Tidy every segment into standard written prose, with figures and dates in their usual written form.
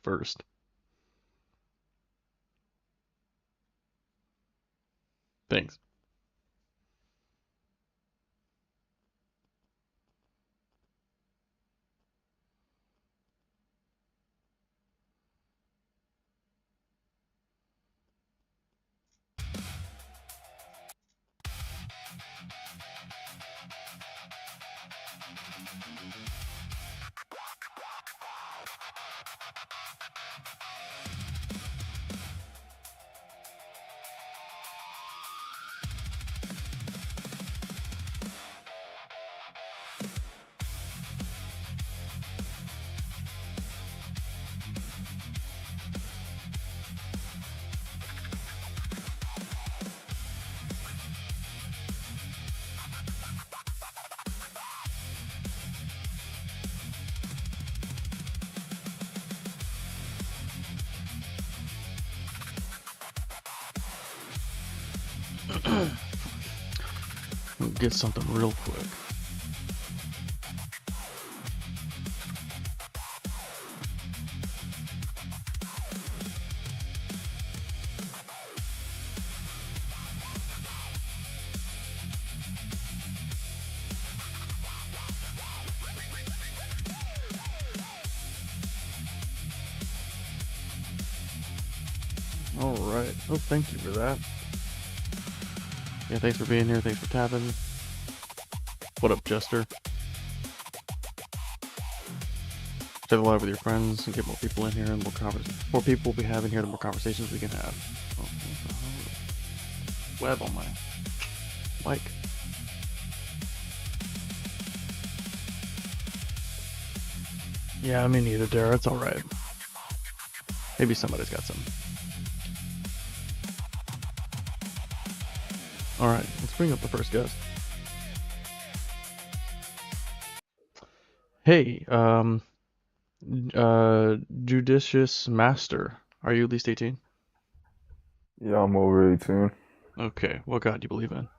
First. Thanks. Get something real quick. All right. Oh, thank you for that. Yeah, thanks for being here. Thanks for tapping. What up, Jester? Share the live with your friends and get more people in here, and more people we'll be having here, the more conversations we can have. Oh, what the hell? Web on my mic. Yeah, me neither, Dara. It's all right. Maybe somebody's got some. All right, let's bring up the first guest. Hey, Judicious Master. Are you at least 18? Yeah, I'm over 18. Okay, what god do you believe in?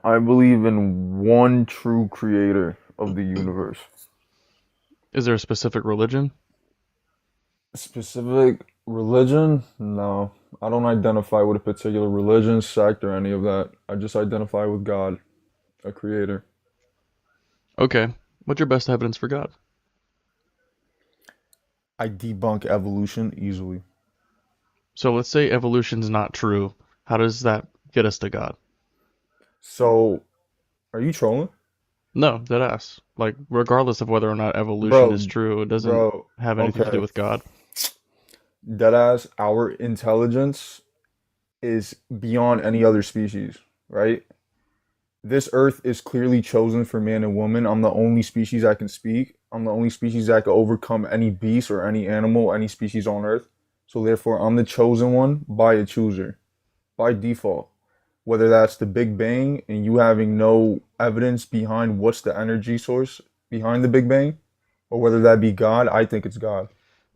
I believe in one true creator of the universe. Is there a specific religion? Specific religion? No. I don't identify with a particular religion, sect, or any of that. I just identify with God, a creator. Okay, what's your best evidence for God? I debunk evolution easily. So let's say evolution's not true. How does that get us to God? So, are you trolling? No, dead ass. Like, regardless of whether or not evolution is Bro, true, it doesn't bro, have anything to do okay. with God. Deadass, our intelligence is beyond any other species, right? This earth is clearly chosen for man and woman. I'm the only species that can speak. I'm the only species that can overcome any beast or any animal, any species on earth. So therefore, I'm the chosen one by a chooser, by default. Whether that's the Big Bang and you having no evidence behind what's the energy source behind the Big Bang, or whether that be God, I think it's God.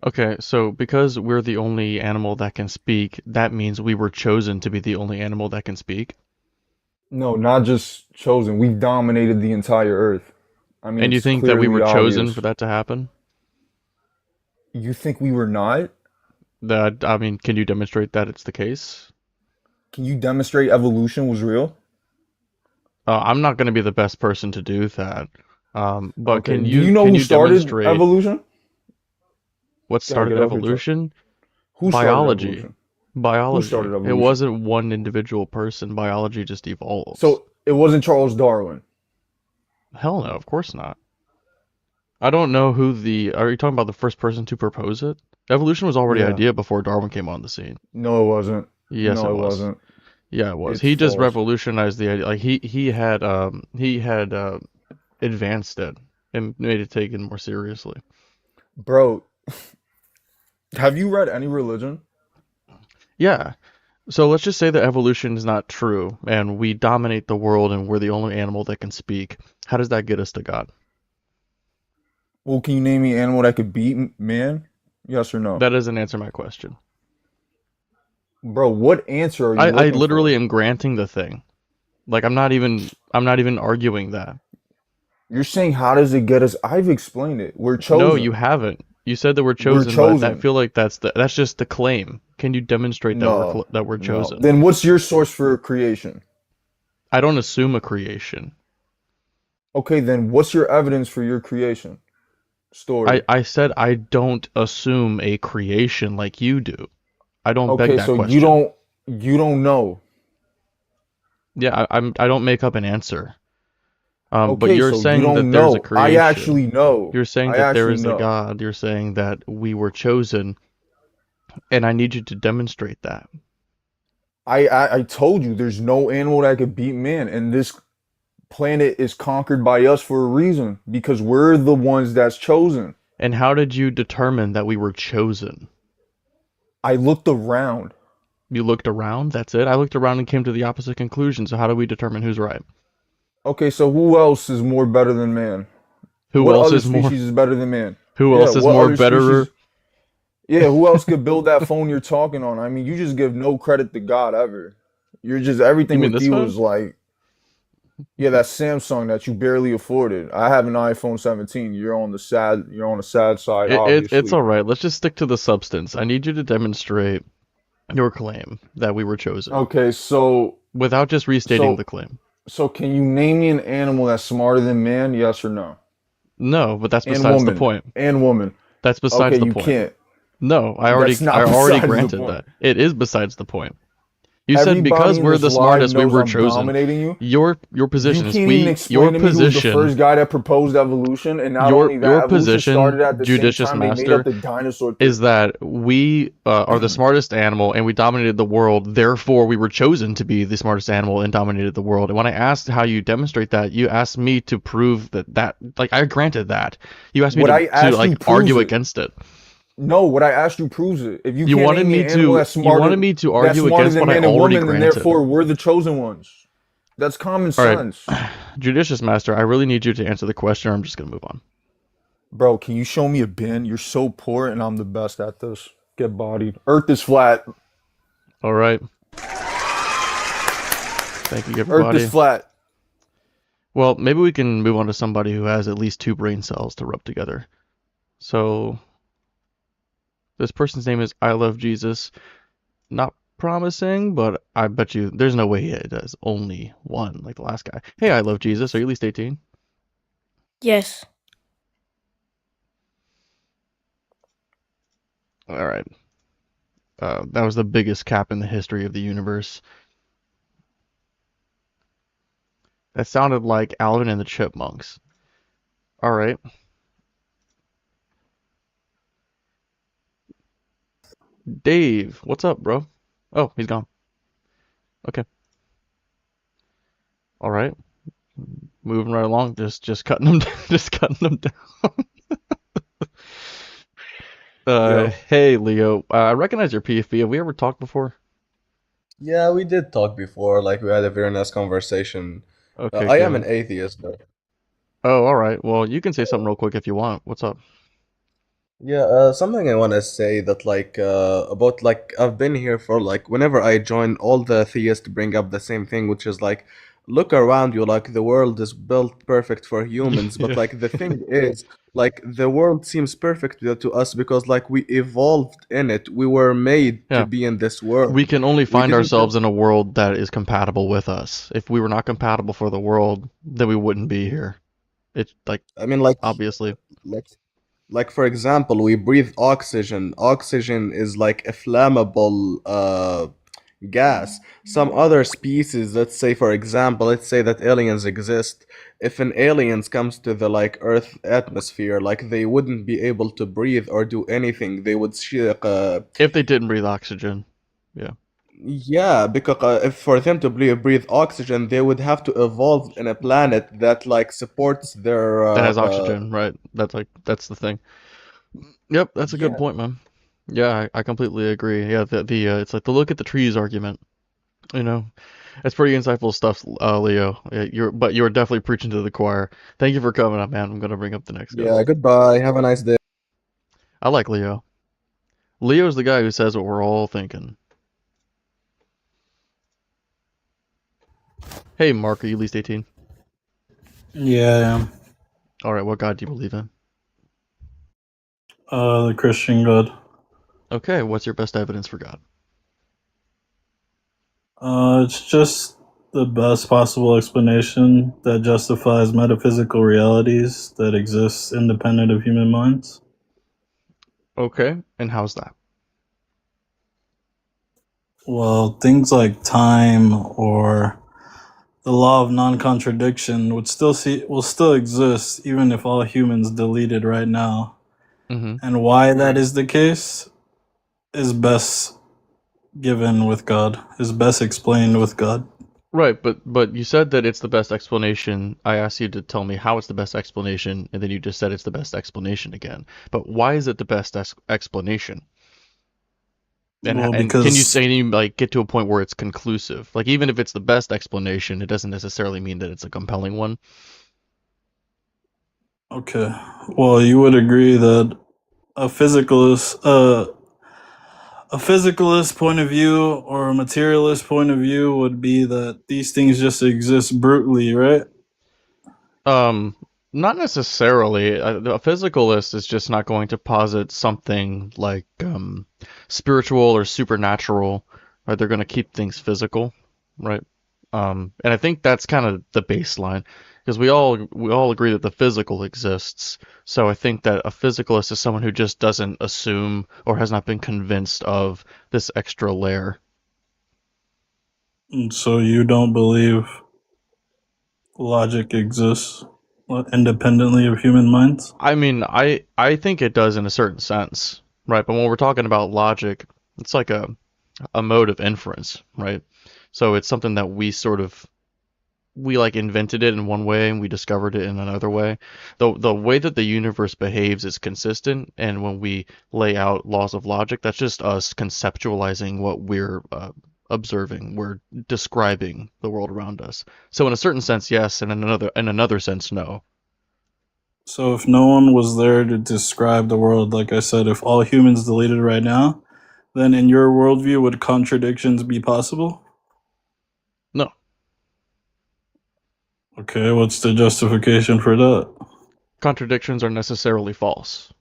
Okay, so because we're the only animal that can speak, that means we were chosen to be the only animal that can speak. No, not just chosen. We dominated the entire earth. I mean, And you it's think that we clearly were chosen for obvious. that to happen? You think we were not? That, I mean, can you demonstrate that it's the case? Can you demonstrate evolution was real? I'm not going to be the best person to do that. But Okay. can Do you you know can who you started demonstrate evolution? what Yeah, started get off your chest. evolution? Who started Biology. evolution? Who Biology. started It evolution? wasn't one individual person. Biology just evolves. So it wasn't Charles Darwin. Hell no, of course not. I don't know who the. Are you talking about the first person to propose it? Evolution was already an Yeah. idea before Darwin came on the scene. No, it wasn't. Yes, No, it it was. wasn't. Yeah, it was. It's He just false. revolutionized the idea. Like he had advanced it and made it taken more seriously. Bro, have you read any religion? Yeah. So let's just say that evolution is not true and we dominate the world and we're the only animal that can speak. How does that get us to God? Well, can you name me an animal that could beat man? Yes or no? That doesn't answer my question. Bro, what answer are you I looking literally for? am granting the thing. Like I'm not even arguing that. You're saying how does it get us? I've explained it. We're No, you chosen. haven't. You said that we're We're chosen, but I chosen. feel like that's just the claim. Can you demonstrate that No, that we're no. chosen? Then what's your source for creation? I don't assume a creation. Okay, then what's your evidence for your creation story? I said I don't assume a creation like you do. I don't beg Okay, that so question. you don't know. Yeah, I don't make up an answer. But Okay, you're so you saying that don't there's a know. I creation. actually know. You're saying I that there actually is a know. God. You're saying that we were chosen, and I need you to demonstrate that. I told you there's no animal that could beat man, and this planet is conquered by us for a reason because we're the ones that's chosen. And how did you determine that we were chosen? I looked around. You looked around, that's it? I looked around and came to the opposite conclusion, so how do we determine who's right? Okay, so who else is more better than man? Who What else other is more species is better than man? who Yeah, else is what more other betterer? species? Yeah, who else could build that phone you're talking on? I mean, you just give no credit to God ever. You're just You everything mean with this you phone? is like, yeah, that Samsung that you barely afforded. I have an iPhone 17. You're on the sad side, It's obviously. all right. Let's just stick to the substance. I need you to demonstrate your claim that we were chosen Okay, without just restating the so claim. so can you name me an animal that's smarter than man? Yes or no? No, but that's And besides the woman. point. And woman. That's Okay, besides the you point. can't. No, That's I not already besides the granted point. that. It is besides the point. You said Everybody because in we're this the live smartest, we knows were I'm chosen. dominating you. Your You position is can't even your explain to me who was the position first guy that proposed evolution, and not only your that, evolution position, started at the same judicious time they made up master, the dinosaur is theory. that we are the smartest animal and we dominated the world. Therefore, we were chosen to be the smartest animal and dominated the world. And when I asked how you demonstrate that, you asked me to prove that like I granted that. You asked me What I to asked you like proves argue it. against it. No, what I asked you proves it. If you You can't wanted name me me an animal to that's argue smarter against than what I man and already woman, then granted. therefore we're the chosen ones. That's common All right, sense. judicious master, I really need you to answer the question, or I'm just gonna move on. Bro, can you show me a bin? You're so poor and I'm the best at this. Get bodied. Earth is flat. All right, thank you, Earth is everybody. flat. Well, maybe we can move on to somebody who has at least two brain cells to rub together. So this person's name is I Love Jesus. Not promising, but I bet you there's no way he does only one like the last guy. Hey, I Love Jesus. Are you at least 18? Yes. All right. That was the biggest cap in the history of the universe. That sounded like Alvin and the Chipmunks. All right. Dave, what's up, bro? Oh, he's gone. Okay. All right. Moving right along, just cutting them, just cutting them down. Yo. Hey, Leo. I recognize your PFP. Have we ever talked before? Yeah, we did talk before, like we had a very nice conversation. Okay, I am an good. atheist, though. Oh, all right. Well, you can say something real quick if you want. What's up? Yeah, something I want to say that about like I've been here for like whenever I join, all the theists bring up the same thing, which is like look around you, like the world is built perfect for humans, but Yeah. like the thing is like the world seems perfect to us because like we evolved in it. We were made to Yeah. be in this We world. can only We find didn't come, ourselves in a world that is compatible with us. If we were not compatible for the world, then we wouldn't be here. It's like I mean obviously. like Like for example, we breathe oxygen. Oxygen is like a flammable gas. Some other species, let's say for example, let's say that aliens exist. If an aliens comes to the like Earth atmosphere, like they wouldn't be able to breathe or do anything. They would If they didn't breathe oxygen. Yeah. yeah, because if for them to breathe oxygen, they would have to evolve in a planet that like supports their That has oxygen, right? That's the thing. Yep, that's a good yeah. point, man. Yeah, I completely agree. Yeah, the it's like the look at the trees argument. You know, it's pretty insightful stuff, Leo. Yeah, you're definitely preaching to the choir. Thank you for coming up, man. I'm gonna bring up the next guy. Yeah, goodbye. Have a nice day. I like Leo. Leo's the guy who says what we're all thinking. Hey, Mark, are you at least 18? Yeah, All right, what God do you believe in? The Christian God. Okay, what's your best evidence for God? It's just the best possible explanation that justifies metaphysical realities that exist independent of human minds. Okay, and how's that? Well, things like time or the law of non-contradiction will still exist even if all humans deleted right now. Mm-hmm. And why that is the case is best given with God, is best explained with God. Right, but you said that it's the best explanation. I asked you to tell me how it's the best explanation, and then you just said it's the best explanation again. But why is it the best explanation? Well, And can you because say like get to a point where it's conclusive? Like even if it's the best explanation, it doesn't necessarily mean that it's a compelling one. okay, well, you would agree that a physicalist, a physicalist point of view or a materialist point of view would be that these things just exist brutally, right? Um, Not necessarily. A physicalist is just not going to posit something like spiritual or supernatural, right? They're going to keep things physical, right? And I think that's kind of the baseline, because we all agree that the physical exists. So I think that a physicalist is someone who just doesn't assume or has not been convinced of this extra layer. And so you don't believe logic exists independently of human minds? I mean, I think it does in a certain sense, right? But when we're talking about logic, it's like a mode of inference, right? So it's something that we like invented it in one way and we discovered it in another way. The way that the universe behaves is consistent, and when we lay out laws of logic, that's just us conceptualizing what we're observing. We're describing the world around us. So in a certain sense, yes, and in another sense, no. So if no one was there to describe the world, like I said, if all humans deleted right now, then in your worldview, would contradictions be possible? No. Okay, what's the justification for that? Contradictions are necessarily false.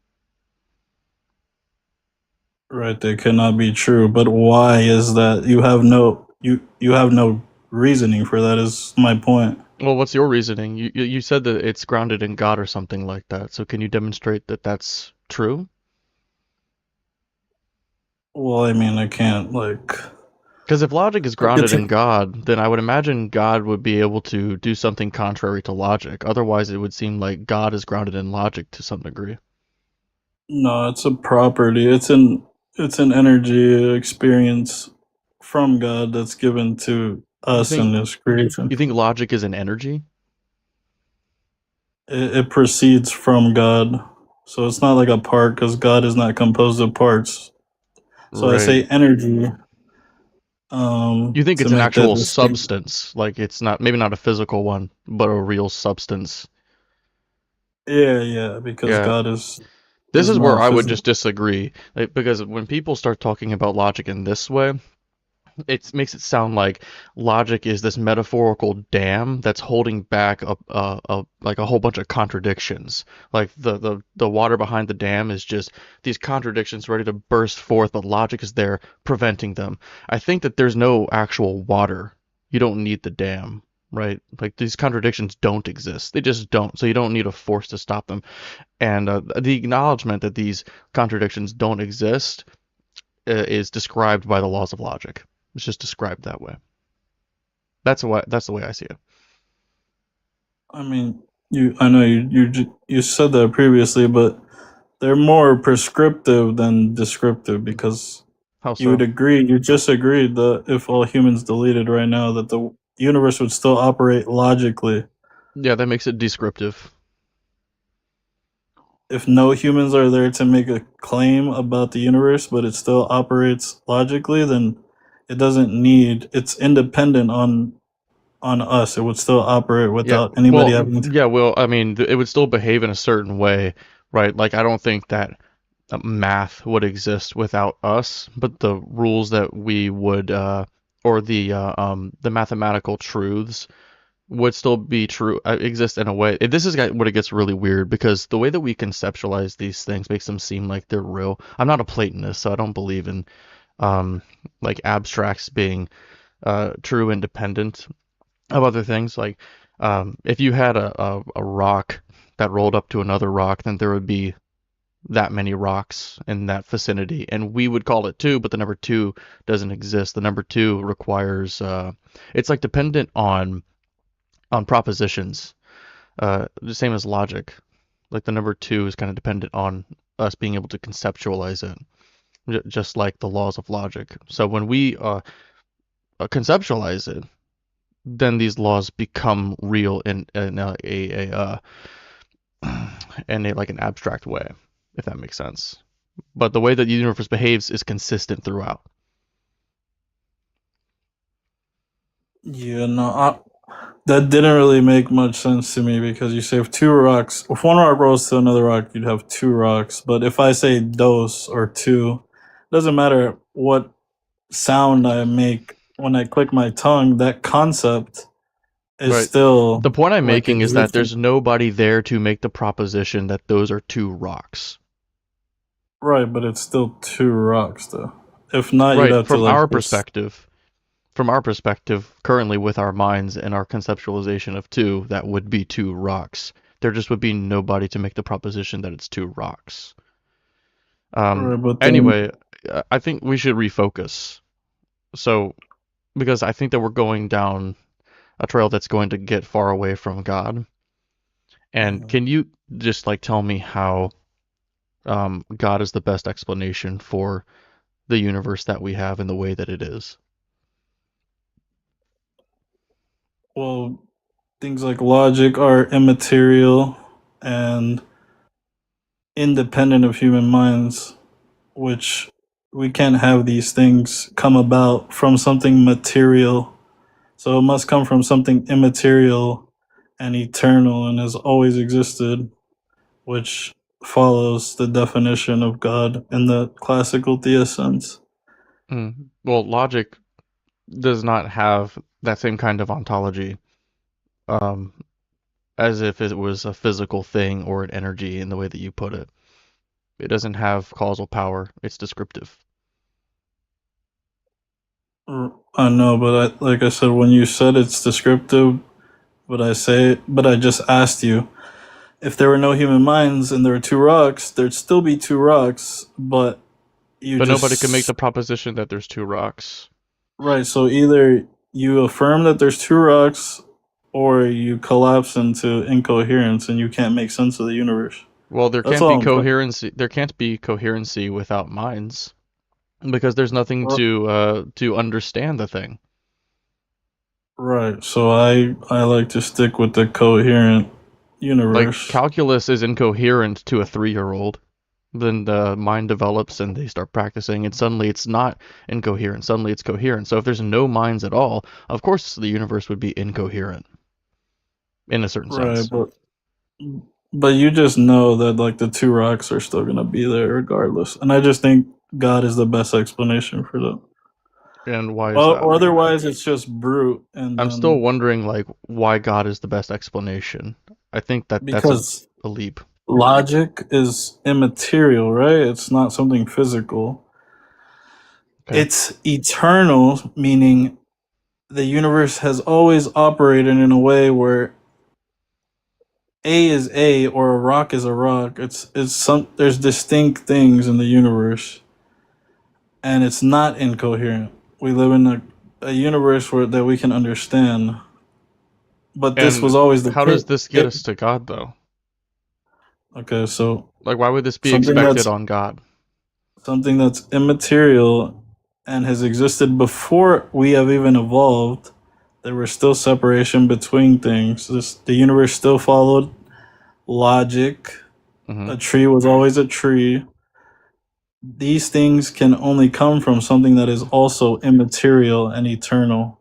Right, they cannot be true. But why is that? You have no reasoning for that. Is my point. Well, what's your reasoning? You said that it's grounded in God or something like that. So can you demonstrate that that's true? Well, I mean, I can't like. Because if logic is grounded It's in God, then I would imagine God would be able to do something contrary to logic. Otherwise, it would seem like God is grounded in logic to some degree. No, it's a property. It's an energy experience from God that's given to You us in think this creation. you think logic is an energy? It proceeds from God, so it's not like a part because God is not composed of parts. So I Right. say energy You think to it's an make that actual distinct. substance, like it's not maybe not a physical one, but a real substance. Yeah, because Yeah. God This is is where not I would physical. just disagree, like, because when people start talking about logic in this way, it makes it sound like logic is this metaphorical dam that's holding back like a whole bunch of contradictions. Like the water behind the dam is just these contradictions ready to burst forth, but logic is there preventing them. I think that there's no actual water. You don't need the dam, right? Like these contradictions don't exist. They just don't. So you don't need a force to stop them. And the acknowledgement that these contradictions don't exist is described by the laws of logic. It's just described that way. That's the way I see it. I mean, I know you said that previously, but they're more prescriptive than descriptive because How you would so? agree. You just agreed that if all humans deleted right now, that the universe would still operate logically. Yeah, that makes it descriptive. If no humans are there to make a claim about the universe, but it still operates logically, then it doesn't need. It's independent on us. It would still operate Yeah, without anybody well, having to. yeah, well, I mean, it would still behave in a certain way, right? Like, I don't think that math would exist without us, but the rules that we would, or the mathematical truths would still be true, exist in a way. This is what it gets really weird because the way that we conceptualize these things makes them seem like they're real. I'm not a Platonist, so I don't believe in like abstracts being true independent of other things. Like if you had a rock that rolled up to another rock, then there would be that many rocks in that vicinity, and we would call it two, but the number two doesn't exist. The number two requires it's like dependent on propositions, the same as logic. Like the number two is kind of dependent on us being able to conceptualize it, just like the laws of logic. So when we conceptualize it, then these laws become real in like an abstract way, if that makes sense. But the way that the universe behaves is consistent throughout. Yeah, no, that didn't really make much sense to me because you say if two rocks, if one rock rolls to another rock, you'd have two rocks. But if I say dos or two, it doesn't matter what sound I make when I click my tongue, that concept is Right. still The point I'm like making is that existing. there's nobody there to make the proposition that those are two rocks. Right, but it's still two rocks though. If not, you'd Right, have to from like our just perspective. From our perspective, currently with our minds and our conceptualization of two, that would be two rocks. There just would be nobody to make the proposition that it's two rocks. right, but then Anyway, I think we should refocus. So, because I think that we're going down a trail that's going to get far away from God. And can you just like tell me how God is the best explanation for the universe that we have and the way that it is? well, things like logic are immaterial and independent of human minds, which we can't have these things come about from something material. So it must come from something immaterial and eternal and has always existed, which follows the definition of God in the classical theist sense. Well, logic does not have that same kind of ontology, um, as if it was a physical thing or an energy in the way that you put it. It doesn't have causal power. It's descriptive. I know, but like I said, when you said it's descriptive, but I just asked you if there were no human minds and there were two rocks, there'd still be two rocks, but But nobody can make the proposition that there's two rocks. right. So either you affirm that there's two rocks, or you collapse into incoherence and you can't make sense of the universe. Well, there That's can't all be I'm saying. coherency. There can't be coherency without minds, because there's nothing to understand the thing. Right. So I like to stick with the coherent Like universe. calculus is incoherent to a 3-year-old. Then the mind develops and they start practicing, and suddenly it's not incoherent. Suddenly it's coherent. So if there's no minds at all, of course the universe would be incoherent in a certain Right, sense. but you just know that like the two rocks are still gonna be there regardless. And I just think God is the best explanation for that. And why is Well, that? or otherwise it's just brute and I'm still then wondering like why God is the best explanation. I think that's because a leap. logic is immaterial, right? It's not something physical. Okay. It's eternal, meaning the universe has always operated in a way where A is A or a rock is a rock. There's distinct things in the universe, and it's not incoherent. We live in a universe that we can understand. But this And was always the how does case. this get us to God though? Okay, so Like why would this be something expected that's on God? something that's immaterial and has existed before we have even evolved. There was still separation between things. The universe still followed logic. Hmm. A tree was always a tree. These things can only come from something that is also immaterial and eternal.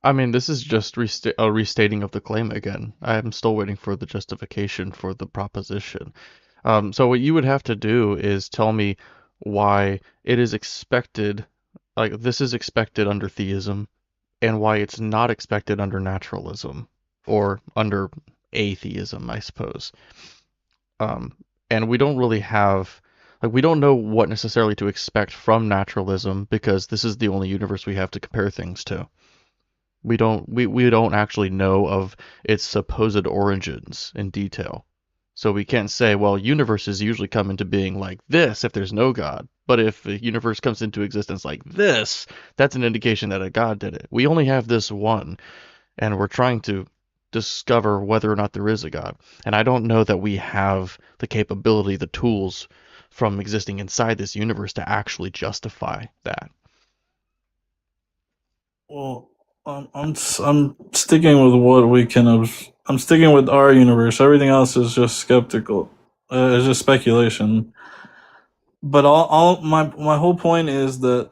I mean, this is just a restating of the claim again. I am still waiting for the justification for the proposition. So what you would have to do is tell me why it is expected, like this is expected under theism, and why it's not expected under naturalism or under atheism, I suppose. Um, and we don't really have, like, we don't know what necessarily to expect from naturalism because this is the only universe we have to compare things to. We don't actually know of its supposed origins in detail. So we can't say, well, universes usually come into being like this if there's no God. But if a universe comes into existence like this, that's an indication that a God did it. We only have this one, and we're trying to discover whether or not there is a God. And I don't know that we have the capability, the tools from existing inside this universe to actually justify that. Well, I'm sticking with what we can I'm sticking with our universe. Everything else is just skeptical. It's just speculation. But all my whole point is that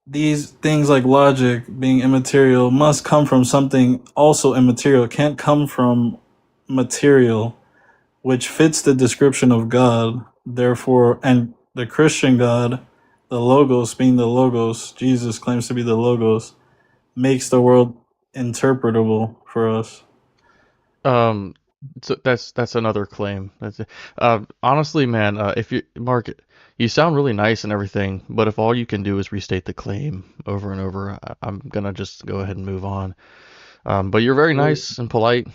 these things like logic being immaterial must come from something also immaterial. It can't come from material, which fits the description of God. Therefore, and the Christian God, the Logos being the Logos, Jesus claims to be the Logos, makes the world interpretable for us. Um, so that's another claim. Honestly, man, if you Mark, you sound really nice and everything, but if all you can do is restate the claim over and over, I'm gonna just go ahead and move on. But you're very nice and polite.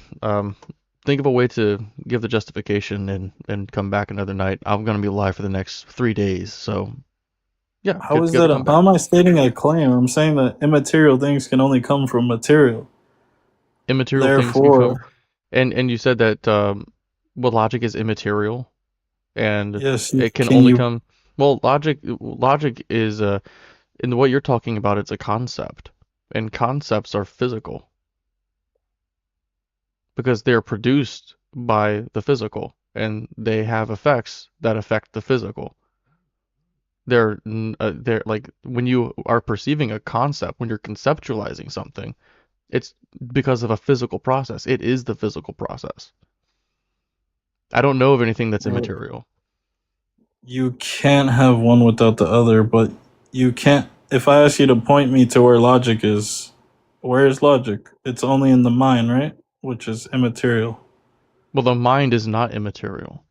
Think of a way to give the justification and come back another night. I'm gonna be live for the next 3 days, so yeah, How is good to that? come How back. am I stating a claim? I'm saying that immaterial things can only come from material. Immaterial things can come, Therefore, and you said that well, logic is immaterial. And yes, it can can only you? come, well, logic is in what you're talking about, it's a concept, and concepts are physical because they're produced by the physical and they have effects that affect the physical. They're like when you are perceiving a concept, when you're conceptualizing something, it's because of a physical process. It is the physical process. I don't know of anything that's Well, immaterial. you can't have one without the other, but you can't. If I ask you to point me to where logic is, where is logic? It's only in the mind, right? Which is immaterial. Well, the mind is not immaterial.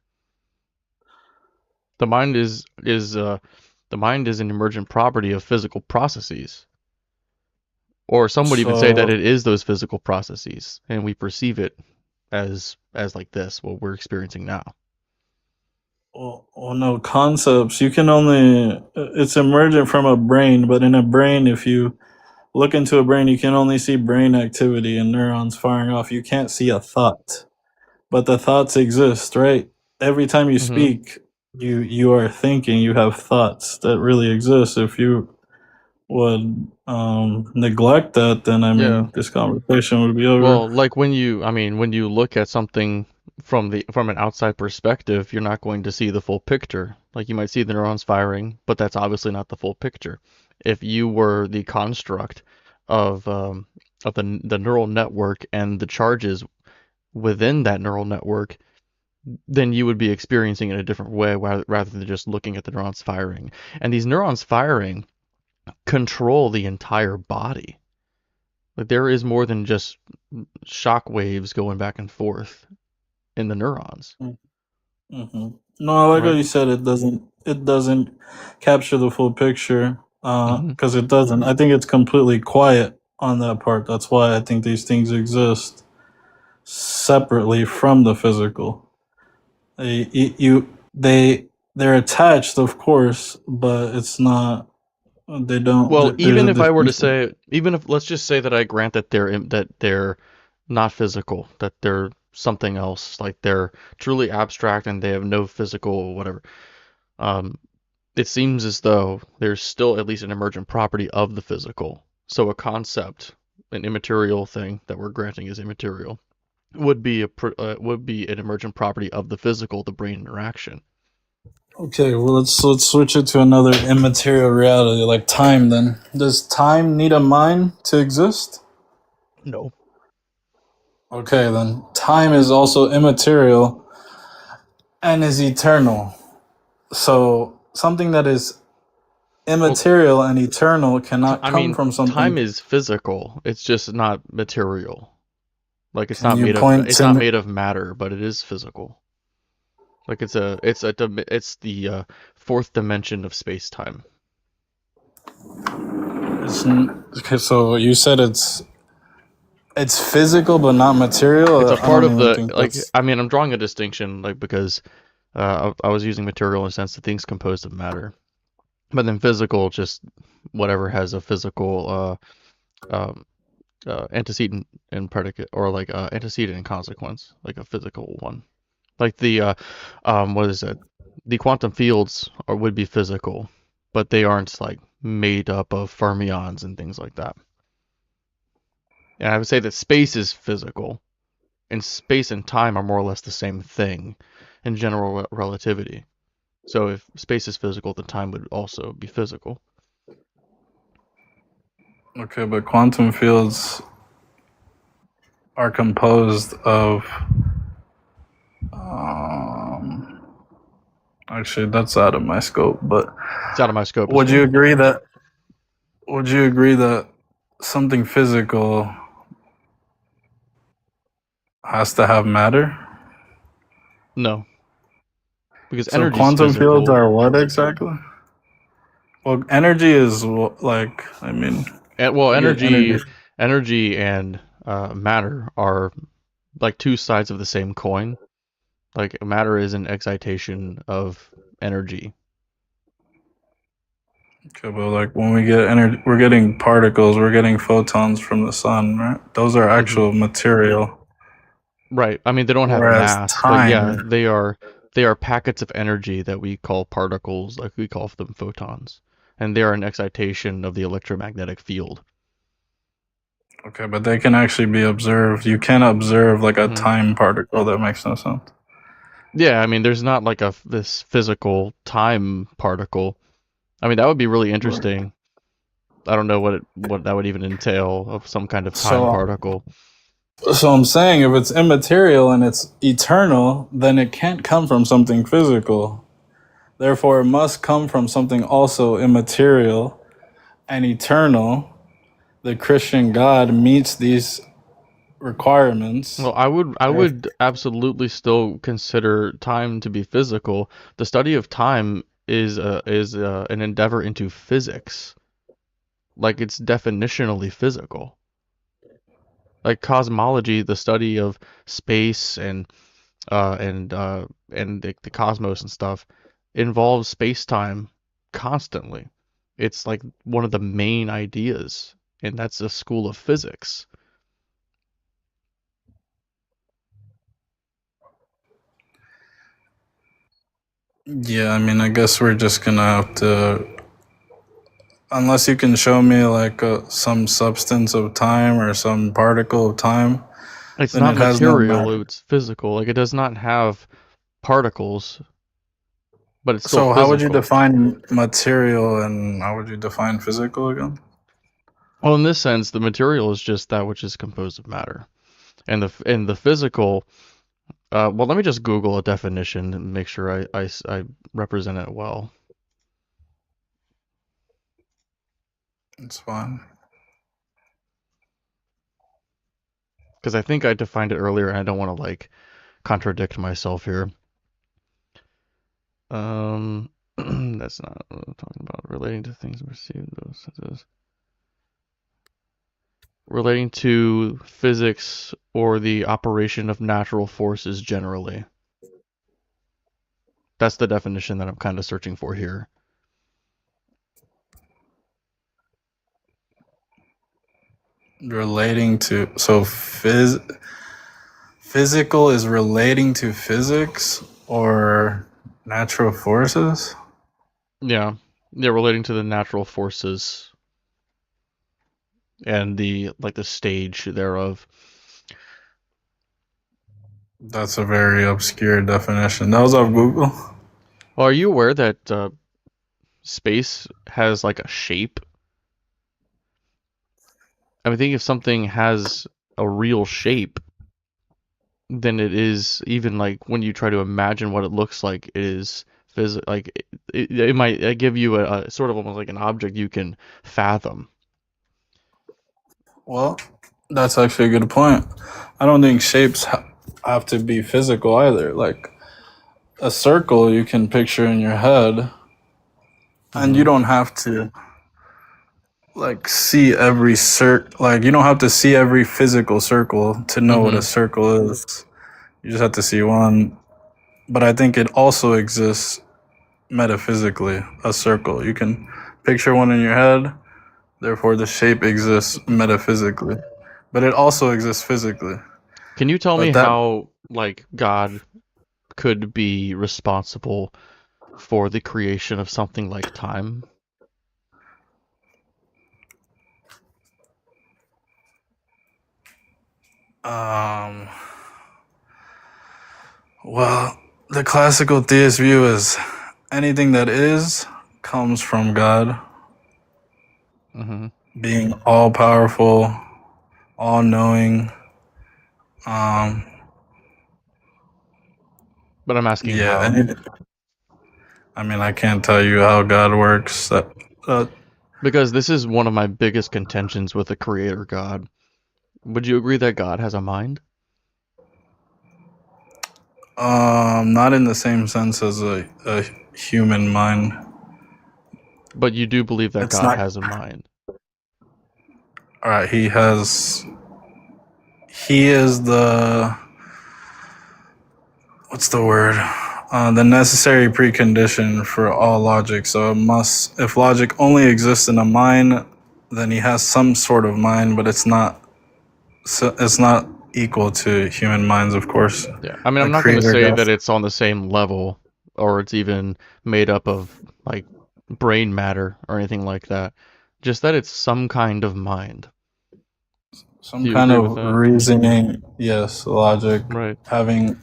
The mind is an emergent property of physical processes. Or some would even say that So, it is those physical processes, and we perceive it as like this, what we're experiencing now. no, concepts. You can only. It's emergent from a brain, but in a brain, if you look into a brain, you can only see brain activity and neurons firing off. You can't see a thought, but the thoughts exist, right? Every time you Hmm. speak, you are thinking. You have thoughts that really exist. If you would neglect that, then I Yeah. mean, this conversation would be over. Well, like when you look at something from an outside perspective, you're not going to see the full picture. Like you might see the neurons firing, but that's obviously not the full picture. If you were the construct of the neural network and the charges within that neural network, then you would be experiencing it in a different way rather than just looking at the neurons firing. And these neurons firing control the entire body. Like there is more than just shock waves going back and forth in the neurons, Hmm. No, I like how right? you said it doesn't capture the full picture Hmm. because it doesn't. I think it's completely quiet on that part. That's why I think these things exist separately from the physical. They're attached, of course, but it's not. They don't. Well, There's a even if I were to distinction. say, even if let's just say that I grant that they're not physical, that they're something else, like they're truly abstract and they have no physical whatever. Um, it seems as though there's still at least an emergent property of the physical. So a concept, an immaterial thing that we're granting is immaterial, would be an emergent property of the physical, the brain interaction. Okay, well let's switch it to another immaterial reality, like time. Then does time need a mind to exist? No. Okay, then time is also immaterial and is eternal. So something that is immaterial and eternal cannot I come mean, from something. time is physical. It's just not material. Like it's Can not you made of point it's to not me? made of matter, but it is physical. Like it's the fourth dimension of space-time. Okay, so you said it's physical but not material. It's a I part don't of even the think like. that's I mean, I'm drawing a distinction, like because I was using material in the sense that things composed of matter, but then physical, just whatever has a physical um, antecedent and predicate, or like antecedent and consequence, like a physical one. Like the what is it? The quantum fields would be physical, but they aren't like made up of fermions and things like that. And I would say that space is physical, and space and time are more or less the same thing in general relativity. So if space is physical, then time would also be physical. okay, but quantum fields are composed of. Um, Actually, that's out of my scope. But It's out of my scope as would you well. agree that? Would you agree that something physical has to have matter? No, because So energy's quantum fields physical. are what exactly? Well, energy is like, I mean, Well, you get energy. energy and matter are like two sides of the same coin. Like matter is an excitation of energy. Okay, but like when we get energy, we're getting particles, we're getting photons from the sun, right? Those are Hmm. actual material. Right. I mean, they don't have Whereas mass, but yeah, time, they are packets of energy that we call particles, like we call them photons, and they are an excitation of the electromagnetic field. okay, but they can actually be observed. You can observe like a Hmm. time particle. That makes no sense. Yeah, I mean, there's not like this physical time particle. I mean, that would be really interesting. I don't know what that would even entail of some kind of time So, particle. so I'm saying if it's immaterial and it's eternal, then it can't come from something physical. Therefore, it must come from something also immaterial and eternal. The Christian God meets these requirements. Well, I would absolutely still consider time to be physical. The study of time is an endeavor into physics. Like it's definitionally physical. Like cosmology, the study of space and the cosmos and stuff involves space-time constantly. It's like one of the main ideas, and that's a school of physics. Yeah, I mean, I guess we're just gonna have to, unless you can show me like some substance of time or some particle of time, It's then not it has no material, matter. it's physical. Like it does not have particles, but it's still So, how would you physical. define material and how would you define physical again? Well, in this sense, the material is just that which is composed of matter, and the physical. Well, let me just Google a definition and make sure I represent it well. It's fine. Because I think I defined it earlier, and I don't want to like contradict myself here. That's not what I'm talking about. Relating to things received, those senses. Relating to physics or the operation of natural forces generally. That's the definition that I'm kind of searching for here. Relating to, so physical is relating to physics or natural forces? Yeah, relating to the natural forces and the stage thereof. That's a very obscure definition. That was off Google. Well, are you aware that space has like a shape? I mean, think if something has a real shape, then it is even like when you try to imagine what it looks like, it is like it might give you a sort of almost like an object you can fathom. Well, that's actually a good point. I don't think shapes have to be physical either. Like a circle you can picture in your head, and you Hmm. don't have to like see every like you don't have to see every physical circle to know what a Hmm. circle is. You just have to see one. But I think it also exists metaphysically, a circle. You can picture one in your head, therefore the shape exists metaphysically. But it also exists physically. Can you tell me But that how like God could be responsible for the creation of something like time? um well, the classical theist view is anything that is comes from God, Hmm. being all powerful, all knowing. Um But I'm asking yeah, how. I mean, I can't tell you how God works. Uh, Because this is one of my biggest contentions with the creator God. Would you agree that God has a mind? not in the same sense as a human mind. But you do believe that It's God not. has a mind. All right, he has. He is the. What's the word? The necessary precondition for all logic. So it must. If logic only exists in a mind, then he has some sort of mind, but it's not. So it's not equal to human minds, of course. Yeah. I mean, The I'm not going to creator say does. that it's on the same level or it's even made up of like brain matter or anything like that. Just that it's some kind of mind. Some Do you kind agree with of that? reasoning, yes, logic, Right. having.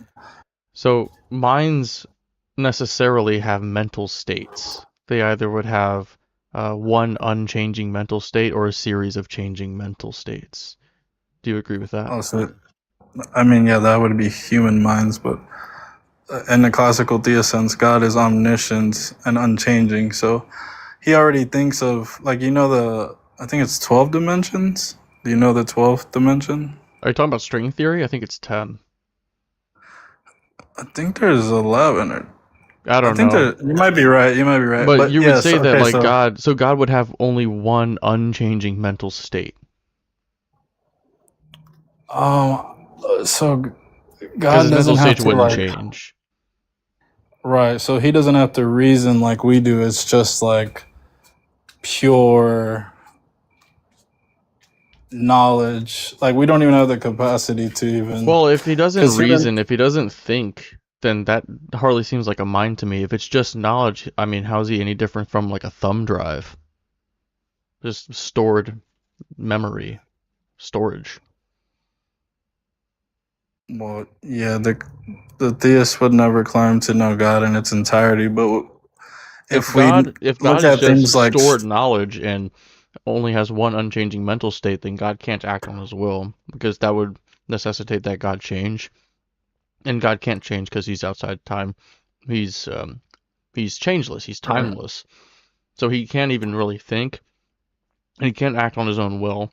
So minds necessarily have mental states. They either would have one unchanging mental state or a series of changing mental states. Do you agree with that? Oh, so I mean, yeah, that would be human minds, but in the classical theist sense, God is omniscient and unchanging. So he already thinks of, like, I think it's 12 dimensions. Do you know the 12th dimension? Are you talking about string theory? I think it's 10. I think there's 11 or I I don't think know. there, you might be right. You might be right. But But you would yes, say that okay, like so, God would have only one unchanging mental state. so Because God his mental doesn't have states to, wouldn't like, change. right. So he doesn't have to reason like we do. It's just like pure knowledge. Like we don't even have the capacity to even Well, if he doesn't because human. reason, if he doesn't think, then that hardly seems like a mind to me. If it's just knowledge, I mean, how's he any different from like a thumb drive? Just stored memory, storage. Well, yeah, the theist would never claim to know God in its entirety, but if we If look God is at things just like stored knowledge and only has one unchanging mental state, then God can't act on his will because that would necessitate that God change. And God can't change because he's outside time. He's um, he's changeless. He's timeless. So he can't even really think, and he can't act on his own will.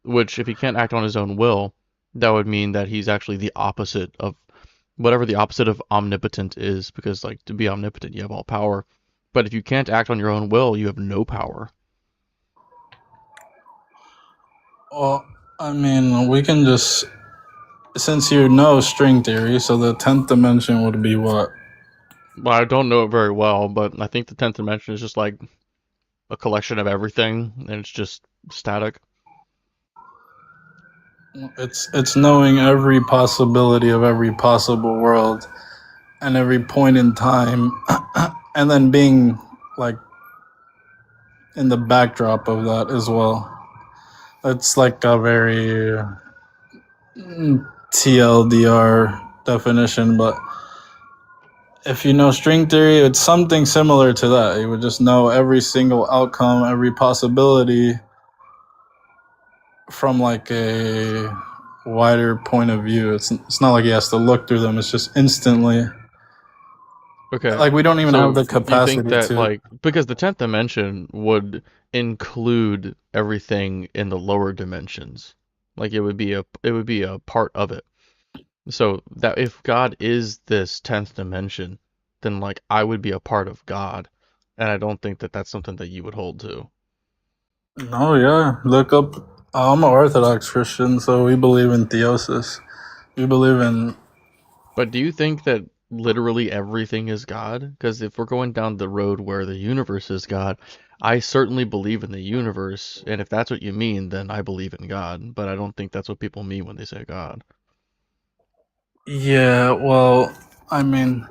Which, if he can't act on his own will, that would mean that he's actually the opposite of whatever the opposite of omnipotent is. Because, like, to be omnipotent, you have all power. But if you can't act on your own will, you have no power. well, I mean, we can just since you know string theory, so the 10th dimension would be what? Well, I don't know it very well, but I think the 10th dimension is just like a collection of everything, and it's just static. It's knowing every possibility of every possible world and every point in time, and then being like in the backdrop of that as well. It's like a very TLDR definition, but if you know string theory, it's something similar to that. You would just know every single outcome, every possibility from like a wider point of view. It's not like he has to look through them. It's just instantly Okay. Like we don't even have the So you think capacity that to. like because the 10th dimension would include everything in the lower dimensions. Like it would be a part of it. So that if God is this 10th dimension, then like I would be a part of God, and I don't think that that's something that you would hold to. No, yeah. Look up. I'm an Orthodox Christian, so we believe in theosis. We believe in. But do you think that literally everything is God? Because if we're going down the road where the universe is God, I certainly believe in the universe, and if that's what you mean, then I believe in God. But I don't think that's what people mean when they say God. Yeah, well, I mean,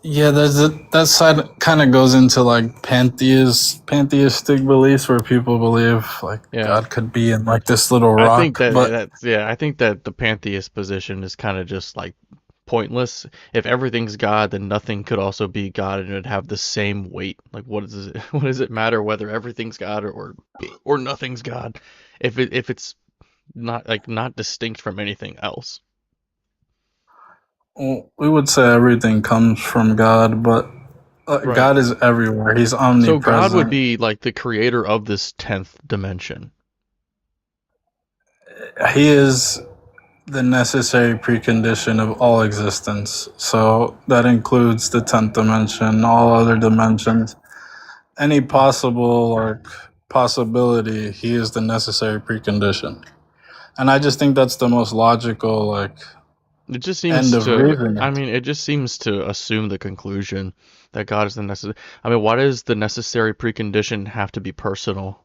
yeah, that side kind of goes into like pantheistic beliefs where people believe like Yeah. God could be in like this little I think rock, but I think that the pantheist position is kind of just like pointless. If everything's God, then nothing could also be God and it'd have the same weight. Like what does it what does it matter whether everything's God or nothing's God if it's not distinct from anything else. well, we would say everything comes from God, but Right. God is everywhere. He's So God would omnipresent. be like the creator of this 10th dimension. He is the necessary precondition of all existence. So that includes the 10th dimension, all other dimensions. Any possible like possibility, he is the necessary precondition. And I just think that's the most logical like It just end seems of to, I reasoning. mean, it just seems to assume the conclusion that God is the necessary. I mean, why does the necessary precondition have to be personal?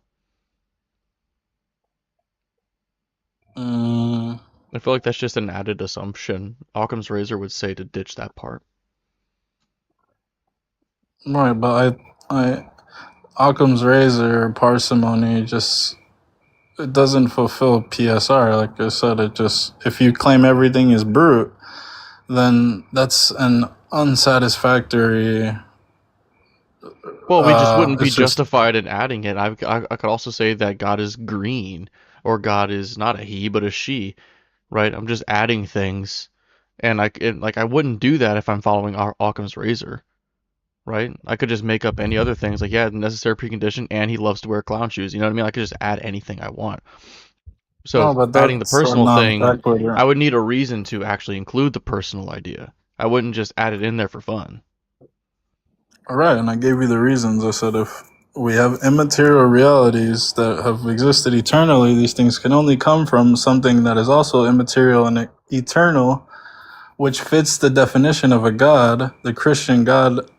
Mm, I feel like that's just an added assumption. Occam's razor would say to ditch that part. right, but I Occam's razor parsimony just it doesn't fulfill PSR. Like I said, it just if you claim everything is brute, then that's an unsatisfactory. Well, we just wouldn't be It's just justified in adding it. I could also say that God is green, or God is not a he, but a she, right? I'm just adding things, and like I wouldn't do that if I'm following Occam's razor, right? I could just make up any other things, like yeah, necessary precondition, and he loves to wear clown shoes. You know what I mean? I could just add anything I want. no, So but adding the that's a personal non thing, sequitur. I would need a reason to actually include the personal idea. I wouldn't just add it in there for fun. All right, and I gave you the reasons. I said if we have immaterial realities that have existed eternally, these things can only come from something that is also immaterial and eternal, which fits the definition of a God. The Christian God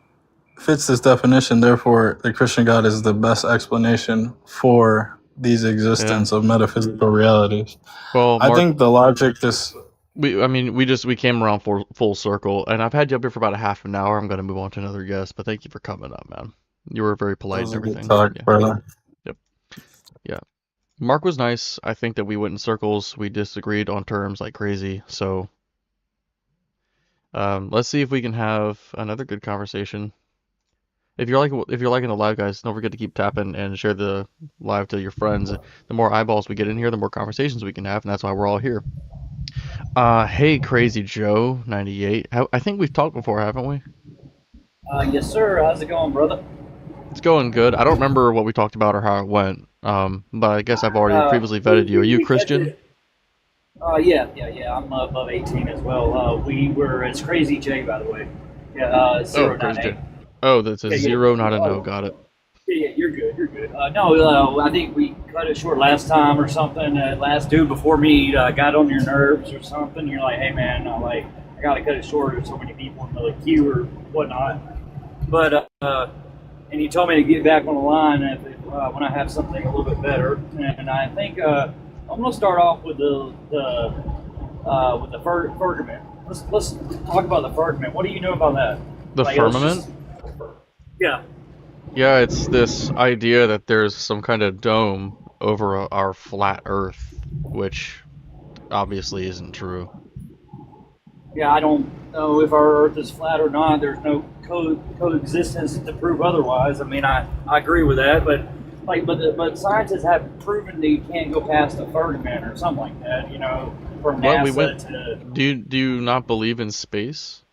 fits this definition. Therefore, the Christian God is the best explanation for these Yeah. existence of metaphysical realities. Well, I Mark, think the logic just we came around full circle, and I've had you up here for about a half an hour. I'm gonna move on to another guest, but thank you for coming up, man. You were very polite was and a good everything. talk, Yeah. brother. Yep. Yeah. Mark was nice. I think that we went in circles. We disagreed on terms like crazy. So, let's see if we can have another good conversation. If you're liking the live, guys, don't forget to keep tapping and share the live to your friends. The more eyeballs we get in here, the more conversations we can have, and that's why we're all here. Hey, Crazy Joe 98. I think we've talked before, haven't we? Yes, sir. How's it going, brother? It's going good. I don't remember what we talked about or how it went. But I guess I've already previously We, vetted you. Are we, you we kept Christian? it. Yeah. I'm above 18 as well. It's Crazy J, by the way. Yeah, Oh, Crazy 098. Joe. Oh, that's a Yeah. 0, not a no. Oh, Got it. yeah, you're good. No, I think we cut it short last time or something. Last dude before me got on your nerves or something. You're like, hey, man, I gotta cut it short. There's so many people in the queue or whatnot. But, and you told me to get back on the line when I have something a little bit better. And I think I'm going to start off with the firmament. Let's talk about the firmament. What do you know about that? The firmament? Yeah. Yeah, it's this idea that there's some kind of dome over our flat Earth, which obviously isn't true. Yeah, I don't know if our Earth is flat or not. There's no coexistence to prove otherwise. I mean, I agree with that, but scientists have proven that you can't go past the firmament or something like that. From Well, NASA to. Do you not believe in space?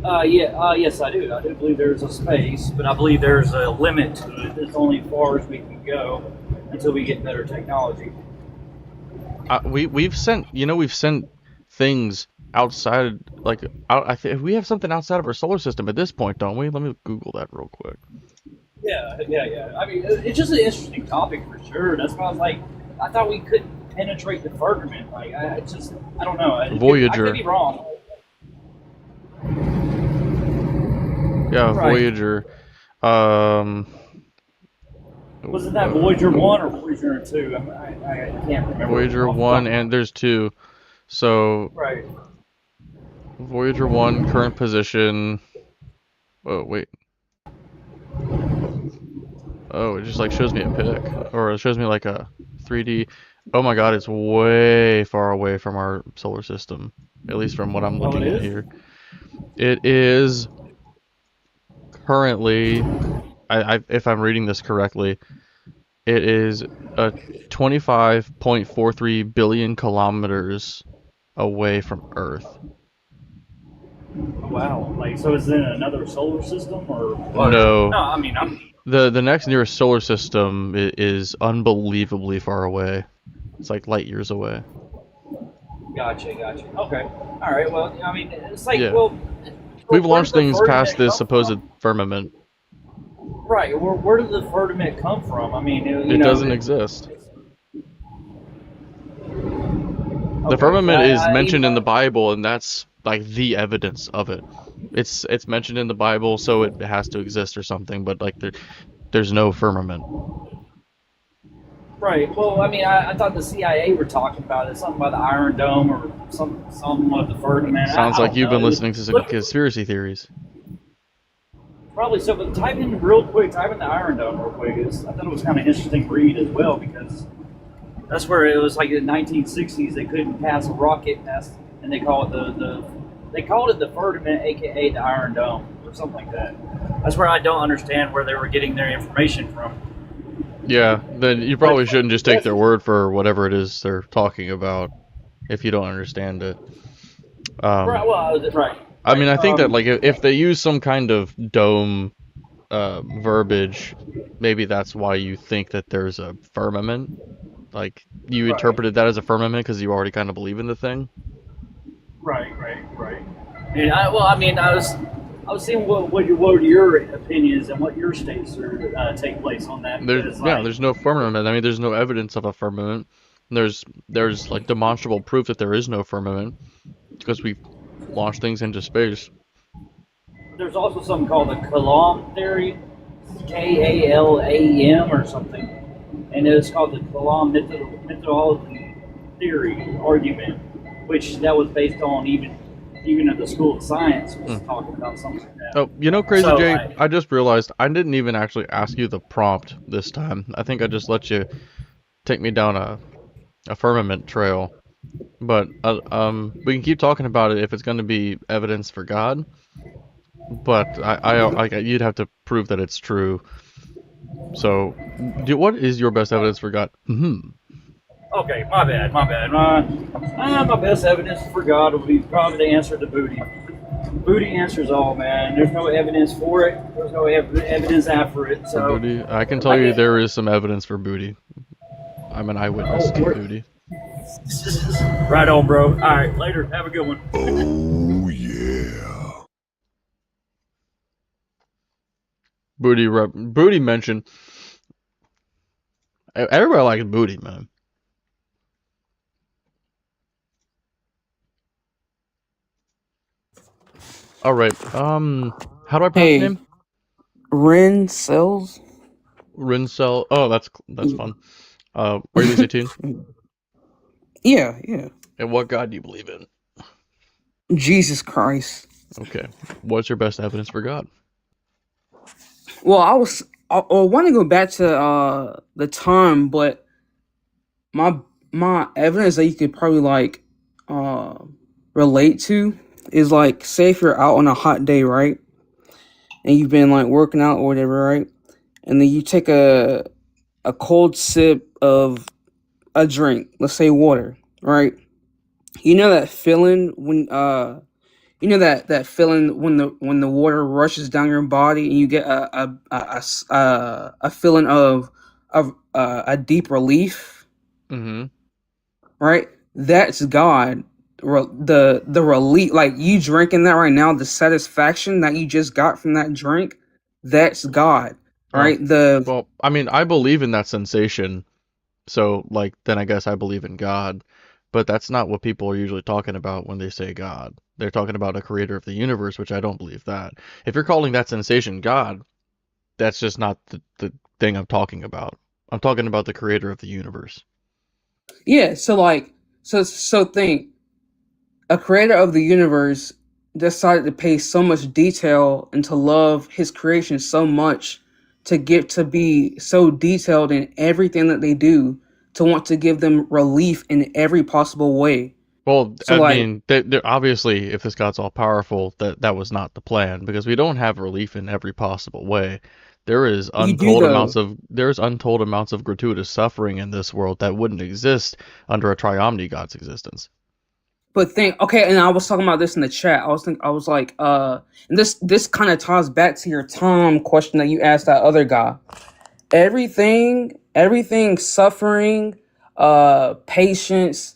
Yes, I do. I do believe there's a space, but I believe there's a limit to it. It's only as far as we can go until we get better technology. We've sent we've sent things outside like out. I think we have something outside of our solar system at this point, don't we? Let me Google that real quick. Yeah. I mean, it's just an interesting topic for sure. That's why I was like, I thought we couldn't penetrate the firmament. Like, I don't know. I Voyager. could be wrong. Yeah, Right. Voyager. Wasn't that Voyager 1 or Voyager 2? I can't remember. Voyager 1 and there's 2. So Right. Voyager 1 current position. Oh, wait. Oh, it just like shows me a pic or it shows me like a 3D. Oh my god, it's way far away from our solar system. At least from what I'm looking it at is? here. It is currently if I'm reading this correctly, it is 25.43 billion kilometers away from Earth. Wow. Like, so is it in another solar system or? No. No, I mean, The next nearest solar system is unbelievably far away. It's like light years away. Gotcha. Okay. All right. Well, I mean, it's like, Yeah. well, We've where launched does the things firmament past this come supposed from? firmament. Right. Where does the firmament come from? I mean, It doesn't exist. The firmament is mentioned in the Bible, and that's like the evidence of it. It's mentioned in the Bible, so it has to exist or something. But like there's no firmament. Right. Well, I mean, I thought the CIA were talking about it, something about the Iron Dome or some of the firmament. Sounds I like don't you've been know. listening to some conspiracy theories. Probably so, but type in the Iron Dome real quick. I thought it was kind of interesting read as well because that's where it was like in the 1960s they couldn't pass a rocket test, and they call it they called it the firmament, aka the Iron Dome, or something like that. That's where I don't understand where they were getting their information from. Yeah, then you probably shouldn't just take their word for whatever it is they're talking about if you don't understand it. Right. Well, right. I mean, I think that like if they use some kind of dome verbiage, maybe that's why you think that there's a firmament. Like you interpreted that as a firmament because you already kind of believe in the thing. Right. And I was seeing what are your opinions and what your states are take place on that. Because, There's no firmament. I mean, there's no evidence of a firmament. There's like demonstrable proof that there is no firmament because we launch things into space. There's also something called the Kalam theory, Kalam or something, and it's called the Kalam methodology theory argument, which that was based on even at the School of Science was talking about something like that. Oh, you know, Crazy So, Jay, I just realized I didn't even actually ask you the prompt this time. I think I just let you take me down a firmament trail. But we can keep talking about it if it's going to be evidence for God. But you'd have to prove that it's true. So, what is your best evidence for God? Okay, my bad. My best evidence for God would be probably the answer to Booty. Booty answers all, man. There's no evidence for it. There's no evidence after it. For So booty, I can tell you there is some evidence for booty. I'm an eyewitness to booty. Right on, bro. All right, later. Have a good one. Oh, yeah. Booty mentioned. Everybody likes booty, man. All right. How do I pronounce your name? Ren Cells? Rincel. Oh, that's fun. Are you at least 18? Yeah. And what God do you believe in? Jesus Christ. Okay. What's your best evidence for God? Well, I want to go back to the time, but my evidence that you could probably like relate to is like, say if you're out on a hot day, right? And you've been like working out or whatever, right? And then you take a cold sip of a drink, let's say water, right? You know that feeling when You know that feeling when the water rushes down your body and you get a feeling of a deep relief, Mm-hmm. right? That's God. The relief, like you drinking that right now, the satisfaction that you just got from that drink, that's God, Oh, right? The well, I mean, I believe in that sensation, so like then I guess I believe in God, but that's not what people are usually talking about when they say God. They're talking about a creator of the universe, which I don't believe that. If you're calling that sensation God, that's just not the thing I'm talking about. I'm talking about the creator of the universe. yeah, so like so think a creator of the universe decided to pay so much detail and to love his creation so much to get to be so detailed in everything that they do to want to give them relief in every possible way. Well, So I like mean, obviously, if this God's all powerful, that was not the plan because we don't have relief in every possible way. you do though. There's untold amounts of gratuitous suffering in this world that wouldn't exist under a triomni God's existence. But think okay, and I was talking about this in the chat. I was like, and this kind of ties back to your Tom question that you asked that other guy. Everything suffering, patience,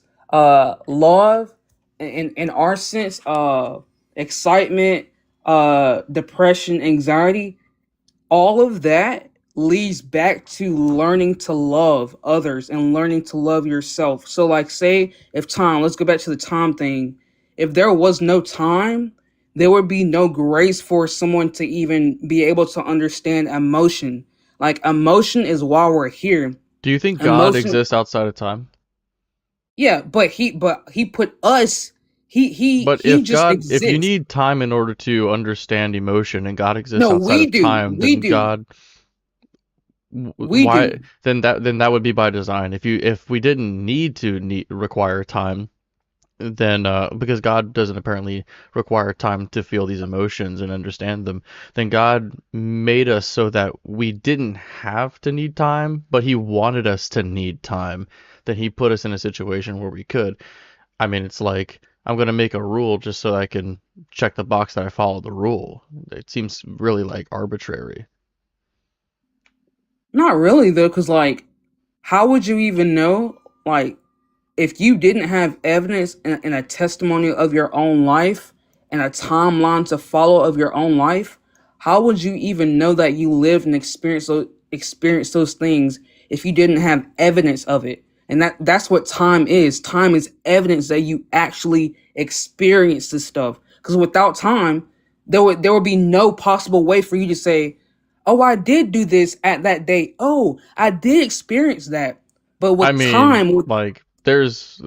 love, in our sense, excitement, depression, anxiety, all of that leads back to learning to love others and learning to love yourself. So like say if time, let's go back to the time thing. If there was no time, there would be no grace for someone to even be able to understand emotion. Like emotion is why we're here. Do you think God Emotion, exists outside of time? yeah, but he put us, But he just if you exists. need time in order to understand emotion and God exists No, outside we of do. time, We then do. God, We why, do. then that would be by design. If we didn't require time, then because God doesn't apparently require time to feel these emotions and understand them, then God made us so that we didn't have to need time, but he wanted us to need time. Then he put us in a situation where we could. I mean, it's like I'm gonna make a rule just so I can check the box that I followed the rule. It seems really like arbitrary. Not really though, because like, how would you even know? Like, if you didn't have evidence and a testimony of your own life and a timeline to follow of your own life, how would you even know that you lived and experienced those things if you didn't have evidence of it? And that's what time is. Time is evidence that you actually experienced this stuff. Because without time, there would be no possible way for you to say, "Oh, I did do this at that date. Oh, I did experience that." But I with mean, time, with like, this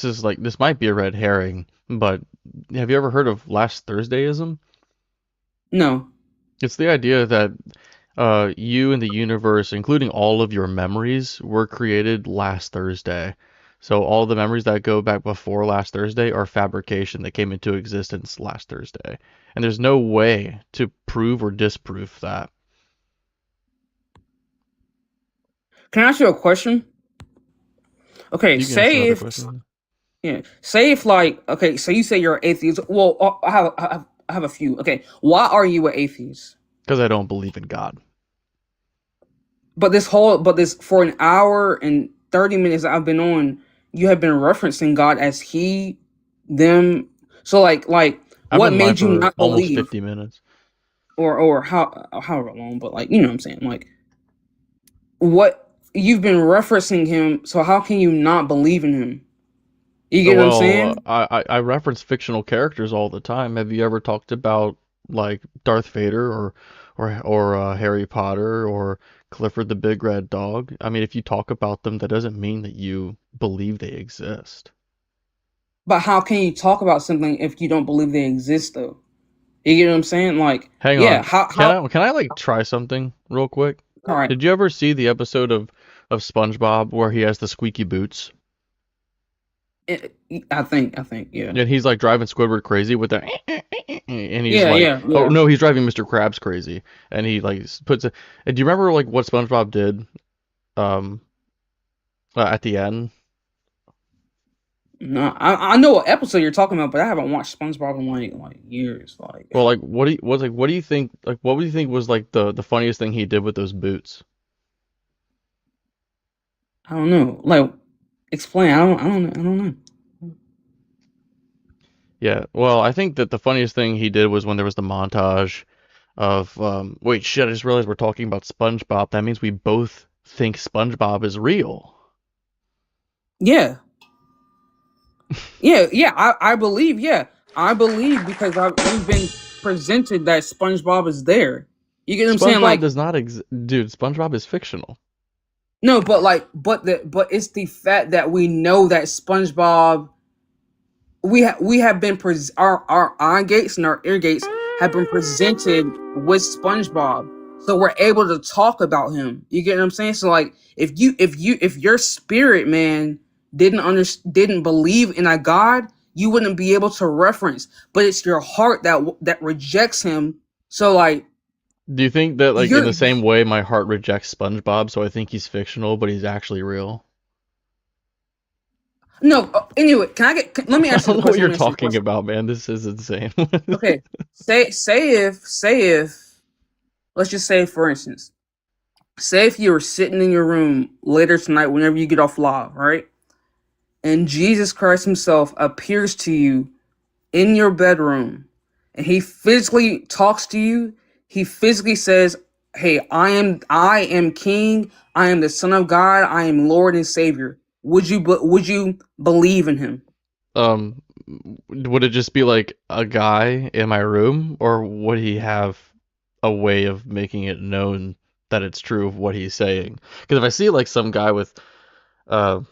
is like this might be a red herring, but have you ever heard of last Thursdayism? no. It's the idea that you and the universe, including all of your memories, were created last Thursday. So all the memories that go back before last Thursday are fabrication that came into existence last Thursday. And there's no way to prove or disprove that. Can I ask you a question? Okay, You can ask say another if question. yeah, say if like okay, so you say you're an atheist. Well, I have a few. Okay, why are you an atheist? Because I don't believe in God. But this for an hour and 30 minutes that I've been on, you have been referencing God as he, them. So like, I've what been live made you for not almost believe, 50 minutes. or however long? But like, you know what I'm saying? Like, what you've been referencing him. So how can you not believe in him? You get what I'm Well, saying? I reference fictional characters all the time. Have you ever talked about like Darth Vader or Harry Potter or Clifford the Big Red Dog? I mean, if you talk about them, that doesn't mean that you believe they exist. But how can you talk about something if you don't believe they exist, though? You get what I'm saying? Like, Hang yeah, on, how? can I like try something real quick? All right, Did you ever see the episode of SpongeBob where he has the squeaky boots? I think, yeah, And he's like driving Squidward crazy with the and he's yeah, like, yeah, oh yeah. no, he's driving Mr. Krabs crazy, and he like puts it. And do you remember like what SpongeBob did, um, at the end? No, I know what episode you're talking about, but I haven't watched SpongeBob in like years. Like, Well, like, what do you think? Like, what would you think was like the funniest thing he did with those boots? I don't know. Like, explain. I don't know. Yeah, well, I think that the funniest thing he did was when there was the montage of wait, shit, I just realized we're talking about SpongeBob. That means we both think SpongeBob is real. Yeah, yeah. I believe. Yeah, I believe because we've been presented that SpongeBob is there. You get what I'm saying? SpongeBob Like, does not dude, SpongeBob is fictional. no, but like, but it's the fact that we know that SpongeBob. We have been our eye gates and our ear gates have been presented with SpongeBob, so we're able to talk about him. You get what I'm saying? So like, if your spirit man didn't believe in a God, you wouldn't be able to reference. But it's your heart that rejects him. So like, Do you think that like in you're the same way my heart rejects SpongeBob, so I think he's fictional, but he's actually real? no. Anyway, let me I answer don't the know what question. you're Let me answer the talking question. about, man. This is insane. Okay, say if let's just say for instance. Say if you were sitting in your room later tonight, whenever you get off live, right? And Jesus Christ Himself appears to you in your bedroom, and He physically talks to you. He physically says, "Hey, I am King. I am the Son of God. I am Lord and Savior." Would you believe in Him? Um, would it just be like a guy in my room, or would he have a way of making it known that it's true of what he's saying? Because if I see like some guy with uh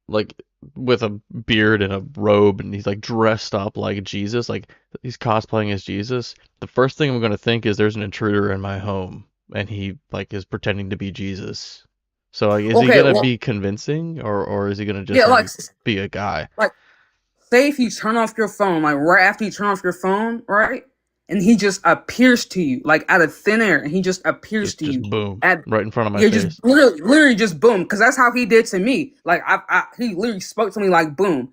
like with a beard and a robe and he's like dressed up like Jesus, like he's cosplaying as Jesus, the first thing I'm gonna think is there's an intruder in my home and he like is pretending to be Jesus. So like is he Okay, gonna well, be convincing or is he gonna just yeah, like be a guy? like say if you turn off your phone, like right after you turn off your phone, right? And he just appears to you, like out of thin air, and he just appears to Just you boom, at right in front of my you're just face. literally just boom, because that's how he did to me. Like he literally spoke to me like boom.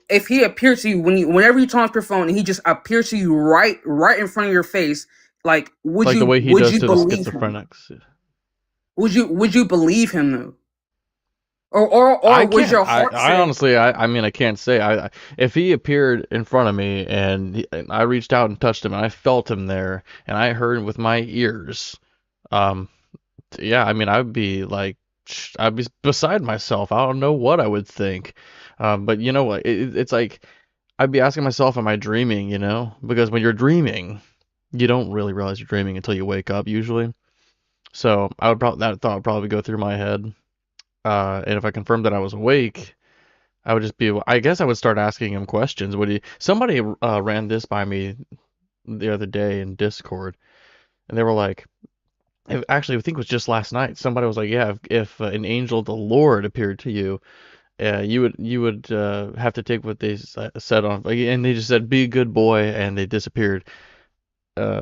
If he appeared to you whenever you turn off your phone and he just appears to you right in front of your face, like Like the way he would does you to the believe him? schizophrenics. Would you believe him though? I Or was can't. your heart I say, honestly, I mean, I can't say. If he appeared in front of me and I reached out and touched him and I felt him there and I heard with my ears, um, yeah, I mean, I'd be like, I'd be beside myself. I don't know what I would think. But you know what? It's like I'd be asking myself, am I dreaming? You know, because when you're dreaming, you don't really realize you're dreaming until you wake up usually. So I would probably that thought would probably go through my head. And if I confirmed that I was awake, I would just be, I guess I would start asking him questions. Somebody ran this by me the other day in Discord, and they were like, actually, I think it was just last night. Somebody was like, yeah, if an angel of the Lord appeared to you, you would have to take what they said on, and they just said, be a good boy, and they disappeared. Uh,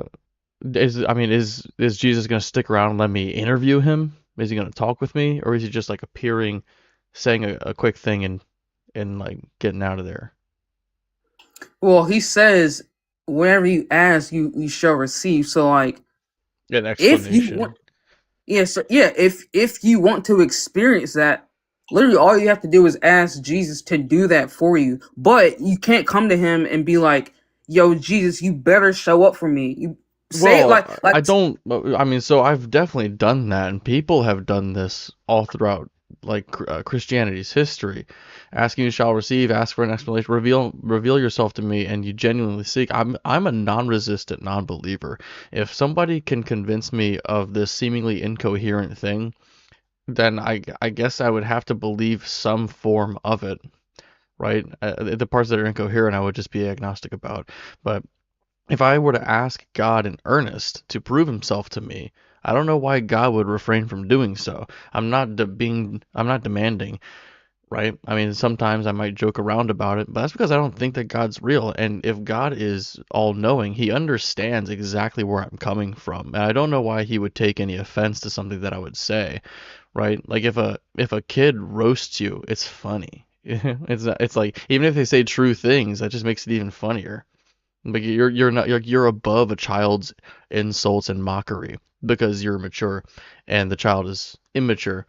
is Jesus gonna stick around and let me interview him? Is he gonna talk with me, or is he just like appearing, saying a quick thing and like getting out of there? well, he says, whenever you ask, you shall receive. So like An if you want explanation. if you want to experience that, literally all you have to do is ask Jesus to do that for you. But you can't come to him and be like, "Yo, Jesus, you better show up for me." You say it Well, like I don't. I mean, so I've definitely done that, and people have done this all throughout, like Christianity's history. Asking you shall receive. Ask for an explanation. Reveal yourself to me, and you genuinely seek. I'm a non-resistant non-believer. If somebody can convince me of this seemingly incoherent thing, then I guess I would have to believe some form of it, right? The parts that are incoherent, I would just be agnostic about. But if I were to ask God in earnest to prove himself to me, I don't know why God would refrain from doing so. I'm not demanding, right? I mean, sometimes I might joke around about it, but that's because I don't think that God's real. And if God is all knowing, he understands exactly where I'm coming from. And I don't know why he would take any offense to something that I would say, right? Like if a kid roasts you, it's funny. It's like even if they say true things, that just makes it even funnier. Like you're not you're above a child's insults and mockery because you're mature and the child is immature.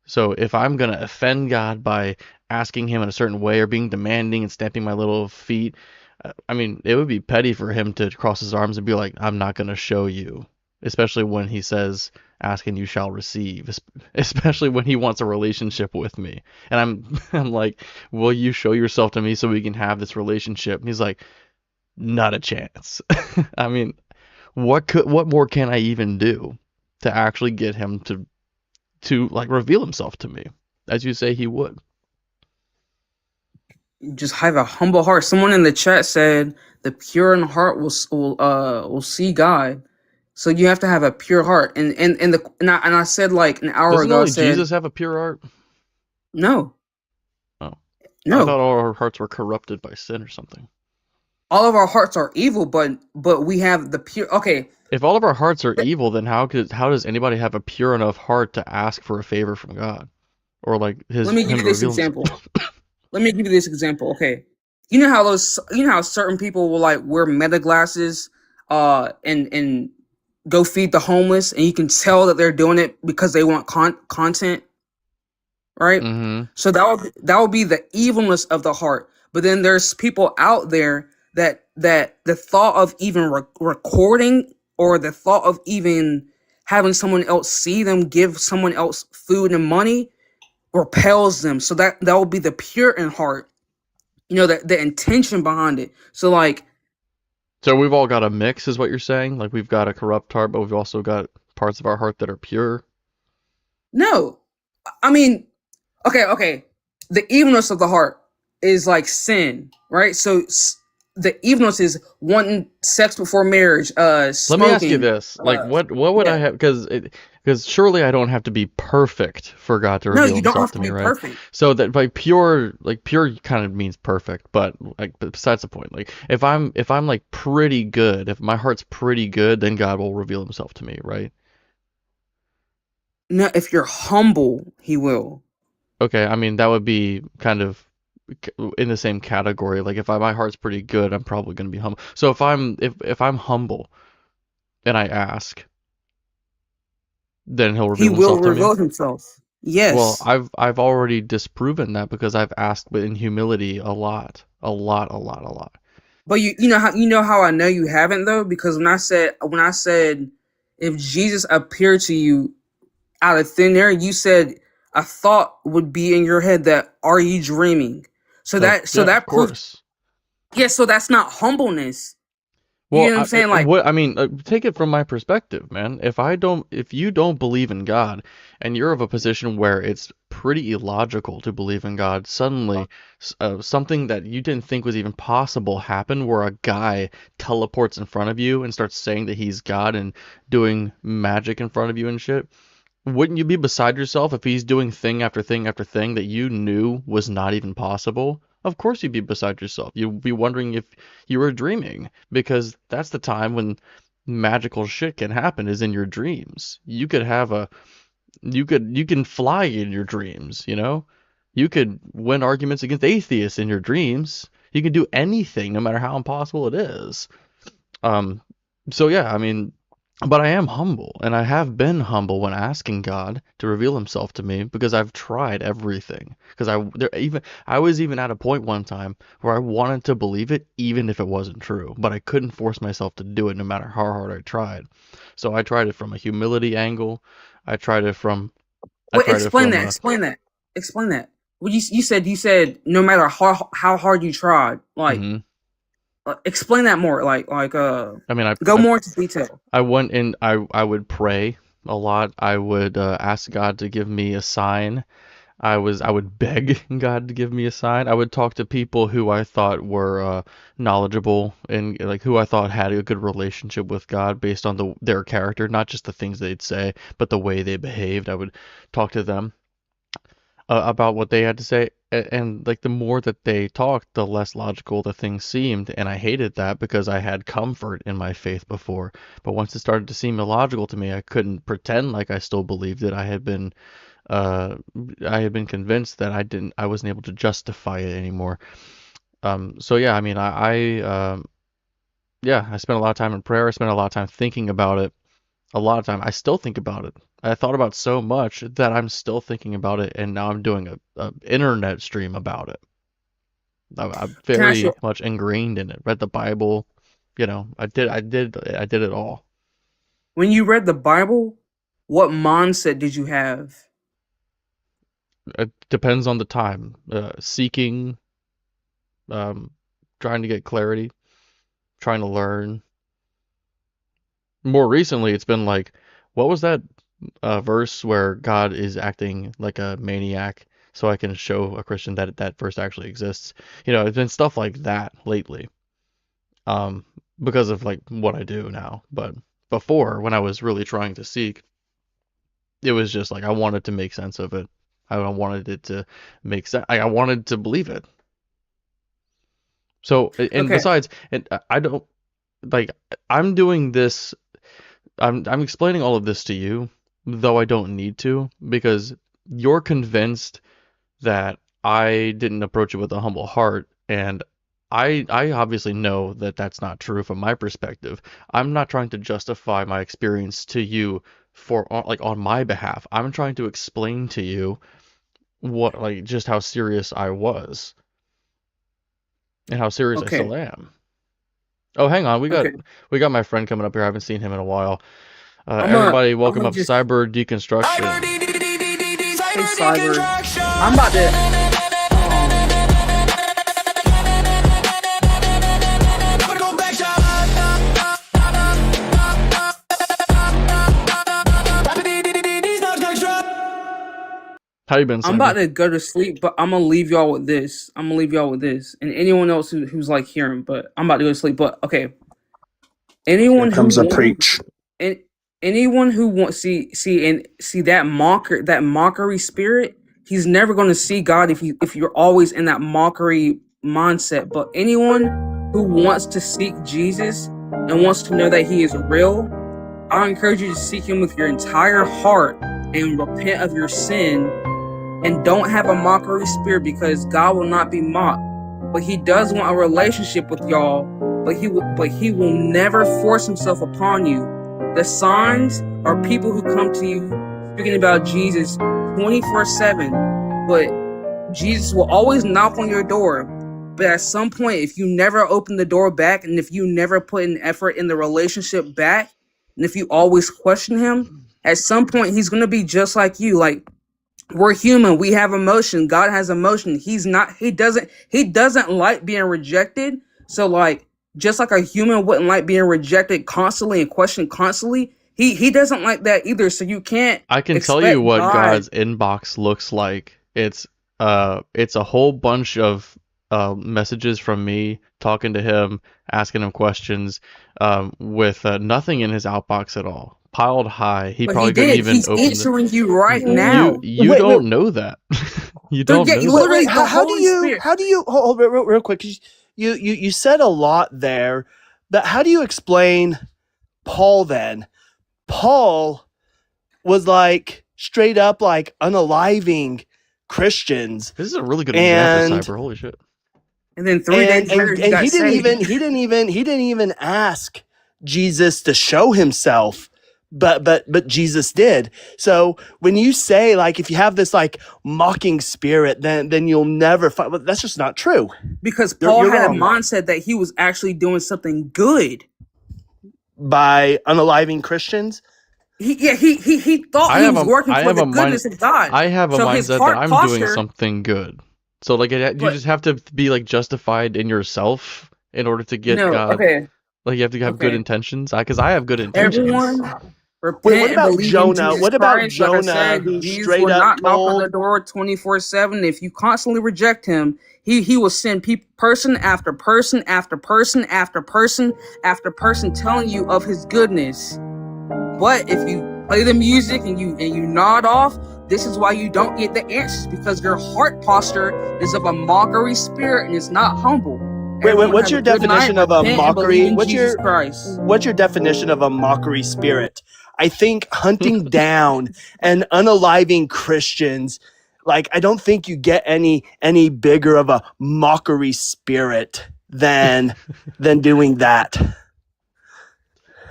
So if I'm gonna offend God by asking him in a certain way or being demanding and stamping my little feet, I mean, it would be petty for him to cross his arms and be like, "I'm not gonna show you," especially when he says, "Ask and you shall receive," especially when he wants a relationship with me. And I'm like, "Will you show yourself to me so we can have this relationship?" And he's like, "Not a chance." I mean, what more can I even do to actually get him to like reveal himself to me, as you say he would? Just have a humble heart. Someone in the chat said the pure in heart will see God. So you have to have a pure heart. And I said like an hour Doesn't ago, I only said Jesus have a pure heart? no, Oh, I no. thought all our hearts were corrupted by sin or something. All of our hearts are evil, but we have the pure. Okay, If all of our hearts are evil, then how does anybody have a pure enough heart to ask for a favor from God, or like let me give him you to this reveal himself? example. Let me give you this example. Okay, you know how certain people will like wear meta glasses, and go feed the homeless, and you can tell that they're doing it because they want content, right? Mm-hmm. So that would be the evilness of the heart. But then there's people out there that the thought of even recording or the thought of even having someone else see them give someone else food and money repels them. So that will be the pure in heart. You know, the intention behind it. So like So we've all got a mix, is what you're saying? Like we've got a corrupt heart, but we've also got parts of our heart that are pure. no, I mean, okay. The evilness of the heart is like sin, right? So the evilness is wanting sex before marriage, Let me ask you smoking. this: like, what would I Yeah. have? Because surely I don't have to be perfect for God to No, reveal you don't Himself have to to me, be right? perfect. So that by pure kind of means perfect, but besides the point. Like if I'm like pretty good, if my heart's pretty good, then God will reveal Himself to me, right? No, if you're humble, he will. Okay, I mean that would be kind of in the same category. Like if my heart's pretty good, I'm probably going to be humble. So if I'm humble and I ask, then He'll He reveal will Himself to me. reveal himself. Well, Yes. I've already disproven that because I've asked in humility a lot. But you know how I know you haven't though, because when I said if Jesus appeared to you out of thin air, you said a thought would be in your head that are you dreaming? So Yeah, of that proves course. so that's not humbleness. You Well, know what I'm saying? Like I mean, take it from my perspective, man. If you don't believe in God, and you're of a position where it's pretty illogical to believe in God, suddenly something that you didn't think was even possible happened, where a guy teleports in front of you and starts saying that he's God and doing magic in front of you and shit. Wouldn't you be beside yourself if he's doing thing after thing after thing that you knew was not even possible? Of course you'd be beside yourself. You'd be wondering if you were dreaming, because that's the time when magical shit can happen, is in your dreams. You can fly in your dreams, you know? You could win arguments against atheists in your dreams. You can do anything, no matter how impossible it is. Um, so yeah, I mean, but I am humble, and I have been humble when asking God to reveal Himself to me because I've tried everything. Because I was even at a point one time where I wanted to believe it even if it wasn't true, but I couldn't force myself to do it no matter how hard I tried. So I tried it from a humility angle. I tried it from I wait, tried it from a explain that. Well, you said no matter how hard you tried, like mhm. explain that more. I mean, Go more into detail. I went in. I would pray a lot. I would ask God to give me a sign. I would beg God to give me a sign. I would talk to people who I thought were knowledgeable and like who I thought had a good relationship with God based on their character, not just the things they'd say, but the way they behaved. I would talk to them about what they had to say, and like the more that they talked, the less logical the things seemed, and I hated that because I had comfort in my faith before. But once it started to seem illogical to me, I couldn't pretend like I still believed it. I had been uh, I had been convinced that I wasn't able to justify it anymore. So yeah, I mean, yeah, I spent a lot of time in prayer. I spent a lot of time thinking about it. A lot of time. I still think about it. I thought about so much that I'm still thinking about it, and now I'm doing a internet stream about it. I'm Can I ask very you, much ingrained in it. Read the Bible, I did it all. when you read the Bible, what mindset did you have? It depends on the time. Seeking, um, trying to get clarity, trying to learn. More recently, it's been like, what was that verse where God is acting like a maniac so I can show a Christian that that verse actually exists? It's been stuff like that lately. Um, because of like what I do now. But before, when I was really trying to seek, it was just like I wanted to make sense of it. I wanted it to make sense. I wanted to believe it. So, and Okay, besides, and I don't like I'm doing this. I'm explaining all of this to you, though I don't need to, because you're convinced that I didn't approach it with a humble heart, and I obviously know that that's not true from my perspective. I'm not trying to justify my experience to you on my behalf. I'm trying to explain to you what like just how serious I was and how serious I still okay, am. Oh, hang on, okay. we got my friend coming up here. I haven't seen him in a while. I'm gonna Everybody, I'm welcome gonna up to just Cyber Deconstruction. Hey Cyber, I'm about to How you been, I'm about Cyber? to go to sleep, but I'm gonna leave y'all with this. I'm gonna leave y'all with this, and anyone else who's like hearing. But I'm about to go to sleep. But okay, Here anyone who comes a wants preach. and anyone who wants see that mockery spirit, he's never going to see God if you're always in that mockery mindset. But anyone who wants to seek Jesus and wants to know that he is real, I encourage you to seek him with your entire heart and repent of your sin, and don't have a mockery spirit, because God will not be mocked. But he does want a relationship with y'all, but he will never force himself upon you. The signs are people who come to you speaking about Jesus 24/7, but Jesus will always knock on your door. But at some point, if you never open the door back, and if you never put an effort in the relationship back, and if you always question him, at some point he's gonna be just like you. Like, we're human, we have emotion. God has emotion. He doesn't like being rejected. So like, just like a human wouldn't like being rejected constantly and questioned constantly, he doesn't like that either. So you can't I can tell you expect what God. God's inbox looks like. It's a whole bunch of messages from me talking to him, asking him questions, with nothing in his outbox at all, piled high. He But he probably couldn't did. even He's open the. answering you right You now. you Wait, wait, don't know that. You So don't yeah, know that. literally wait. the Holy Spirit. How do you hold real quick? 'Cause you said a lot there, but how do you explain Paul then? Paul was like straight up like unaliving Christians, This is a really good example, and Cyber. Holy shit. And then 3 days later, he got he saved. didn't even ask Jesus to show himself, but Jesus did. So when you say like if you have this like mocking spirit, then you'll never find. Well, that's just not true. Because You're Paul had a wrong. mindset that he was actually doing something good. By unaliving Christians, He thought I he have was a working I for have the a mind goodness of God. I have a So his mindset that heart I'm doing posture, something good. So like you but just have to be like justified in yourself in order to get no, God. okay, Like you have to have good okay. intentions. Because I have good intentions. Everyone wait, repent what and about believe in Jonah? Jesus What about Christ. Like I Jonah, said, who Jesus straight will up not knock on the told? door 24/7. If you constantly reject him, he will send person after person after person after person after person telling you of his goodness. But if you play the music and you nod off, this is why you don't get the answers, because your heart posture is of a mockery spirit and it's not humble. Wait, Everyone what's have your a good night. definition of a Repent and believe mockery? in Jesus Christ. What's your definition of a mockery spirit? I think hunting down and unaliving Christians, like I don't think you get any bigger of a mockery spirit than doing that.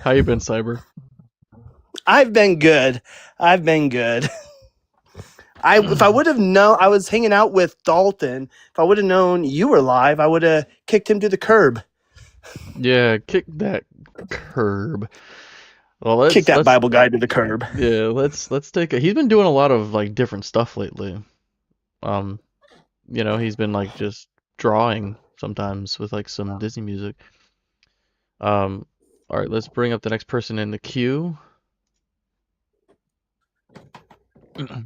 How you been, Cyber? I've been good. If I would have known, I was hanging out with Dalton. If I would have known you were live, I would have kicked him to the curb. Yeah, kick that curb. Well, Kick that Bible guy to the curb. Yeah, let's take a. He's been doing a lot of like different stuff lately. He's been like just drawing sometimes with like some Disney music. All right, let's bring up the next person in the queue.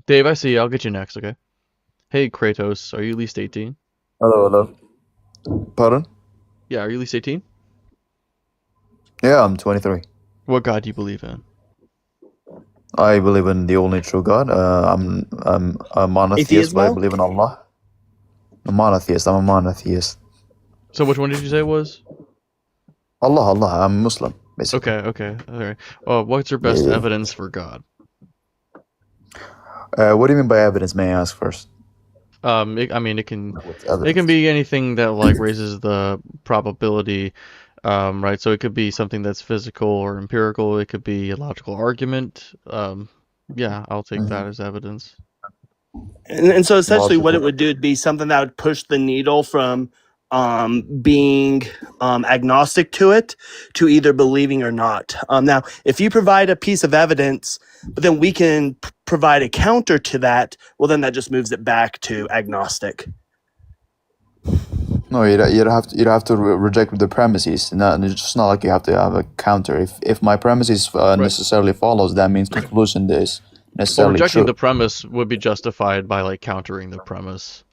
Dave, I see you. I'll get you next, okay? Hey, Kratos, are you at least 18? Hello. Pardon? Yeah, are you at least 18? Yeah, I'm 23. What god do you believe in? I believe in the only true God. I'm a monotheist, but I Atheismo? believe in Allah. I'm a monotheist. So which one did you say it was? Allah. I'm Muslim, basically. Okay. All right. Well, what's your best Yeah. evidence for God? What do you mean by evidence? May I ask first? It can What's it evidence? can be anything that like raises the probability, right? So it could be something that's physical or empirical. It could be a logical argument. Yeah, I'll take that as evidence. And so essentially what it Logical. would do would be something that would push the needle from being agnostic to it to either believing or not. Now, if you provide a piece of evidence, but then we can provide a counter to that, well, then that just moves it back to agnostic. No, you have to reject the premises. It's just not like you have to have a counter. If my premises necessarily follows, that means conclusion is Well, necessarily rejecting true. the premise would be justified by like countering the premise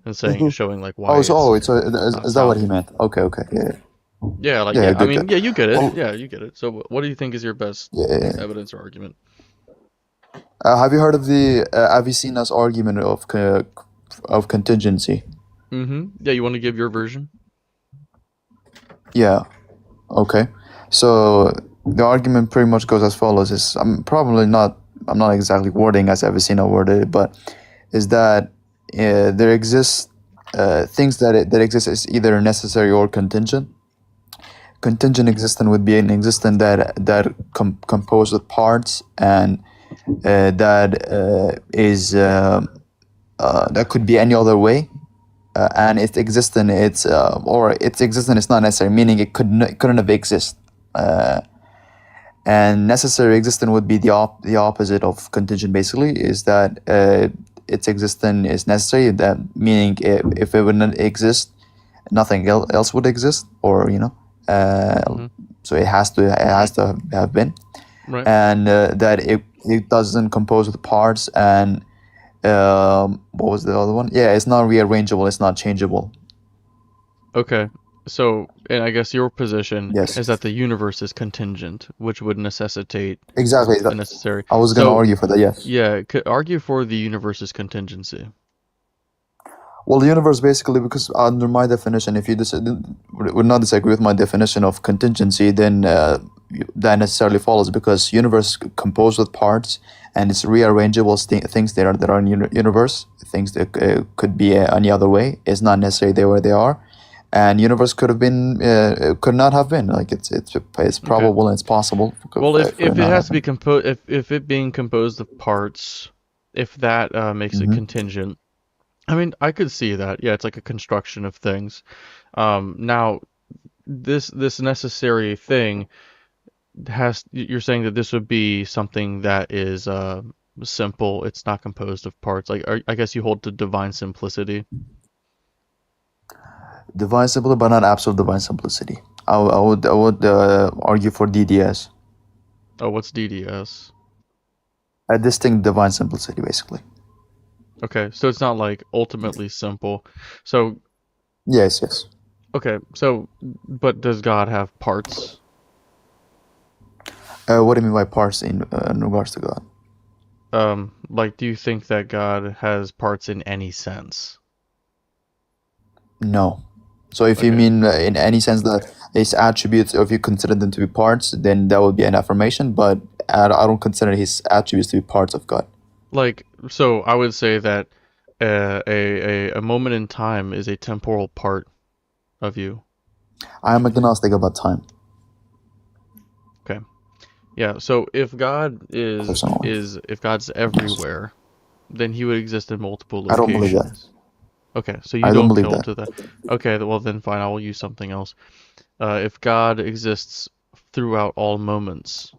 and saying, showing like why Oh, it's is that what he meant? Okay, yeah. yeah, like Yeah, yeah. I good mean, guy. yeah, you get it. Oh. Yeah, you get it. So, what do you think is your best Yeah. evidence or argument? Have you heard of the Avicenna's argument of contingency? Yeah, you want to give your version? Yeah. Okay. So the argument pretty much goes as follows: is I'm not exactly wording as Avicenna worded it, but is that there exists things that exist is either necessary or contingent. Contingent existent would be an existent that composed with parts and that is that could be any other way. And its existence, its existence is not necessary, meaning it couldn't have exist. And necessary existence would be the opposite of contingent. Basically, is that its existence is necessary. That meaning if it wouldn't exist, nothing else would exist, or so it has to have been, Right. and that it doesn't compose with parts and. What was the other one? Yeah, it's not rearrangeable, it's not changeable. Okay. So, and I guess your position Yes. is that the universe is contingent, which would necessitate Exactly. the necessary. I was going to So, argue for that, yes. yeah, argue for the universe's contingency. Well, the universe basically, because under my definition, if you would not disagree with my definition of contingency, then that necessarily follows, because universe composed with parts and it's rearrangeable things that are in universe, things that could be any other way. It's not necessarily there where they are, and universe could have been, could not have been. Like it's probable and it's possible. Well, if for it it not has to happen. be composed, if it being composed of parts, if that makes it Mhm. contingent, I mean, I could see that. Yeah, it's like a construction of things. Now, this necessary thing you're saying that this would be something that is simple. It's not composed of parts. Like, I guess you hold to divine simplicity. Divine simplicity, but not absolute divine simplicity. I would argue for DDS, Oh, what's DDS? a distinct divine simplicity, basically. Okay, so it's not like ultimately simple. So, Yes. okay, so, but does God have parts? What do you mean by parts in regards to God? Like, do you think that God has parts in any sense? No. So if you Okay. mean in any sense that its attributes, or if you consider them to be parts, then that would be an affirmation. But I don't consider his attributes to be parts of God. Like, so I would say that a moment in time is a temporal part of you. I am agnostic about time. Okay. Yeah, so if God Personally. if God's everywhere, then he would exist in multiple I don't believe that. locations. Okay, so you I don't believe hold that. to that. Okay, well then fine, I will use something else. If God exists throughout all moments.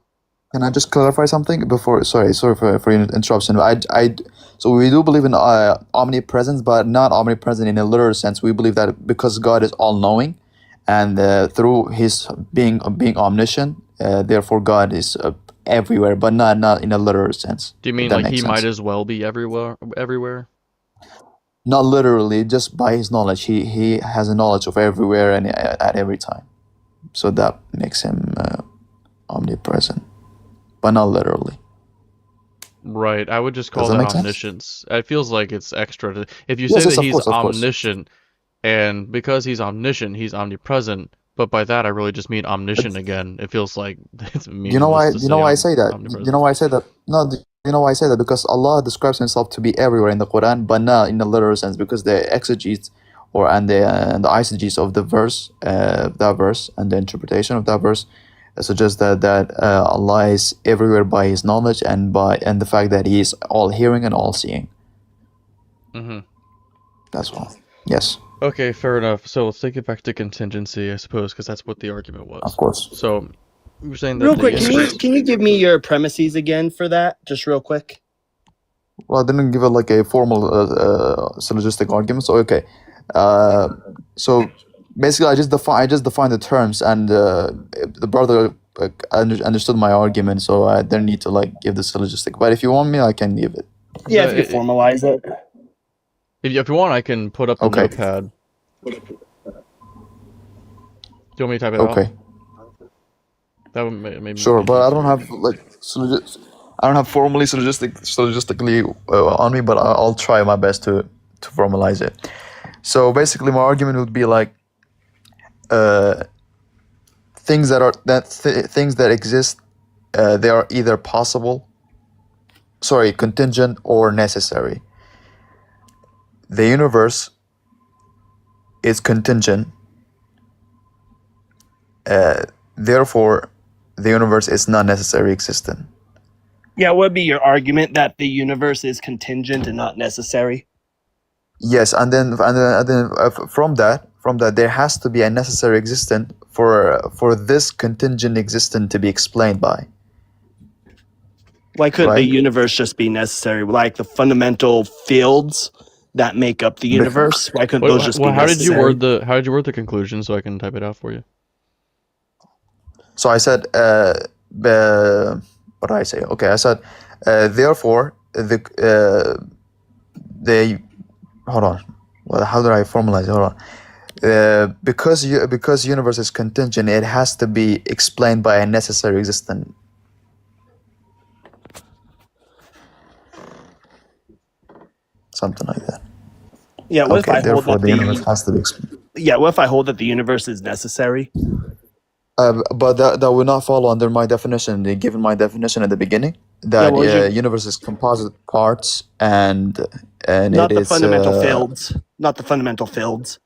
Can I just clarify something before? Sorry for interruption. So we do believe in omnipresence, but not omnipresent in a literal sense. We believe that because God is all-knowing, and through his being omniscient, therefore God is everywhere, but not in a literal sense. Do you If mean that like makes he sense. might as well be everywhere? Not literally, just by his knowledge. He has a knowledge of everywhere and at every time. So that makes him omnipresent, but not literally. Right, I would just Does call that that make sense? omniscience. It feels like it's extra to, if you Yes, say yes, that of he's course, of course. omniscient, and because he's omniscient, he's omnipresent, but by that I really just mean omniscient again. It feels like it's You know why? meaningless to You know say why I say that? omnipresent. You know why I say that? No, you know why I say that? Because Allah describes Himself to be everywhere in the Quran, but not in the literal sense. Because the exegetes, and the eisegetes of the verse, that verse, and the interpretation of that verse, suggests that Allah is everywhere by His knowledge and the fact that He is all hearing and all seeing. Mm-hmm. That's all. Yes, Okay, fair enough. So let's take it back to contingency, I suppose, because that's what the argument was. of course. So you're saying that Real the quick, universe. can you give me your premises again for that? Just real quick. Well, I didn't give it like a formal syllogistic argument. So okay, so basically, I just define the terms, and the brother understood my argument, so I didn't need to like give the syllogistic. But if you want me, I can give it. Yeah, if you could formalize it. If you want, I can put up the Okay. notepad. Do you want me to type it out? Okay, That would maybe sure, make it but I easier. don't have like I don't have formally syllogistically on me, but I'll try my best to formalize it. So basically, my argument would be like things that exist, they are either contingent or necessary. The universe is contingent, therefore the universe is not necessarily existent. Yeah, what would be your argument that the universe is contingent and not necessary? Yes, and then from that there has to be a necessary existent for this contingent existent to be explained by. Why couldn't the Right. universe just be necessary? Like the fundamental fields that make up the universe? Why couldn't those just be how did you necessary? word the conclusion so I can type it out for you? So I said, what did I say? Okay, I said, therefore the hold on. Well, how did I formalize it? Hold on. Because universe is contingent, it has to be explained by a necessary existent. Something like that. Yeah, what if Okay, I hold therefore that the universe has to be explained. Yeah, what if I hold that the universe is necessary? But that will not fall under my definition. Given my definition at the beginning, that what was your- universe is composite parts and Not it the is fundamental fields. Not the fundamental fields.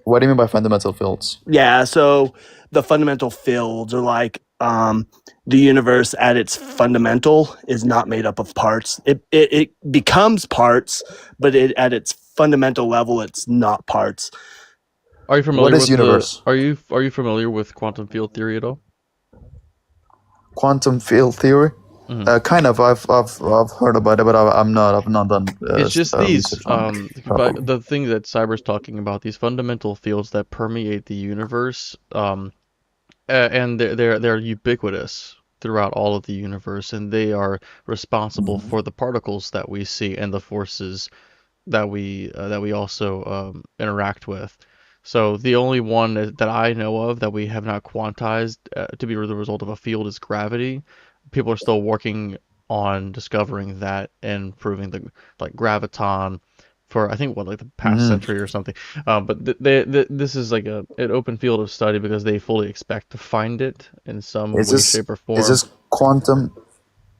What do you mean by fundamental fields? Yeah, so the fundamental fields are like the universe at its fundamental is not made up of parts. It becomes parts, but at its fundamental level, it's not parts. Are you familiar What is with universe? are you familiar with quantum field theory at all? Quantum field theory? Mhm. Kind of. I've heard about it, but I've not done. It's just these research on it. but the thing that Cyber's talking about, these fundamental fields that permeate the universe, and they're ubiquitous throughout all of the universe, and they are responsible for the particles that we see and the forces that we also interact with. So the only one that I know of that we have not quantized to be the result of a field is gravity. People are still working on discovering that and proving the like graviton, for I think like the past Mhm. century or something. But this is like an open field of study because they fully expect to find it in some Is way, this shape, or is form. this quantum?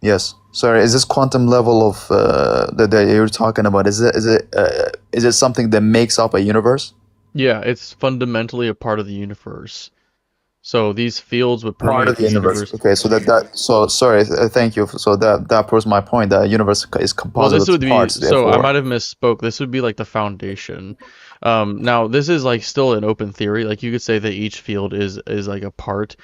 Yes. Sorry. Is this quantum level of that you're talking about? Is it something that makes up a universe? Yeah, it's fundamentally a part of the universe. So these fields would Part permeate of the the universe. universe. Okay. So sorry. Thank you. So that proves my point. The universe is Well, composite this of would be parts. so I Therefore. might have misspoke. This would be like the foundation. Now this is like still an open theory. Like you could say that each field is like a part.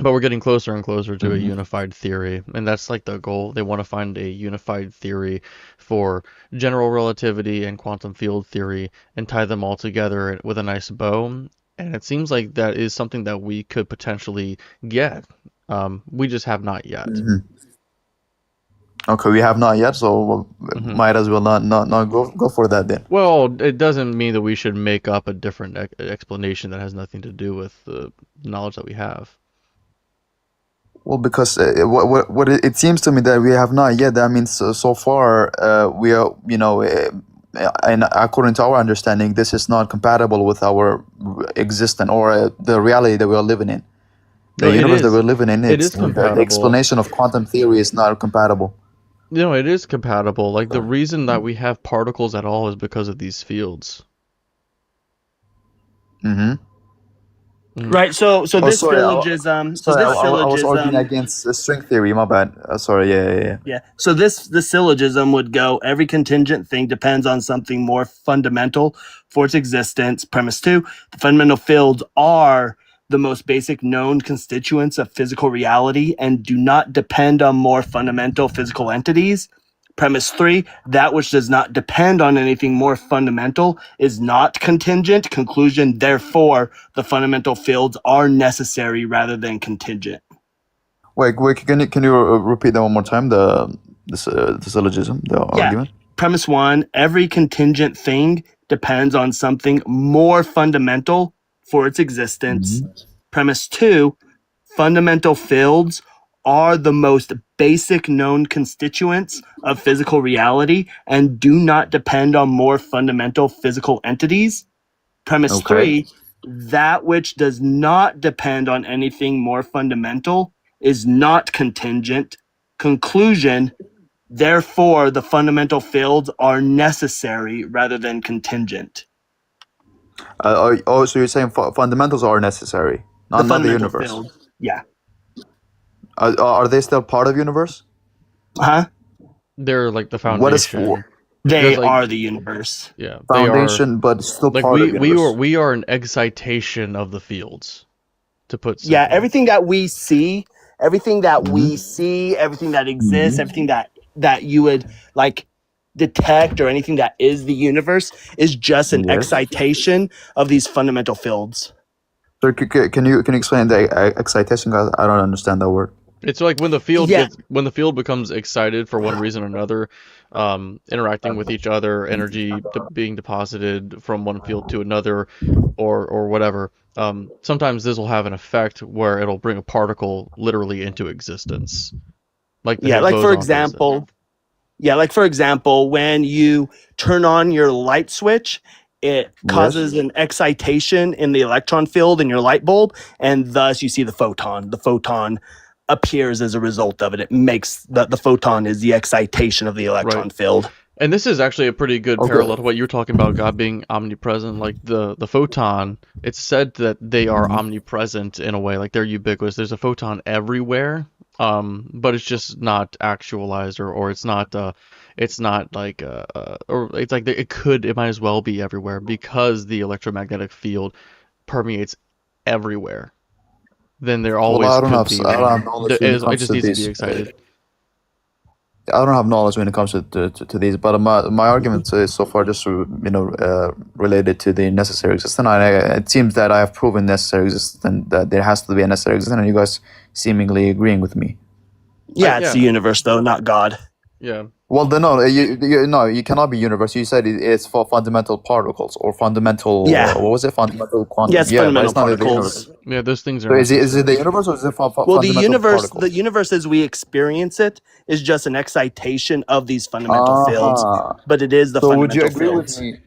But we're getting closer and closer to a Mhm. unified theory, and that's like the goal. They want to find a unified theory for general relativity and quantum field theory and tie them all together with a nice bow. And it seems like that is something that we could potentially get. We just have not yet. Mhm. Okay. We have not yet. So Mhm. might as well not go for that then. Well, it doesn't mean that we should make up a different explanation that has nothing to do with the knowledge that we have. Well, because what it seems to me that we have not yet. That means so far we are, and according to our understanding, this is not compatible with our existence or the reality that we are living in. The No, it universe that is. we're living in, It it's is the compatible. explanation of quantum theory is not compatible. No, it is compatible. Like the reason that we have particles at all is because of these fields. Mm-hmm. Right. So Oh, this sorry. syllogism. So Sorry, this I was arguing syllogism. against string theory. My bad. Sorry. Yeah. Yeah. So this syllogism would go: every contingent thing depends on something more fundamental for its existence. Premise 2: the fundamental fields are the most basic known constituents of physical reality and do not depend on more fundamental physical entities. Premise 3: that which does not depend on anything more fundamental is not contingent. Conclusion: therefore, the fundamental fields are necessary rather than contingent. Wait. Can you repeat that one more time? The syllogism, the Yeah. argument. Premise 1: every contingent thing depends on something more fundamental for its existence. Mhm. Premise 2: fundamental fields are the most basic known constituents of physical reality and do not depend on more fundamental physical entities. Premise Okay. 3: that which does not depend on anything more fundamental is not contingent. Conclusion: therefore, the fundamental fields are necessary rather than contingent. So you're saying fundamentals are necessary, The not the fundamental universe. field. Yeah. Are they still part of universe? Huh? They're like the What is foundation. They Because like are the universe. yeah, they are foundation, but still like part of universe? we are an excitation of the fields, to put Yeah, simply. everything that we see, everything that Mhm. we see, everything that exists, Mhm. everything that you would like detect or anything that is the universe is just an Yes. excitation of these fundamental fields. So can you explain the excitation? 'Cause I don't understand that word. It's like when the field Yeah. when the field becomes excited for one reason or another, interacting with each other, energy being deposited from one field to another, or whatever. Sometimes this will have an effect where it'll bring a particle literally into existence, like the Yeah, Higgs like for boson does it. example, yeah, like for example, when you turn on your light switch, it causes an excitation in the electron field in your light bulb, and thus you see the photon. The photon appears as a result of it. It makes the photon is the excitation of the electron Right. field. And this is actually a pretty good Okay. parallel to what you were talking about, God being omnipresent. Like the photon, it's said that they are omnipresent in a way, like they're ubiquitous. There's a photon everywhere, but it's just not actualized, or it's not like or it's like it might as well be everywhere because the electromagnetic field permeates everywhere. Then there always Well, I don't could have be I don't one. have knowledge when it It comes just to needs to be these. excited. I don't have knowledge when it comes to these, but my argument is so far just related to the necessary existence. And it seems that I have proven necessary existence, and that there has to be a necessary existence, and you guys seemingly agreeing with me. Yeah, it's the Yeah. universe though, not God. Yeah. Well, then no, no, you cannot be universe. You said it's for fundamental particles or fundamental. Yeah. What was it? Fundamental Yeah, quantum. it's Yeah, but fundamental it's not the particles. universe. Yeah, those things are So is it necessary. the universe or is it Well, the fundamental universe particles? as we experience it is just an excitation of these fundamental fields, but it is the So would you fundamental agree with fields. me?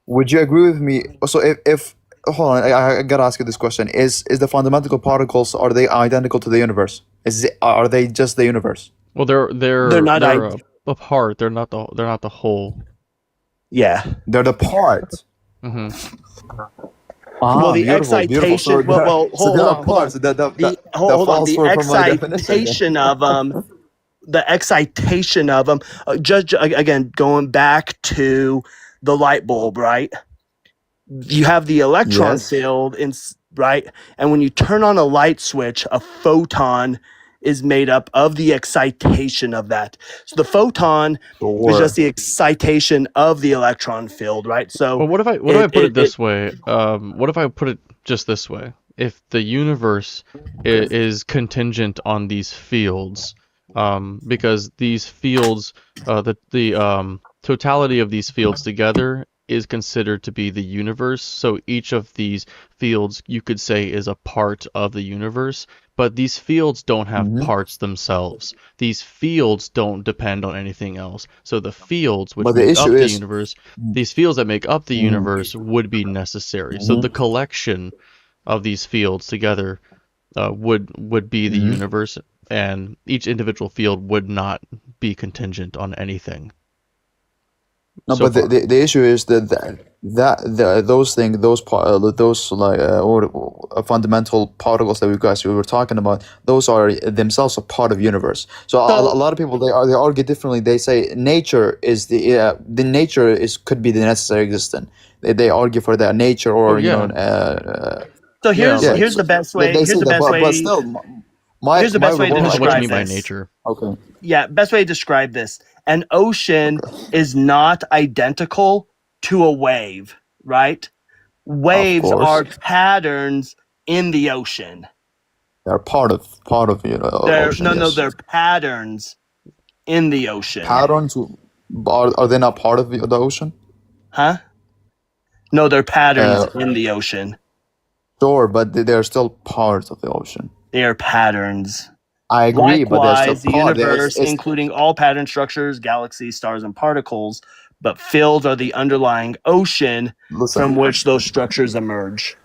Would you agree with me? So if hold on, I gotta ask you this question: Is the fundamental particles, are they identical to the universe? Are they just the universe? Well, They're not they're a part. They're not the whole. Yeah. They're the part. Hmm. Well, the excitation. So Well, so hold there are on. parts that Hold on. falls The for my definition. excitation of them. The excitation of them. Just again, going back to the light bulb, right? You have the electron Yes. field right, and when you turn on a light switch, a photon is made up of the excitation of that. So the photon is just the excitation of the electron field, right? So Well, what if I put it this way? What if I put it just this way? If the universe is contingent on these fields, because these fields, the totality of these fields together is considered to be the universe. So each of these fields, you could say, is a part of the universe. But these fields don't have parts themselves. These fields don't depend on anything else. So the fields which But the make up issue the is- universe, these fields that make up the universe would be necessary. So the collection of these fields together would be the universe, and each individual field would not be contingent on anything. No, so but far. the issue is that those things, those fundamental particles that we were talking about, those are themselves a part of universe. So a lot of people they argue differently. They say nature is the nature could be the necessary existent. They argue for that nature or So here's Yeah, here's the best way. They Here's say the that, best way. but still, Here's the best way to What do you describe mean by this. nature? Okay. Yeah, best way to describe this. An ocean is not identical to a wave, right? Waves course. are patterns in the ocean. They're part of ocean, yes. They're patterns in the ocean. Patterns are they not part of the ocean? Huh? No, they're patterns in the ocean. Sure, but they're still part of the ocean. They are patterns. I agree, but they're Likewise, still the part. universe, including all pattern structures, galaxies, stars, and particles, but fields are the underlying ocean from which those structures emerge.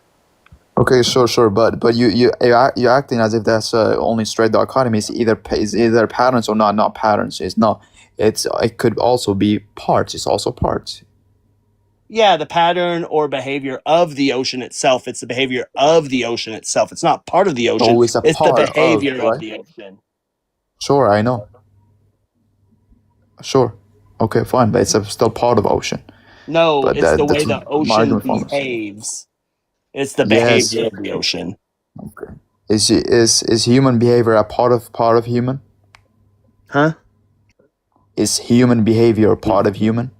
Okay, sure, but you're acting as if that's only straight dichotomy. It's either patterns or not patterns. It's not. It could also be parts. It's also parts. Yeah, the pattern or behavior of the ocean itself. It's the behavior of the ocean itself. It's not part of the ocean. Oh, it's a the part of, behavior of right? the ocean. Sure, I know. Sure. Okay, fine, but it's still part of ocean. No, But it's the way that's the my ocean argument from this. behaves. It's the Yes. behavior of the ocean. Okay. Is human behavior a part of human? Huh? Is human behavior part of human?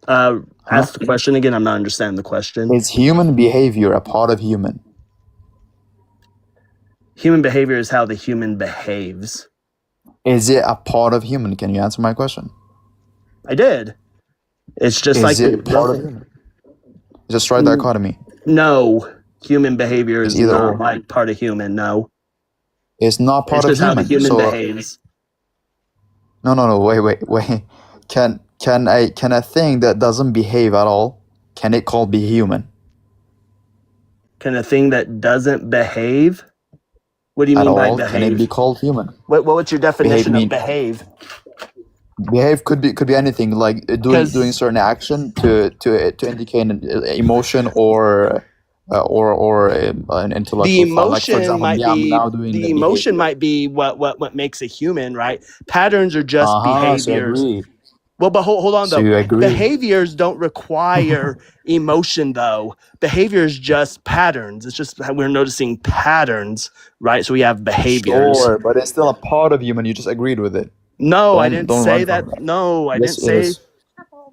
Ask the question again. I'm not understanding the question. Is human behavior a part of human? Human behavior is how the human behaves. Is it a part of human? Can you answer my question? I did. It's just Is like it part of human? It's a straight dichotomy. No, human behavior is either not or. like part of human. No, It's not part it's of just how the human. human So behaves. no. Wait. Can a thing that doesn't behave at all, can it called be human Can a thing that doesn't behave? What do you at mean by all? Can it behave? be called human? What's your definition mean- of behave? Behave could be anything, like doing certain action to indicate an emotion or an intellectual The thought. Like, for emotion example, might I'm be now doing the the emotion behavior. might be what makes a human, right? Patterns are just So behaviors. agree. Well, but hold on So though. you agree. Behaviors don't require emotion though. Behavior is just patterns. It's just how we're noticing patterns, right? So we have behaviors. Sure, but it's still a part of human. You just agreed with it. No, I Don't- didn't don't say run that. from that. No, I Yes, didn't say. it is.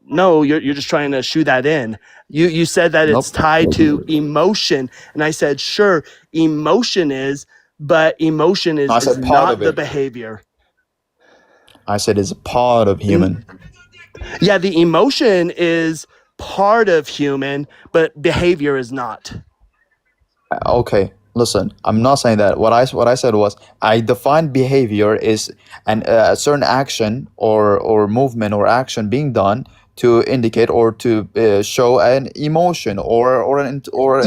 No, you're just trying to shoe that in. You said that it's Nope. tied to emotion, and I said sure, emotion is, but emotion I is said part not of the it. behavior. I said it's a part of human. Yeah, the emotion is part of human, but behavior is not. Okay, listen, I'm not saying that. What I said was I defined behavior is a certain action or movement or action being done to indicate or to show an emotion or an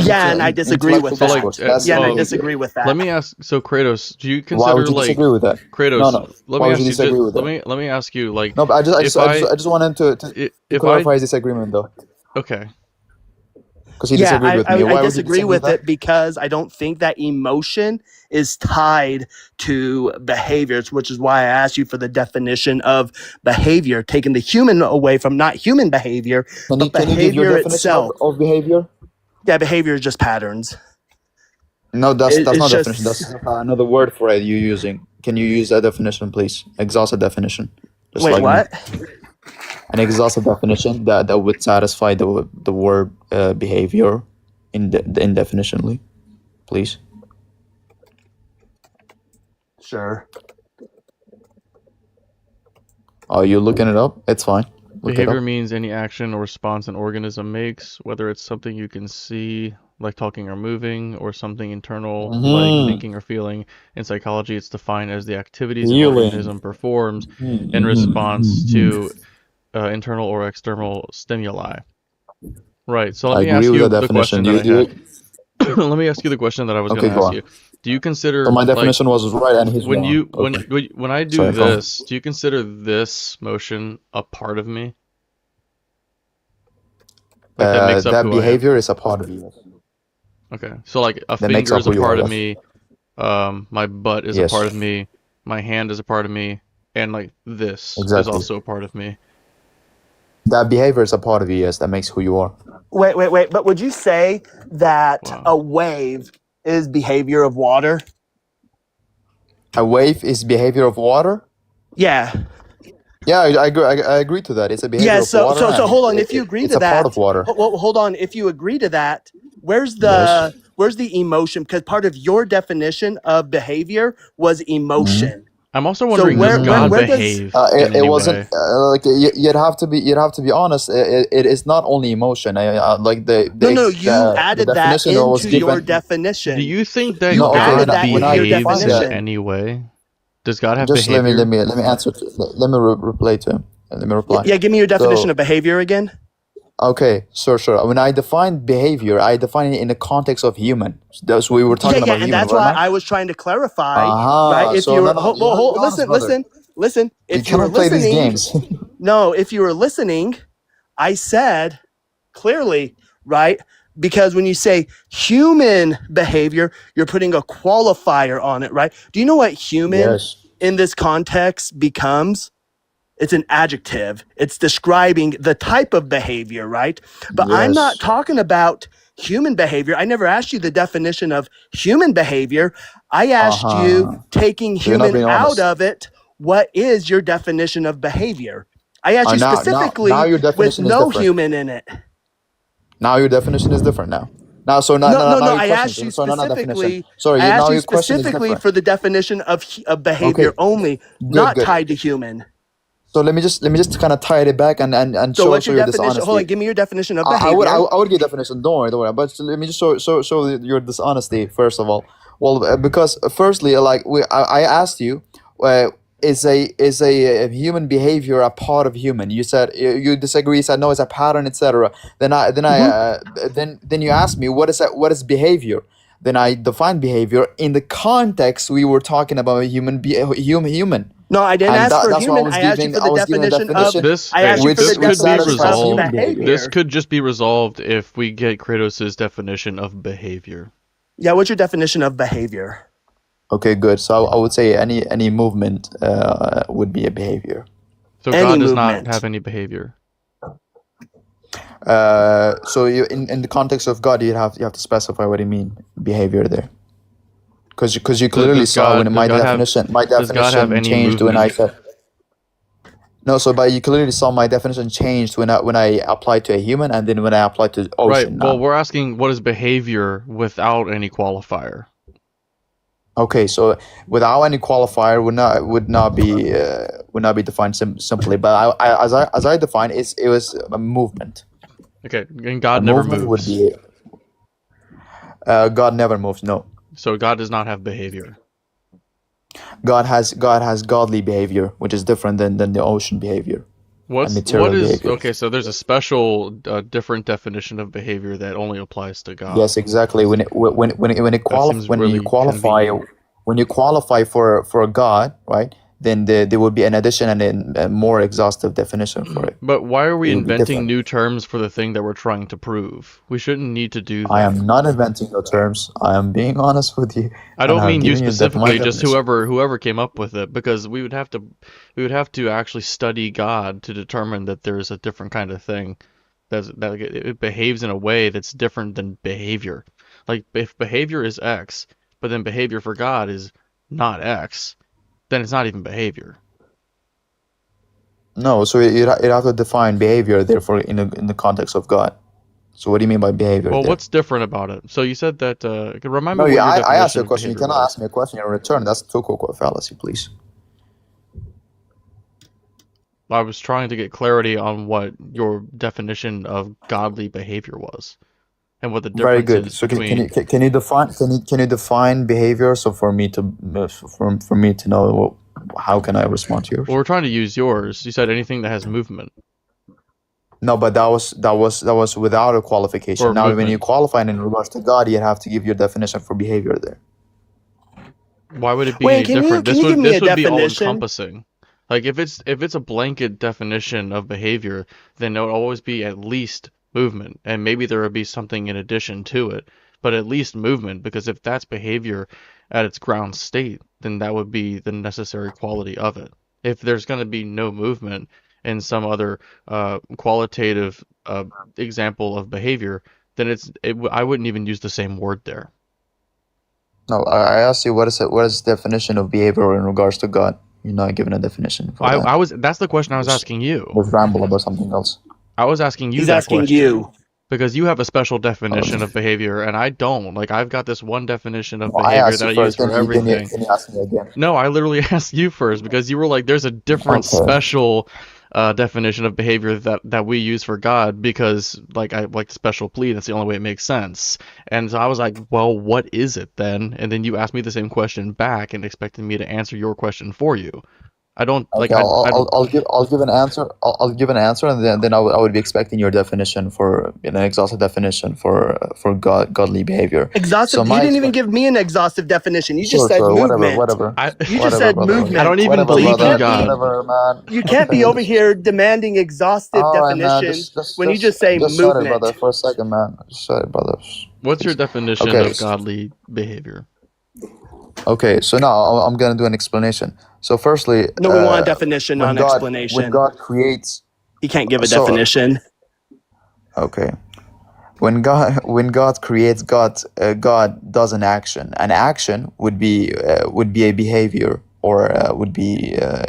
Yeah, and I disagree intellectual with So that. like, discourse. That's Yeah, and I behavior. disagree with let that. me ask. So Kratos, do you Why would consider you like disagree with that? Kratos? No. Let Why me would ask you you. disagree with Let that? me ask you. Like, No, but I if I just wanted to if I clarify his disagreement though, okay, because he Yeah, disagreed with me. I Why would you disagree disagree with with that? it because I don't think that emotion is tied to behaviors, which is why I asked you for the definition of behavior, taking the human away from not human behavior, but Can you give your behavior definition itself. of behavior? Yeah, behavior is just patterns. No, that's not It's definition. That's just another word for it you're using. Can you use that definition, please? Exhaustive definition. Just wait, like me. what? An exhaustive definition that would satisfy the word behavior indefinitionally, please. Sure. Are you looking it up? It's fine. Look it behavior up. means any action or response an organism makes, whether it's something you can see, like talking or moving, or something internal, like thinking or feeling. In psychology, it's defined as the activities an organism performs in response to internal or external stimuli. Right. So let I me agree ask with you that the question definition. that I had. Let me ask you the question that I was going Okay, to go ask on. you. Do you consider So my like definition was right and he's when wrong. you Okay. when I do Sorry, go on. this, do you consider this motion a part of me? Like that makes up That who I am? behavior is a part of you. Okay. So like a That makes finger up is a who you part are. of Yes. me, my butt is a Yes. part of me, my hand is a part of me, and like this is Exactly. also a part of me. That behavior is a part of you. Yes, that makes who you are. Wait. But would you say that Wow. a wave is behavior of water? A wave is behavior of water. Yeah. Yeah, I agree. I agree to that. It's a behavior Yeah. of So water, so and hold on. If you agree it's to a part of that, water. well, hold on. If you agree to that, where's Yes. the emotion? Because part of your definition of behavior was emotion. I'm also So wondering, does God where does behave in It any wasn't way? like you'd have to be honest. It is not only emotion. Like no, you the added that definition that was into your given. Do definition. you think that You No, okay. added God that When into I your behaves defined in that, definition. any way? Does God have just behavior? let me answer. Let me reply to him. Let me reply. Yeah, give me your definition So of behavior again. okay, sure. When I define behavior, I define it in the context of human. That's we were Yeah, talking about and human that's right why now. I was trying to clarify, right? Aha. If So you were, no, you have to be honest, brother. listen. You If you were cannot play these listening, games. no, if you were listening, I said clearly, right? Because when you say human behavior, you're putting a qualifier on it, right? Do you know what human Yes. in this context becomes? It's an adjective. It's describing the type of behavior, right? But I'm not Yes. talking about human behavior. I never asked you the definition of human behavior. I asked you, taking So you're not human being out honest. of it, what is your definition of behavior? I asked you Now specifically your with definition is no different. human in it. Now your definition is different now. Now, so now, No, now your I question. asked you So not definition. specifically. Sorry, I asked now you your question is specifically different. for the definition of behavior Okay, only, good, not good. tied to human. So let me just kind of tie it back and So show what's your your definition? Hold on, dishonesty. give me your definition of I would behavior. give definition. Don't worry. But let me just show your dishonesty first of all. Well, because firstly, like I asked you, is a human behavior a part of human? You said you disagree. You said no, it's a pattern, etc. Then you asked me what is behavior. Then I defined behavior in the context we were talking about human. No, I didn't And ask for that's why human. I asked you for the giving a definition of. definition This I asked you which for the this could be definition satisfies of resolved. human behavior. This behavior. could just be resolved if we get Kratos' definition of behavior. Yeah, what's your definition of behavior? Okay, good. So I would say any movement would be a behavior. So Any God does not movement. have any behavior. So you in the context of God, you have to specify what you mean behavior there, because you clearly Does saw God when my does God have definition any changed when I movement? said no. So but you clearly saw my definition changed when I applied to a human and then when I applied to Right. ocean. Well, Now we're asking what is behavior without any qualifier. Okay, so without any qualifier would not be defined simply. But as I define it was a movement. Okay, and A God never movement would moves. be God never moves. No, So God does not have behavior. God has godly behavior, which is different than the ocean behavior and What material is behavior. okay? So there's a special, different definition of behavior that only applies to God. Yes, exactly. When That seems really you qualify for God, right? Then there would be an addition and a more exhaustive definition for it. But why are we It would be inventing different. new terms for the thing that we're trying to prove? We shouldn't need to do I that. am not inventing no terms. I am being honest with you, I and don't I'm mean you giving you my specifically, just definition. whoever came up with it, because we would have to actually study God to determine that there's a different kind of thing that it behaves in a way that's different than behavior. Like if behavior is X, but then behavior for God is not X, then it's not even behavior. No, so you have to define behavior, therefore, in the context of God. So what do you mean by behavior Well, there? what's different about it? So you said that. Remind No, me what yeah, your I asked you definition a of question. You behavior cannot was. ask me a question in return. That's Tukoko fallacy, please. I was trying to get clarity on what your definition of godly behavior was, and what the Very difference good. is So between. can you define behavior? So for me to know how can I respond to yours? Well, we're trying to use yours. You said anything that has movement No, but that was without a qualification. or Now, when you movement. qualify in regards to God, you have to give your definition for behavior there. Why would it be Wayne, any different? can you give me This a would be all definition? encompassing. Like if it's a blanket definition of behavior, then there would always be at least movement, and maybe there would be something in addition to it, but at least movement, because if that's behavior at its ground state, then that would be the necessary quality of it. If there's going to be no movement in some other qualitative example of behavior, then I wouldn't even use the same word there. No, I asked you what is the definition of behavior in regards to God. You're not giving a definition for that. That's the question I was Just asking you. ramble about something else. I was asking you He's that asking question you. because you have a special definition Um, of behavior and I don't. Like I've got this one definition of no, I behavior asked that you I use first, for everything. then you ask me again. No, I literally asked you first because you were like, there's a different Okay. special definition of behavior that we use for God because like I like the special plea. That's the only way it makes sense. And so I was like, well, what is it then? And then you asked me the same question back and expected me to answer your question for you. I don't like Okay, I I'll give an answer. I'll give an answer, and then I would be expecting your definition for an exhaustive definition for godly behavior. So Exhaustive. You my didn't even expe- give me an exhaustive definition. You just sure, said sure, movement. whatever. I You just Whatever, said brother. I movement. don't even Whatever, believe you in can't brother. be God. Whatever, man. you can't be over here demanding exhaustive All right, man. definitions when you just say Just shut it, brother, movement. for a second, man. Just shut it, brother. What's your Please. definition Okay. of godly behavior? Okay. So now I'm gonna do an explanation. So firstly, No, we want a definition, not when an God explanation. creates, He can't give a so definition. okay. When God creates, God does an action. An action would be a behavior, or would be a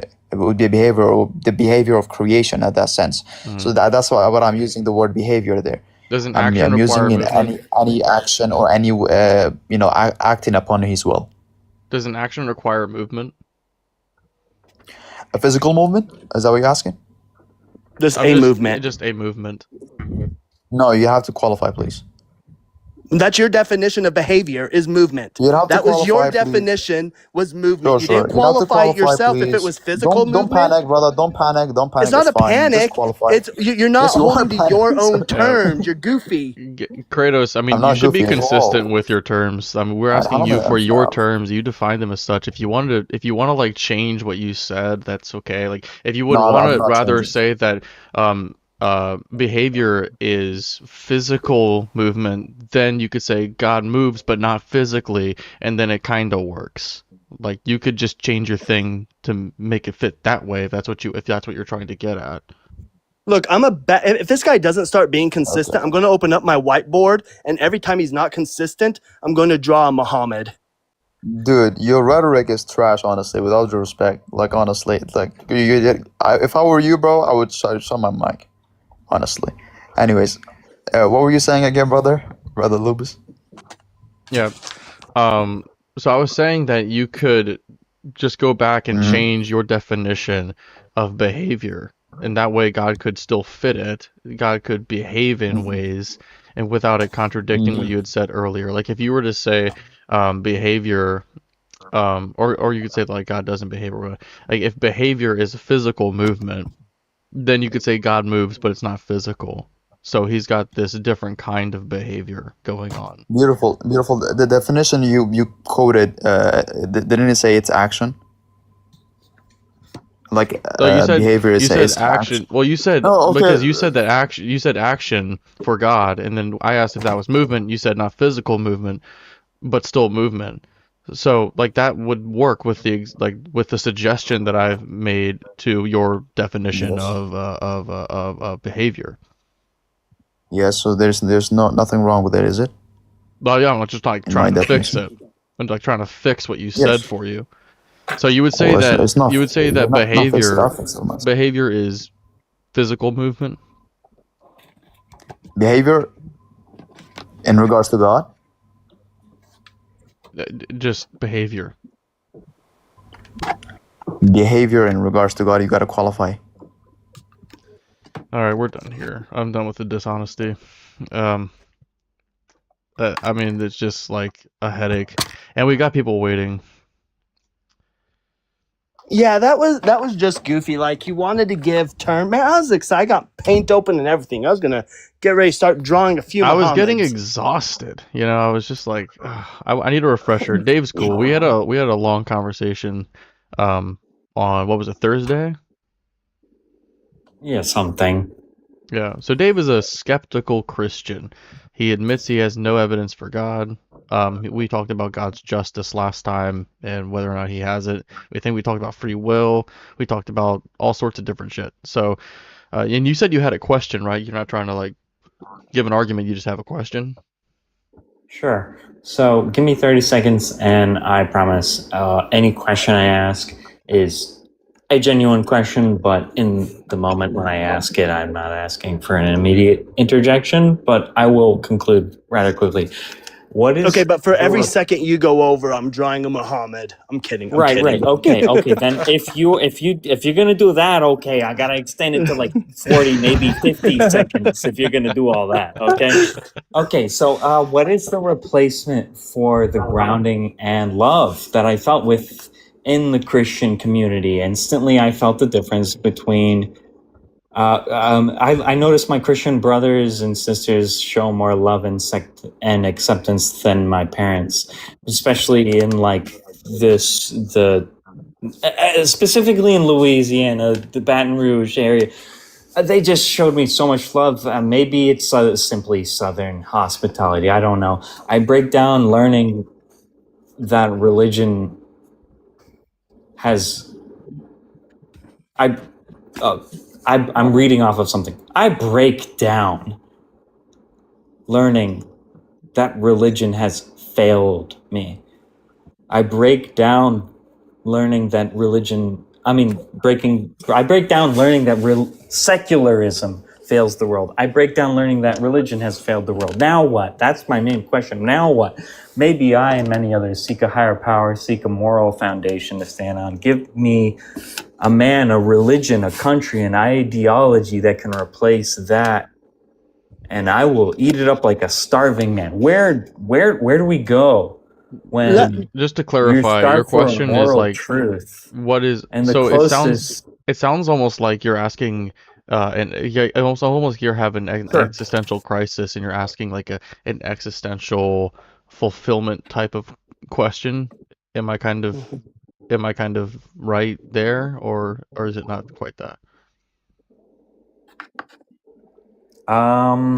behavior, or the behavior of creation at that sense. So that's why what I'm using the word behavior there. Does an I'm action require using in movement? any action or any acting upon His will. Does an action require movement? A physical movement? Is that what you're asking? Just I'm a just movement. just a movement. No, you have to qualify, please. That's your definition of behavior is movement. You'd have to That was your qualify, please. definition was movement. Sure, You sure. didn't You have to qualify it qualify, yourself if it please. was physical Don't movement. panic, brother. Don't panic. Don't panic. It's not a fine. Just panic. qualify. It's you're not Yes, you are holding to your panicking. own Sorry. terms. You're goofy. Kratos, I mean, I'm you not should be goofy at consistent all. with your terms. I mean, we're I asking don't you know. for your terms. You define them as such. If you want to like change what you said, that's okay. Like if you would No, want I'm to not rather changing. say that behavior is physical movement, then you could say God moves but not physically, and then it kind of works. Like you could just change your thing to make it fit that way if that's what you're trying to get at. Look, if this guy doesn't start being consistent, Okay. I'm going to open up my whiteboard, and every time he's not consistent, I'm going to draw a Muhammad. Dude, your rhetoric is trash, honestly, with all due respect. Like, honestly, like, if I were you, bro, I would shut my mic, honestly. Anyways, what were you saying again, brother? Brother Lubis? Yeah. So I was saying that you could just go back and Mhm. change your definition of behavior, and that way God could still fit it. God could behave in Mhm. ways and without it contradicting what Mhm. you had said earlier. Like if you were to say behavior, or you could say like God doesn't behave, or like if behavior is physical movement, then you could say God moves, but it's not physical. So he's got this different kind of behavior going on. Beautiful, beautiful. The definition you quoted, didn't it say it's action? Like So behavior you is said is action. action. Well, you said Oh, because you okay. said that action. You said action for God, and then I asked if that was movement. You said not physical movement, but still movement. So like that would work with with the suggestion that I've made to your definition Yes. of behavior. Yes. So there's nothing wrong with it, is it? Well, yeah, I'm just like In my trying to fix definition. it. I'm like trying to fix what you said Yes. for you. So you would say Well, that it's not fixed it. I'll fix it myself. behavior is physical movement. Behavior in regards to God. Just behavior. Behavior in regards to God, you gotta qualify. All right, we're done here. I'm done with the dishonesty. I mean, it's just like a headache, and we got people waiting. Yeah, that was just goofy. Like he wanted to give term. Man, I was excited. I got paint open and everything. I was gonna get ready to start drawing a few I was getting Muhammads. exhausted. You know, I was just like, ugh, I need a refresher. Dave's cool. We had a long conversation, on what was it, Thursday? Yeah, something. Yeah. So Dave is a skeptical Christian. He admits he has no evidence for God. We talked about God's justice last time and whether or not he has it. I think we talked about free will. We talked about all sorts of different shit. So, and you said you had a question, right? You're not trying to like give an argument. You just have a question. Sure. So give me 30 seconds, and I promise any question I ask is a genuine question, but in the moment when I ask it, I'm not asking for an immediate interjection, but I will conclude rather quickly. What is Okay, but for every your... second you go over, I'm drawing a Muhammad. I'm kidding. I'm Right, kidding. right. Okay. Then if you're gonna do that, okay, I gotta extend it to like 40, maybe 50 seconds if you're gonna do all that. Okay. So what is the replacement for the grounding and love that I felt within the Christian community? Instantly, I felt the difference between. I noticed my Christian brothers and sisters show more love and acceptance than my parents, especially in like specifically in Louisiana, the Baton Rouge area. They just showed me so much love. Maybe it's simply Southern hospitality. I don't know. I break down learning that religion has. I'm reading off of something. I break down learning that religion has failed me. I break down learning that religion. I break down learning that secularism fails the world. I break down learning that religion has failed the world. Now what? That's my main question. Now what? Maybe I and many others seek a higher power, seek a moral foundation to stand on. Give me a man, a religion, a country, an ideology that can replace that, and I will eat it up like a starving man. Where do we go when Just to clarify, your question is like, truth? what is And the so closest... it sounds almost like you're asking, and yeah, almost you're having an Sure. existential crisis, and you're asking like an existential fulfillment type of question. Am I kind of right there, or is it not quite that?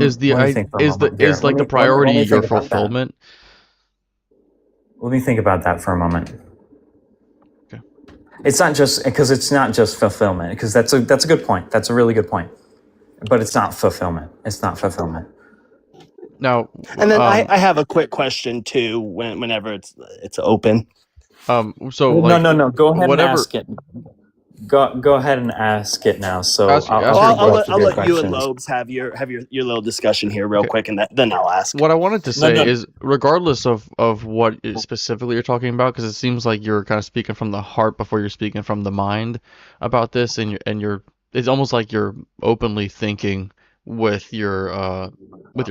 Is Let me think for a moment here. is like the Let priority me your think about that. fulfillment? Let me think about that for a moment. Okay. It's not just fulfillment, because that's a good point. That's a really good point. But it's not fulfillment. It's not fulfillment. Now, And then I have a quick question too. Whenever it's open. so like No. Go ahead and whatever. ask it. Go ahead and ask it now. So Ask your- I'll ask your Well, go after I'll your let you and questions. Lobes have your little discussion here real Okay. quick, and then I'll ask. What I wanted to No, say no. is, regardless of what specifically you're talking about, because it seems like you're kind of speaking from the heart before you're speaking from the mind about this, and you're it's almost like you're openly thinking with your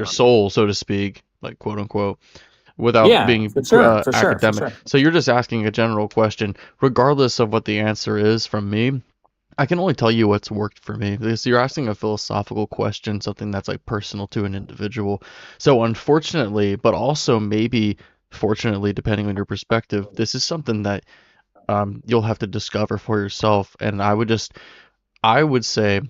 soul, so to speak, like quote unquote, without Yeah, being for sure, for academic. sure. So you're just asking a general question, regardless of what the answer is from me. I can only tell you what's worked for me because you're asking a philosophical question, something that's like personal to an individual. So unfortunately, but also maybe fortunately, depending on your perspective, this is something that you'll have to discover for yourself. And I would say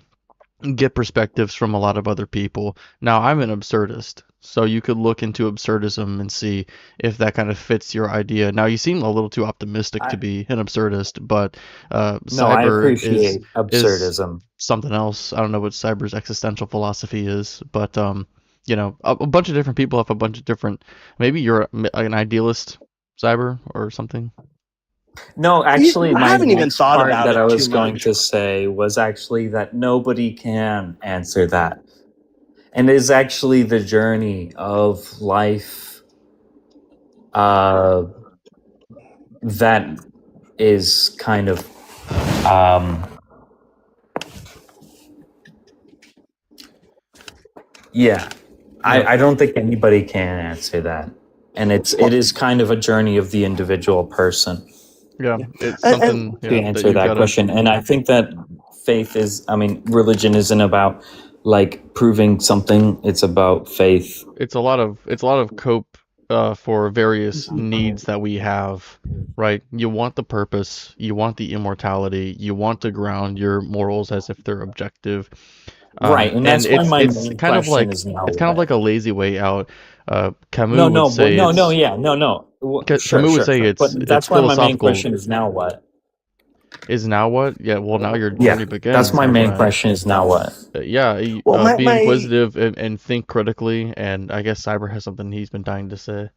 get perspectives from a lot of other people. Now, I'm an absurdist, so you could look into absurdism and see if that kind of fits your idea. Now, you seem a little too optimistic to be an absurdist, but No, I cyber is appreciate absurdism. something else. I don't know what cyber's existential philosophy is, but a bunch of different people have a bunch of different. Maybe you're an idealist, cyber, or something. No, actually, I my haven't even next thought part about that it I was too going much. to say was actually that nobody can answer that. And it is actually the journey of life that is kind of yeah. I don't think anybody can answer that. And it is kind of a journey of the individual person Yeah, it's And- something to that answer you've that gotta. question. And I think that religion isn't about like proving something. It's about faith. It's a lot of cope for various needs that we have, right? You want the purpose, you want the immortality, you want to ground your morals as if they're objective. Right, and that's why my it's main kind of question like is now it's kind of what? like a lazy way out. Camus No, would no, say no, no, it's yeah, no. Sure, Camus would sure, say sure. But it's that's why my main philosophical. question is now what? Is now what? Yeah, well now your Yeah, journey begins, that's my my main friend. question is now what? Well, Be my inquisitive and think critically, and I guess Cyber has something he's been dying to say.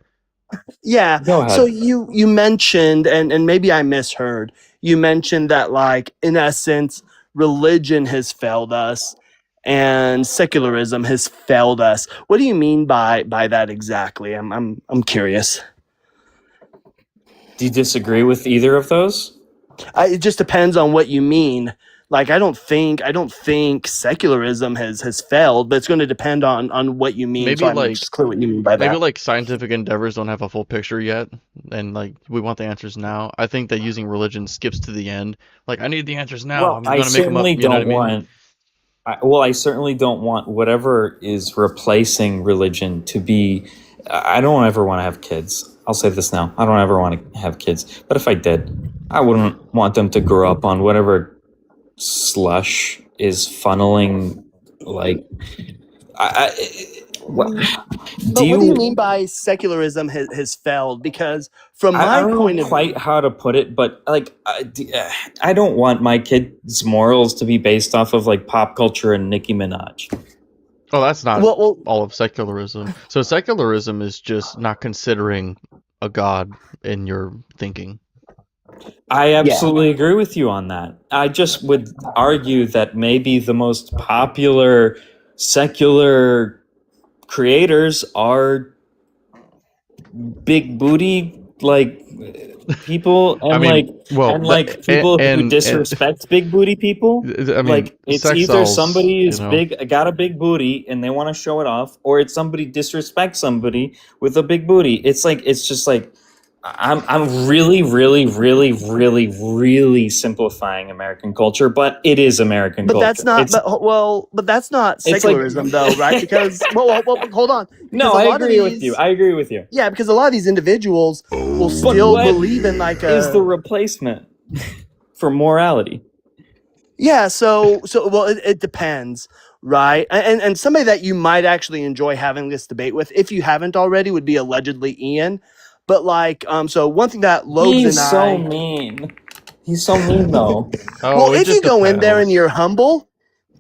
yeah. Go So ahead. you mentioned, and maybe I misheard. You mentioned that, like, in essence, religion has failed us, and secularism has failed us. What do you mean by that exactly? I'm curious. Do you disagree with either of those? It just depends on what you mean. Like, I don't think secularism has failed, but it's going to depend on what you mean. So Maybe I'm like just clear what you mean by maybe that. like scientific endeavors don't have a full picture yet, and like we want the answers now. I think that using religion skips to the end. Like I need the answers now. Well, I'm I gonna make them up. certainly You know what I don't mean? want. I certainly don't want whatever is replacing religion to be. I don't ever want to have kids. I'll say this now. I don't ever want to have kids. But if I did, I wouldn't want them to grow up on whatever slush is funneling. Like, what, But do what do you you? mean by secularism has failed? Because from I my don't point know of quite how to put it, but like I don't want my kids' morals to be based off of like pop culture and Nicki Minaj. Oh, that's not well, all of secularism. So secularism is just not considering a god in your thinking. I absolutely agree with you on that. I just would argue that maybe the most popular secular creators are big booty like people and I mean, well, and like people who disrespect big booty people. I mean, Like it's sex either sells, somebody is you know. got a big booty and they want to show it off, or it's somebody disrespects somebody with a big booty. It's just like I'm really, really, really, really, really simplifying American culture, but it is American but culture. that's not. But that's not It's like- secularism, though, right? Because well, hold on. No, Because a I lot of agree with these- you. I agree with you. Yeah, because a lot of these individuals will still what believe in like a. Is the replacement for morality? Yeah, so well, it depends, right? And somebody that you might actually enjoy having this debate with, if you haven't already, would be allegedly Ian. But like, so one thing that Lobes He's and so I, mean. He's so mean though. Oh, well, it if you just go in there and depends. you're humble,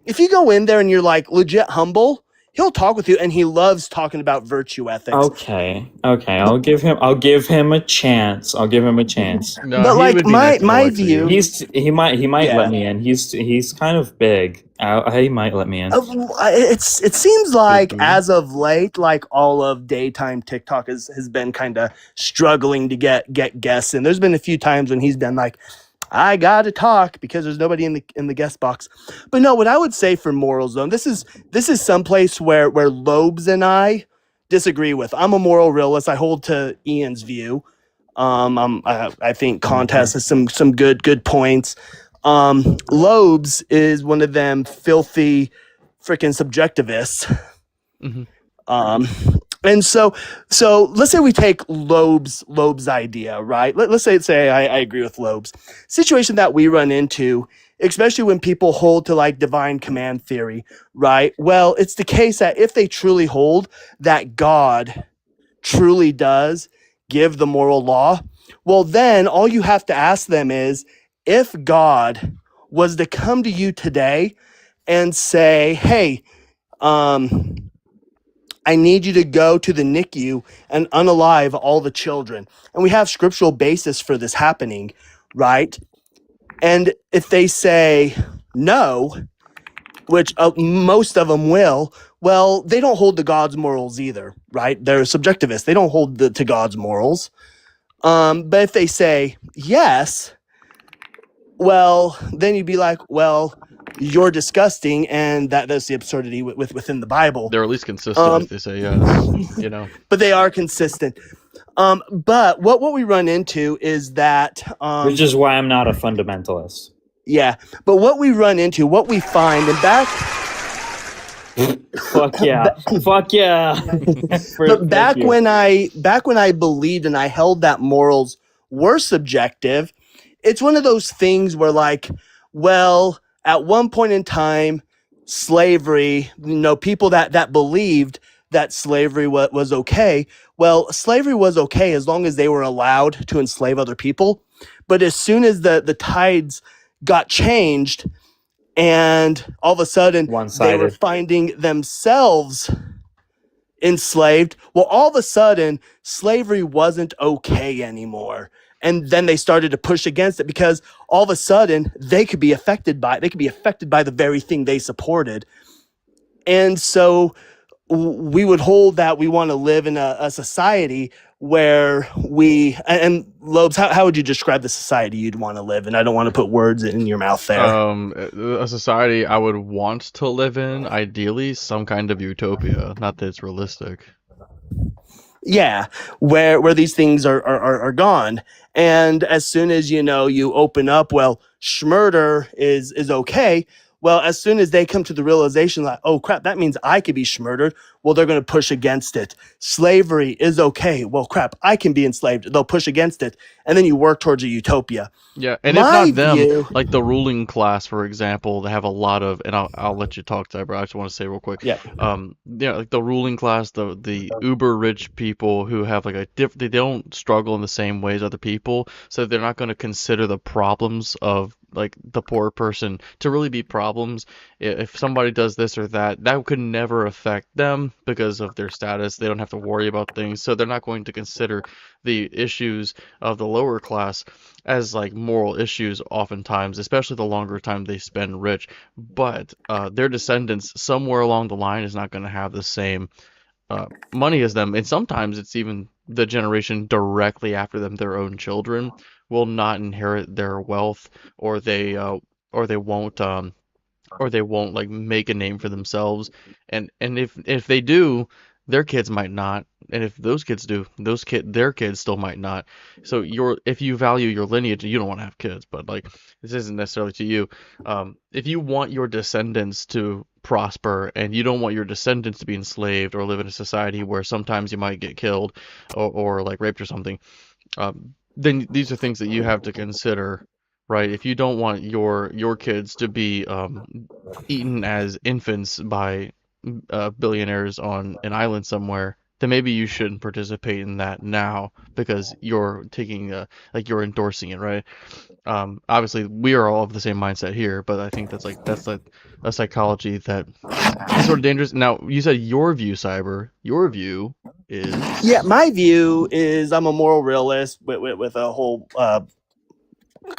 if you go in there and you're like legit humble, he'll talk with you, and he loves talking about virtue ethics. Okay, I'll give him a chance. I'll give him a chance. No, But he like would be next to my Alexei. view, He might yeah. let me in. He's kind of big. He might let me in. It seems like booty. as of late, like all of daytime TikTok has been kind of struggling to get guests, and there's been a few times when he's been like, I gotta talk because there's nobody in the guest box. But no, what I would say for moral zone, this is someplace where Lobes and I disagree with. I'm a moral realist. I hold to Ian's view. I think Contest has some good points. Lobes is one of them filthy freaking subjectivists. Mhm. And so let's say we take Loeb's idea, right? Let's say I agree with Loeb's situation that we run into, especially when people hold to like divine command theory, right? Well, it's the case that if they truly hold that God truly does give the moral law, well, then all you have to ask them is, if God was to come to you today and say, hey, I need you to go to the NICU and unalive all the children. And we have scriptural basis for this happening, right? And if they say no, which most of them will, well, they don't hold to God's morals either, right? They're subjectivists. They don't hold to God's morals. But if they say yes, well, then you'd be like, well, you're disgusting, and that's the absurdity within the Bible. They're at least consistent if they say yes, you know. But they are consistent. But what we run into is that Which is why I'm not a fundamentalist. yeah. But what we run into, what we find, and back Fuck yeah. Fuck yeah. but back when I believed and I held that morals were subjective, it's one of those things where like, well, at one point in time, slavery, people that believed that slavery was okay. Well, slavery was okay as long as they were allowed to enslave other people. But as soon as the tides got changed and all of a sudden they were One-sided. finding themselves enslaved, well, all of a sudden slavery wasn't okay anymore. And then they started to push against it because all of a sudden they could be affected by the very thing they supported. And so we would hold that we want to live in a society where and Lobes, how would you describe the society you'd want to live in? I don't want to put words in your mouth there. A society I would want to live in, ideally some kind of utopia. Not that it's realistic. Yeah, where these things are gone. And as soon as you open up, well, schmurder is okay. Well, as soon as they come to the realization that, oh crap, that means I could be schmurdered, well, they're going to push against it. Slavery is okay. Well, crap, I can be enslaved. They'll push against it. And then you work towards a utopia. Yeah, and My if not them, view- like the ruling class, for example, they have a lot of, and I'll let you talk, Tiber. I just want to say real quick. Yeah. Like the ruling class, the uber rich people who have like they don't struggle in the same way as other people, so they're not going to consider the problems of like the poor person to really be problems. If somebody does this or that could never affect them because of their status. They don't have to worry about things, so they're not going to consider the issues of the lower class as like moral issues oftentimes, especially the longer time they spend rich. But their descendants somewhere along the line is not going to have the same money as them, and sometimes it's even the generation directly after them, their own children will not inherit their wealth, or they won't like make a name for themselves, and if they do, their kids might not, and if those kids do, their kids still might not. So if you value your lineage, you don't want to have kids, but like this isn't necessarily to you. If you want your descendants to prosper and you don't want your descendants to be enslaved or live in a society where sometimes you might get killed or like raped or something, then these are things that you have to consider, right? If you don't want your kids to be eaten as infants by billionaires on an island somewhere, then maybe you shouldn't participate in that now because you're taking you're endorsing it, right? Obviously we are all of the same mindset here, but I think that's a psychology that is sort of dangerous. Now, you said your view, Cyber. Your view is Yeah, my view is I'm a moral realist with a whole.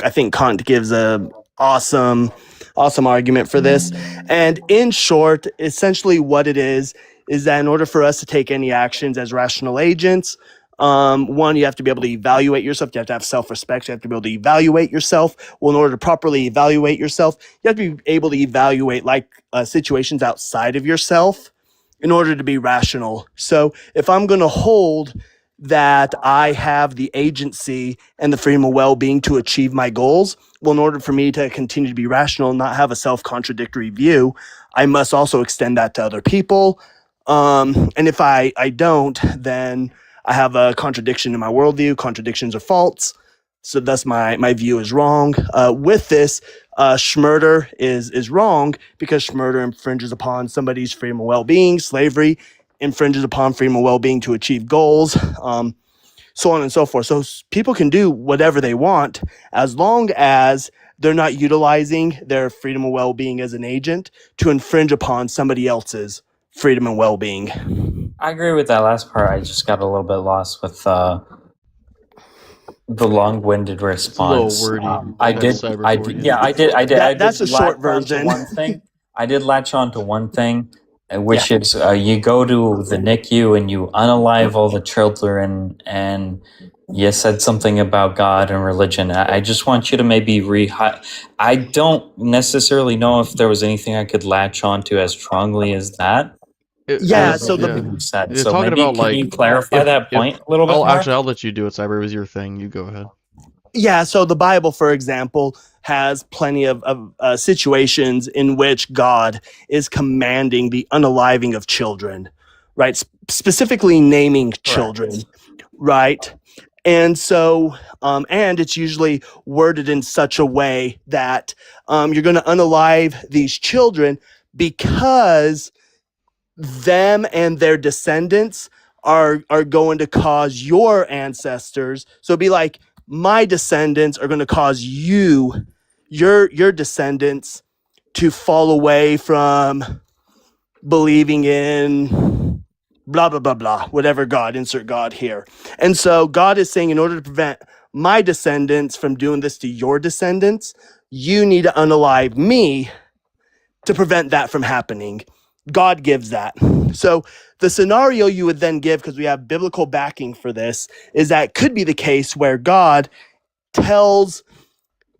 I think Kant gives a awesome argument for this. And in short, essentially what it is that in order for us to take any actions as rational agents, one, you have to be able to evaluate yourself. You have to have self-respect. You have to be able to evaluate yourself. Well, in order to properly evaluate yourself, you have to be able to evaluate situations outside of yourself in order to be rational. So if I'm going to hold that I have the agency and the freedom of well-being to achieve my goals, well, in order for me to continue to be rational and not have a self-contradictory view, I must also extend that to other people. And if I don't, then I have a contradiction in my worldview. Contradictions are false. So thus my view is wrong. With this, Schmurder is wrong because Schmurder infringes upon somebody's freedom of well-being. Slavery infringes upon freedom of well-being to achieve goals, so on and so forth. So people can do whatever they want as long as they're not utilizing their freedom of well-being as an agent to infringe upon somebody else's freedom and well-being. I agree with that last part. I just got a little bit lost with the long-winded response. wordy. I That's did. That's a short version. One thing. I did latch on to one thing, which is you go to the NICU and you unalive all the children, and you said something about God and religion. I just want you to maybe I don't necessarily know if there was anything I could latch on to as strongly as that. You're So talking maybe about can you clarify that point a little bit more? Actually, I'll let you do it, Cyber. It was your thing. You go ahead. Yeah, so the Bible, for example, has plenty of situations in which God is commanding the unaliving of children, right? Specifically naming children, right? And so, and it's usually worded in such a way that you're going to unalive these children because them and their descendants are going to cause your ancestors. So it'd be like, my descendants are going to cause your descendants to fall away from believing in blah, blah, blah, blah, whatever God, insert God here. And so God is saying, in order to prevent my descendants from doing this to your descendants, you need to unalive me to prevent that from happening. God gives that. So the scenario you would then give, because we have biblical backing for this, is that it could be the case where God tells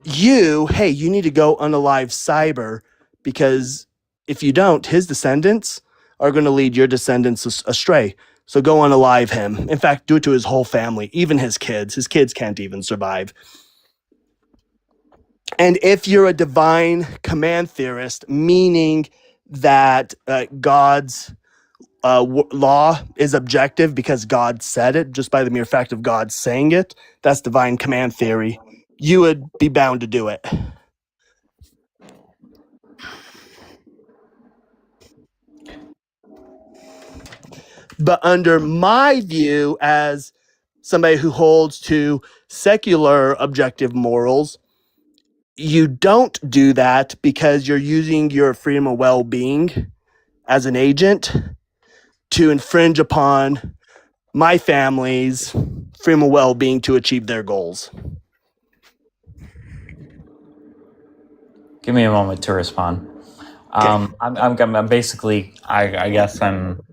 you, hey, you need to go unalive Cyber, because if you don't, his descendants are going to lead your descendants astray. So go unalive him. In fact, do it to his whole family, even his kids. His kids can't even survive. And if you're a divine command theorist, meaning that God's law is objective because God said it, just by the mere fact of God saying it, that's divine command theory. You would be bound to do it. But under my view, as somebody who holds to secular objective morals, you don't do that because you're using your freedom of well-being as an agent to infringe upon my family's freedom of well-being to achieve their goals. Give me a moment to respond. Okay. I'm basically, I guess I'm.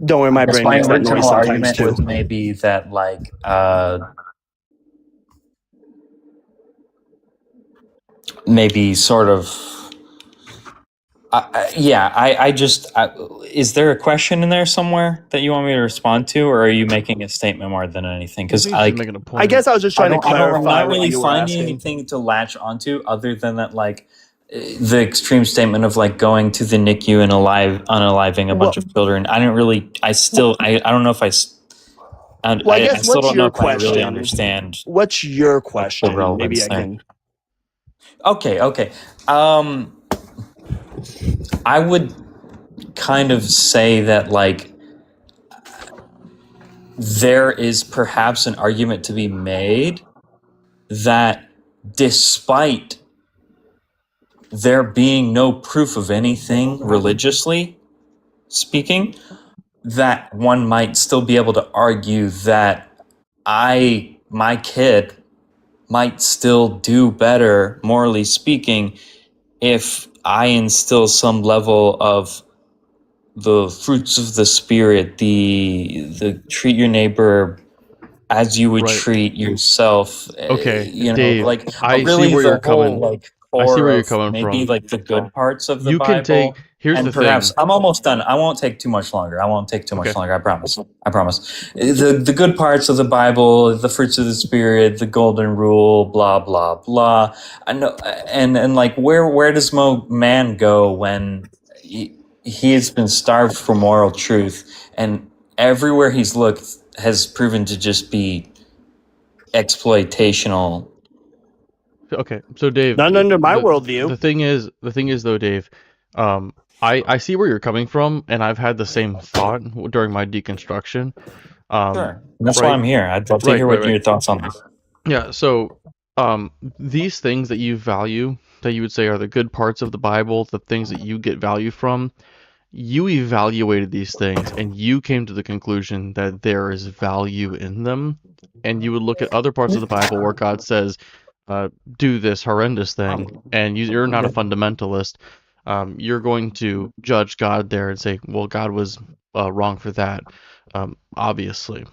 Don't worry, my brain My makes that noise original sometimes argument too. was maybe that maybe sort of. Is there a question in there somewhere that you want me to respond to, or are you making a statement more than anything? Because making a point. I guess I was just trying to clarify. I'm not what really you were finding asking. anything to latch onto other than that, the extreme statement of going to the NICU and unaliving a bunch of children. I don't know if I still don't know if I really understand. What's your question? relevance Maybe I there. can. Okay. I would kind of say that like there is perhaps an argument to be made that despite there being no proof of anything religiously speaking, that one might still be able to argue that my kid might still do better, morally speaking, if I instill some level of the fruits of the spirit, the treat your neighbor as you would Right. treat yourself. Okay, You know, Dave, like I see really where the you're whole coming. like I see core where you're of coming maybe from. like the good parts of the You can take. Bible. Here's And the perhaps thing. I'm almost done. I won't take too much longer. I won't take too much Okay. longer. I promise. I promise. The good parts of the Bible, the fruits of the spirit, the golden rule, blah blah blah. I know, and like where does man go when he has been starved for moral truth, and everywhere he's looked has proven to just be exploitational. Okay, so Dave, Not under my the worldview. the thing is though, Dave, I see where you're coming from, and I've had the same thought during my deconstruction. Sure, that's why Right, I'm here. I'd love to right, hear right, what right. your thoughts on this. Yeah, so these things that you value, that you would say are the good parts of the Bible, the things that you get value from, you evaluated these things and you came to the conclusion that there is value in them, and you would look at other parts of the Bible where God says, do this horrendous thing, and you're not a fundamentalist. You're going to judge God there and say, well, God was wrong for that. Obviously,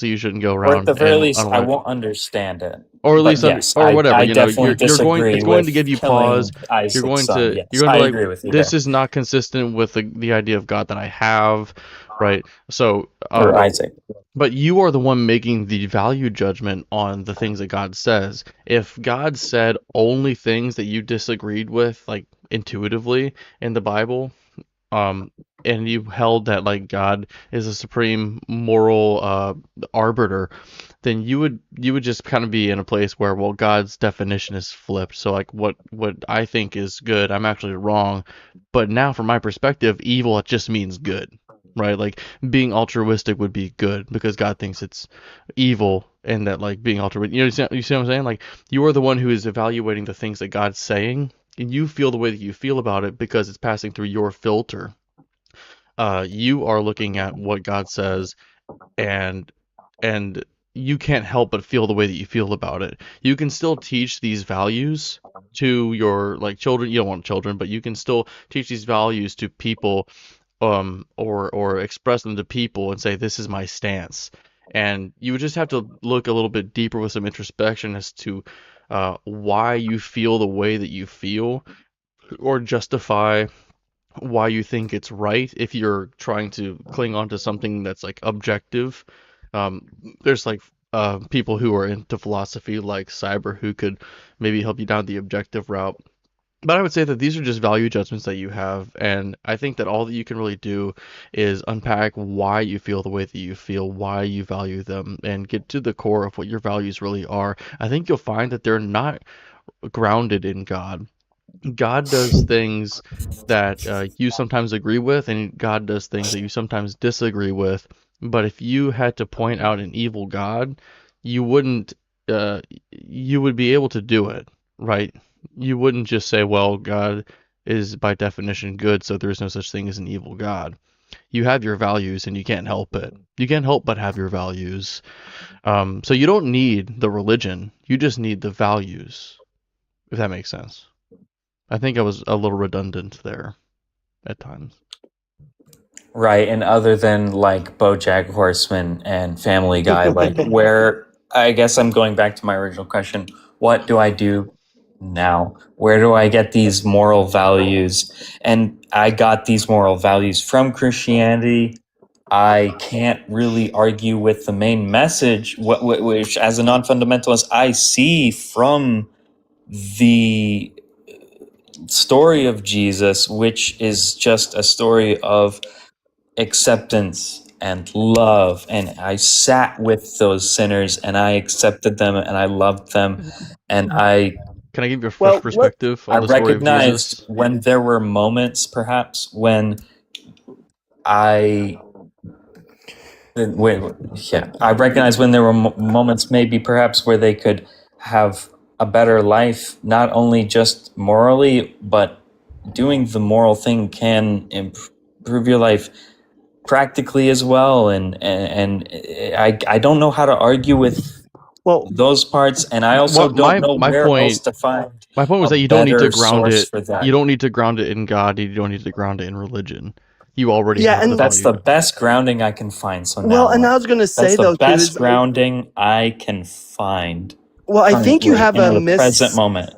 you shouldn't go Or at around the very and least, I unalive, won't understand it. or at But least yes, or whatever, I you know, definitely you're going, disagree it's going to with give you killing pause. Isaac's son. Yes, You're going I to like, agree with you this there. is not consistent with the idea of God that I have, right? So, Or Isaac. but you are the one making the value judgment on the things that God says. If God said only things that you disagreed with, like intuitively in the Bible, and you held that like God is a supreme moral arbiter, then you would just kind of be in a place where, well, God's definition is flipped. So like what I think is good, I'm actually wrong. But now from my perspective, evil, it just means good. Right? Like being altruistic would be good because God thinks it's evil, and that like being altruistic, you see what I'm saying? Like you are the one who is evaluating the things that God's saying, and you feel the way that you feel about it because it's passing through your filter. You are looking at what God says, and and you can't help but feel the way that you feel about it. You can still teach these values to your like children. You don't want children, but you can still teach these values to people, or express them to people and say, this is my stance. And you would just have to look a little bit deeper with some introspection as to why you feel the way that you feel, or justify why you think it's right if you're trying to cling on to something that's like objective. There's like people who are into philosophy like Cyber who could maybe help you down the objective route. But I would say that these are just value judgments that you have, and I think that all that you can really do is unpack why you feel the way that you feel, why you value them, and get to the core of what your values really are. I think you'll find that they're not grounded in God. God does things that you sometimes agree with, and God does things that you sometimes disagree with. But if you had to point out an evil God, you wouldn't. You would be able to do it, right? You wouldn't just say, "Well, God is by definition good, so there's no such thing as an evil God." You have your values, and you can't help it. You can't help but have your values. So you don't need the religion. You just need the values, if that makes sense. I think I was a little redundant there at times. Right, and other than like BoJack Horseman and Family Guy, like where I guess I'm going back to my original question: what do I do now? Where do I get these moral values? And I got these moral values from Christianity. I can't really argue with the main message, which, as a non-fundamentalist, I see from the story of Jesus, which is just a story of acceptance and love. And I sat with those sinners and I accepted them and I loved them. And Can I give you a fresh perspective on I the story of recognized Jesus? when there were moments, perhaps, when I I recognize when there were moments, maybe perhaps, where they could have a better life, not only just morally, but doing the moral thing can improve your life practically as well. And I don't know how to argue with those parts, and I also don't know where else to find. My point was a that you don't need to better ground source it. for that. You don't need to ground it in God. You don't need to ground it in religion. You already Yeah, have and the That's value. the best grounding I can find. So now, Well, and I was gonna say that's the though, too, best is grounding I can find. well, I think you have in a the present moment.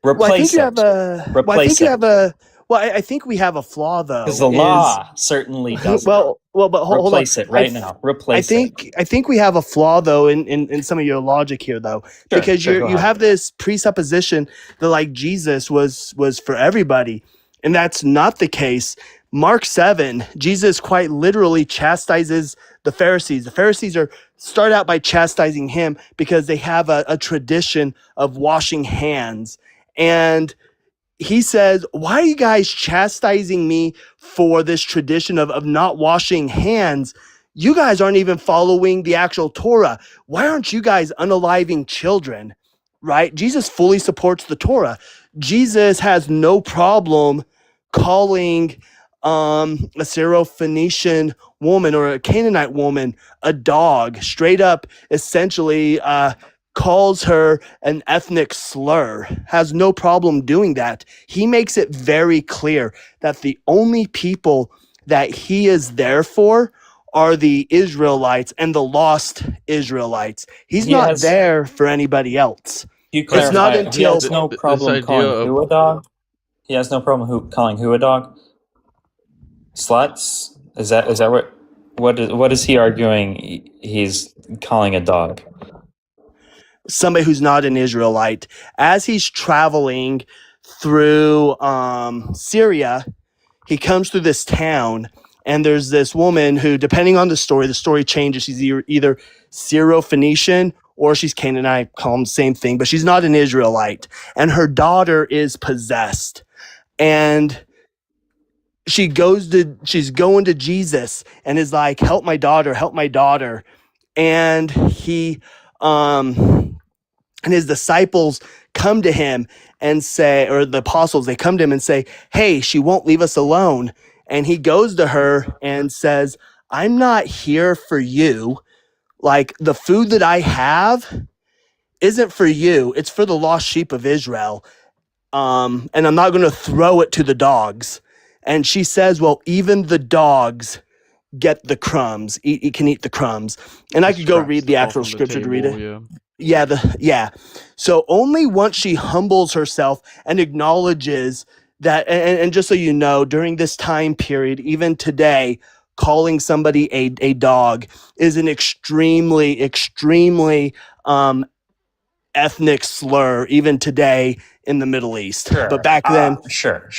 Well, I think Replace you it. have a. Well, I think Replace you it. have a. Well, I think we have a flaw though. Because the law certainly doesn't. Well, but hold on. Replace it right now. Replace it. I think we have a flaw though in some of your logic here though, because Sure, go you ahead. have this presupposition that like Jesus was for everybody, and that's not the case. Mark 7, Jesus quite literally chastises the Pharisees. The Pharisees start out by chastising him because they have a tradition of washing hands, and he says, why are you guys chastising me for this tradition of not washing hands? You guys aren't even following the actual Torah. Why aren't you guys unaliving children? Right? Jesus fully supports the Torah. Jesus has no problem calling a Syrophoenician woman or a Canaanite woman a dog, straight up, essentially calls her an ethnic slur, has no problem doing that. He makes it very clear that the only people that he is there for are the Israelites and the lost Israelites. He's He not has- there for anybody else. You It's not clarify. He until has no problem idea calling of- who a dog. He has no problem calling who a dog. Sluts. Is that what is he arguing? He's calling a dog. somebody who's not an Israelite. As he's traveling through Syria, he comes through this town, and there's this woman who, depending on the story changes. She's either Syro-Phoenician or she's Canaanite, call them the same thing, but she's not an Israelite. And her daughter is possessed. And she's going to Jesus and is like, help my daughter, help my daughter. And he and his disciples come to him and say, or the apostles, they come to him and say, hey, she won't leave us alone. And he goes to her and says, I'm not here for you. Like, the food that I have isn't for you. It's for the lost sheep of Israel. And I'm not going to throw it to the dogs. And she says, well, even the dogs get the crumbs, can eat the crumbs. And I could go read the actual scripture to read it. Yeah. So only once she humbles herself and acknowledges that, and just so you know, during this time period, even today, calling somebody a dog is an extremely ethnic slur, even today in the Middle East. Sure. But back then, Sure.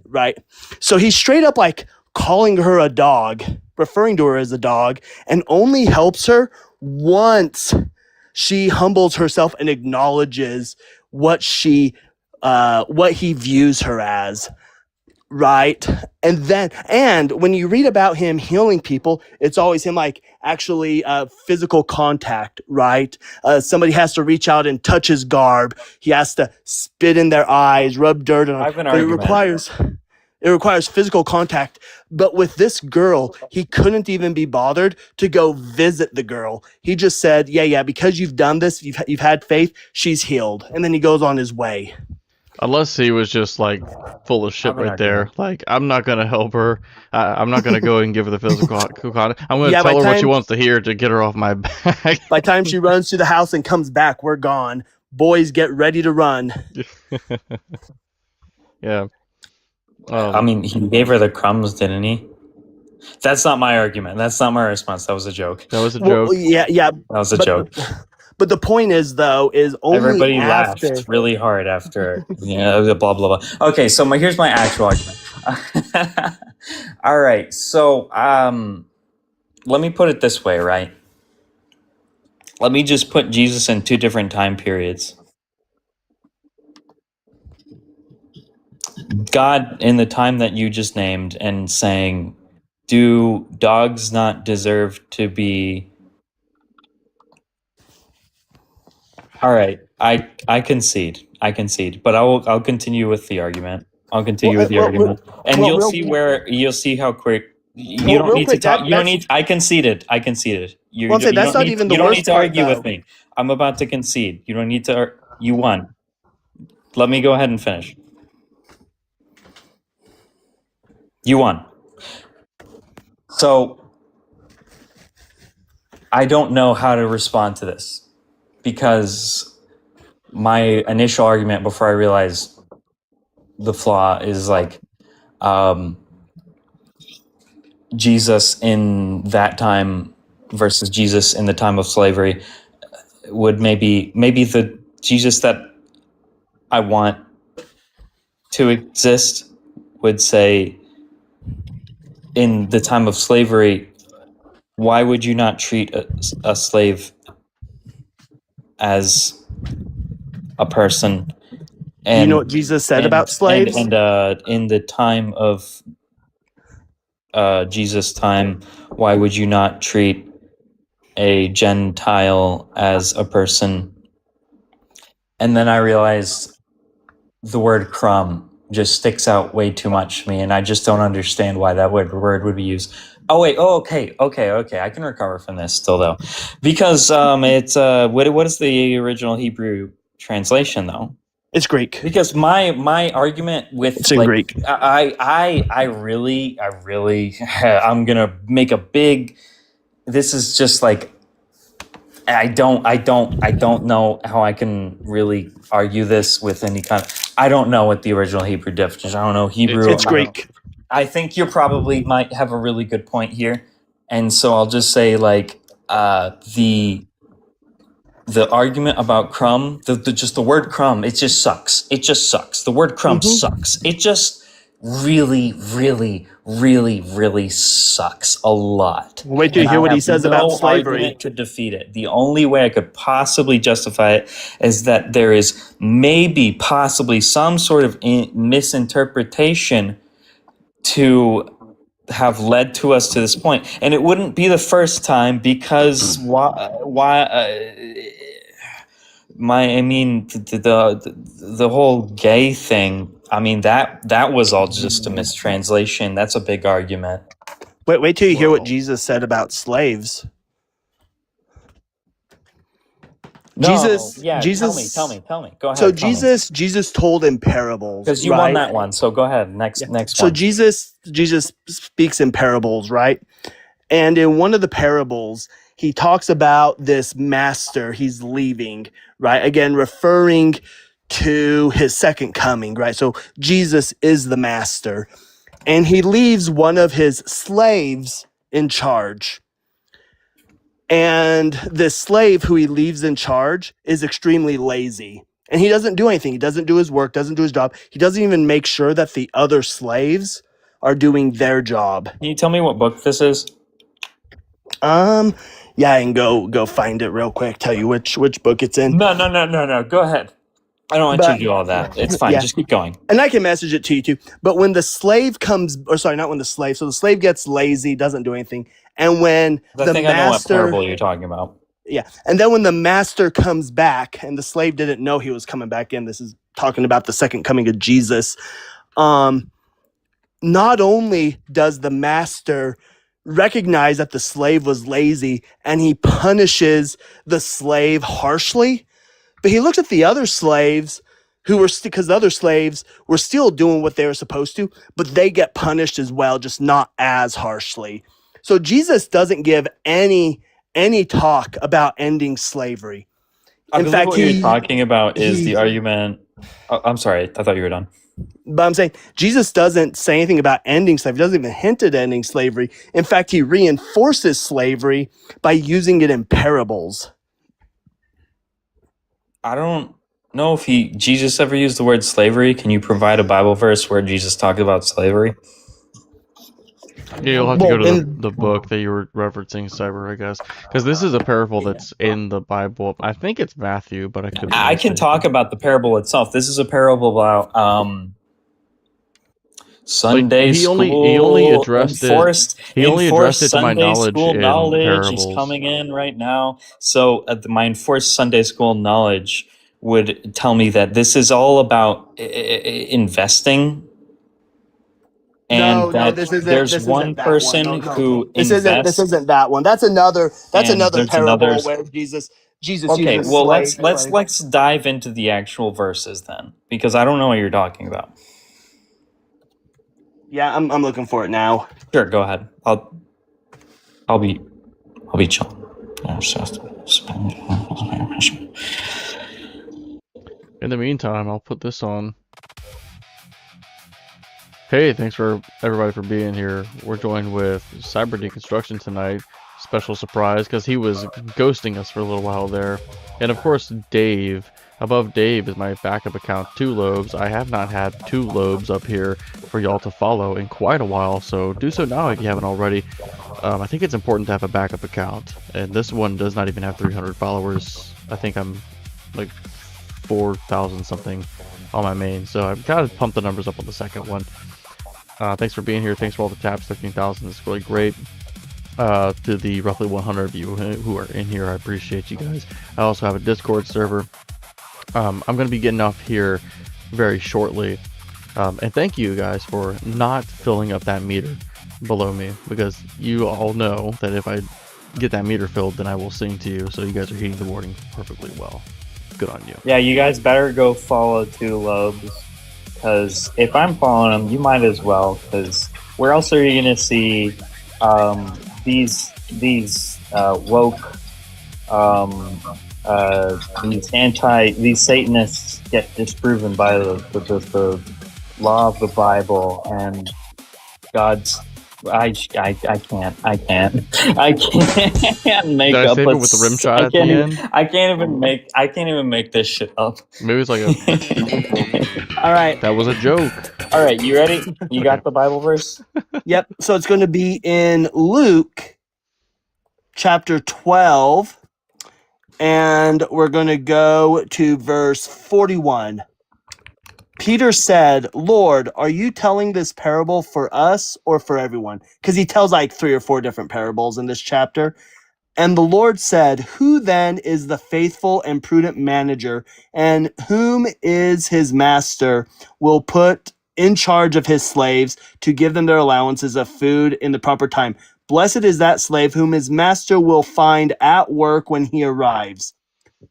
right? So he's straight up like calling her a dog, referring to her as a dog, and only helps her once she humbles herself and acknowledges what he views her as, right? And when you read about him healing people, it's always him like actually physical contact, right? Somebody has to reach out and touch his garb. He has to spit in their eyes, rub dirt on I have them. an But argument. it requires physical contact. But with this girl, he couldn't even be bothered to go visit the girl. He just said, yeah, because you've done this, you've had faith, she's healed. And then he goes on his way. Unless he was just like full of shit have an right there. Like, I'm not gonna help her. I'm not gonna go and give her the physical contact. I'm gonna Yeah, by tell her what she time- wants to hear to get her off my back. By the time she runs to the house and comes back, we're gone. Boys, get ready to run. Yeah. I mean, he gave her the crumbs, didn't he? That's not my argument. That's not my response. That was a joke. That was a Well, joke. yeah. That was a joke. But the point is, though, is only Everybody after. laughed really hard after, blah, blah, blah. Okay, so here's my actual argument. All right, so let me put it this way, right? Let me just put Jesus in two different time periods. God, in the time that you just named, and saying do dogs not deserve to be? All right, I concede. I concede, but I'll continue with the argument. I'll continue with the argument, and well, you'll see how quick. You Well, don't real need quick, to talk. that- You don't that's- need. I conceded. I conceded. You, Well, I'd say you that's don't not need, even the you don't worst need to part, argue though. with me. I'm about to concede. You don't need to. You won. Let me go ahead and finish. You won. So I don't know how to respond to this because my initial argument before I realized the flaw is like Jesus in that time versus Jesus in the time of slavery would maybe the Jesus that I want to exist would say in the time of slavery, why would you not treat a slave as a person? And you know what Jesus said about slaves? And in the time of Jesus' time, why would you not treat a Gentile as a person? And then I realized the word crumb just sticks out way too much to me, and I just don't understand why that word would be used. Oh wait, okay. I can recover from this still though, because it's what is the original Hebrew translation though? It's Greek. Because my argument with It's in Greek. I really I'm gonna make a big. This is just like I don't know how I can really argue this with any kind of. I don't know what the original Hebrew definition. I don't know Hebrew. It's Greek. I think you probably might have a really good point here, and so I'll just say like the argument about crumb, just the word crumb, it just sucks. It just sucks. The word crumb sucks. It just really sucks a lot. Wait till you hear what he says about slavery. Argument to defeat it. The only way I could possibly justify it is that there is possibly some sort of misinterpretation to have led to us to this point, and it wouldn't be the first time because the whole gay thing. I mean that was all just a mistranslation. That's a big argument. Wait till you hear what Jesus said about slaves. Jesus. Tell me. Go ahead. So Jesus told in parables. Because you won that one. So go ahead. Next So one. Jesus speaks in parables, right? And in one of the parables, he talks about this master. He's leaving, right? Again, referring to his second coming, right? So Jesus is the master, and he leaves one of his slaves in charge. And this slave who he leaves in charge is extremely lazy. And he doesn't do anything. He doesn't do his work, doesn't do his job. He doesn't even make sure that the other slaves are doing their job. Can you tell me what book this is? Yeah, I can go find it real quick, tell you which book it's in. No. Go ahead. I don't want you to do all that. It's fine. Yeah. Just keep going. And I can message it to you too. But when the slave not when the slave, so the slave gets lazy, doesn't do anything. And when I know what parable you're talking about. Yeah. And then when the master comes back, and the slave didn't know he was coming back in, this is talking about the second coming of Jesus. Not only does the master recognize that the slave was lazy and he punishes the slave harshly, but he looks at the other slaves who were because the other slaves were still doing what they were supposed to, but they get punished as well, just not as harshly. So Jesus doesn't give any talk about ending slavery. In fact, what you're talking about is the argument. Oh, I'm sorry, I thought you were done. But I'm saying Jesus doesn't say anything about ending slavery. He doesn't even hint at ending slavery. In fact, he reinforces slavery by using it in parables. I don't know if Jesus ever used the word slavery. Can you provide a Bible verse where Jesus talked about slavery? Yeah, you'll have to go to the book that you were referencing, Cyber, I guess, because this is a parable that's in the Bible. I think it's Matthew, but I can talk about the parable itself. This is a parable about Sunday he only school addressed it. enforced He only addressed it to my Sunday knowledge school in knowledge. He's parables. coming in right now. So my enforced Sunday school knowledge would tell me that this is all about investing, and No, that this isn't. there's This one isn't that person one. No, who this isn't. This invests, isn't that one. That's another. That's and another there's parable another. where Jesus Okay, uses well slave. let's dive into the actual verses then, because I don't know what you're talking about. Yeah, I'm looking for it now. Sure, go ahead. I'll be chill. In the meantime, I'll put this on. Hey, thanks for everybody for being here. We're joined with Cyber Deconstruction tonight. Special surprise, because he was ghosting us for a little while there. And of course, Dave. Above Dave is my backup account, Two Lobes. I have not had Two Lobes up here for y'all to follow in quite a while, so do so now if you haven't already. I think it's important to have a backup account, and this one does not even have 300 followers. I think I'm like 4,000 something on my main, so I've got to pump the numbers up on the second one. Thanks for being here. Thanks for all the taps. 13,000 is really great. To the roughly 100 of you who are in here, I appreciate you guys. I also have a Discord server. I'm going to be getting off here very shortly. And thank you guys for not filling up that meter below me, because you all know that if I get that meter filled, then I will sing to you. So you guys are heating the warning perfectly well. Good on you. Yeah, you guys better go follow Two Lobes, because if I'm following them, you might as well, because where else are you going to see these woke these Satanists get disproven by the law of the Bible and God's. I can't make Did I up save it with the rim shot at the end? I can't even make this shit up. Maybe it's like a. All right. That was a joke. All right, you ready? You got the Bible verse? Yep. So it's going to be in Luke chapter 12, and we're going to go to verse 41. Peter said, "Lord, are you telling this parable for us or for everyone?" Because he tells like 3 or 4 different parables in this chapter. And the Lord said, "Who then is the faithful and prudent manager, and whom is his master will put in charge of his slaves to give them their allowances of food in the proper time? Blessed is that slave whom his master will find at work when he arrives.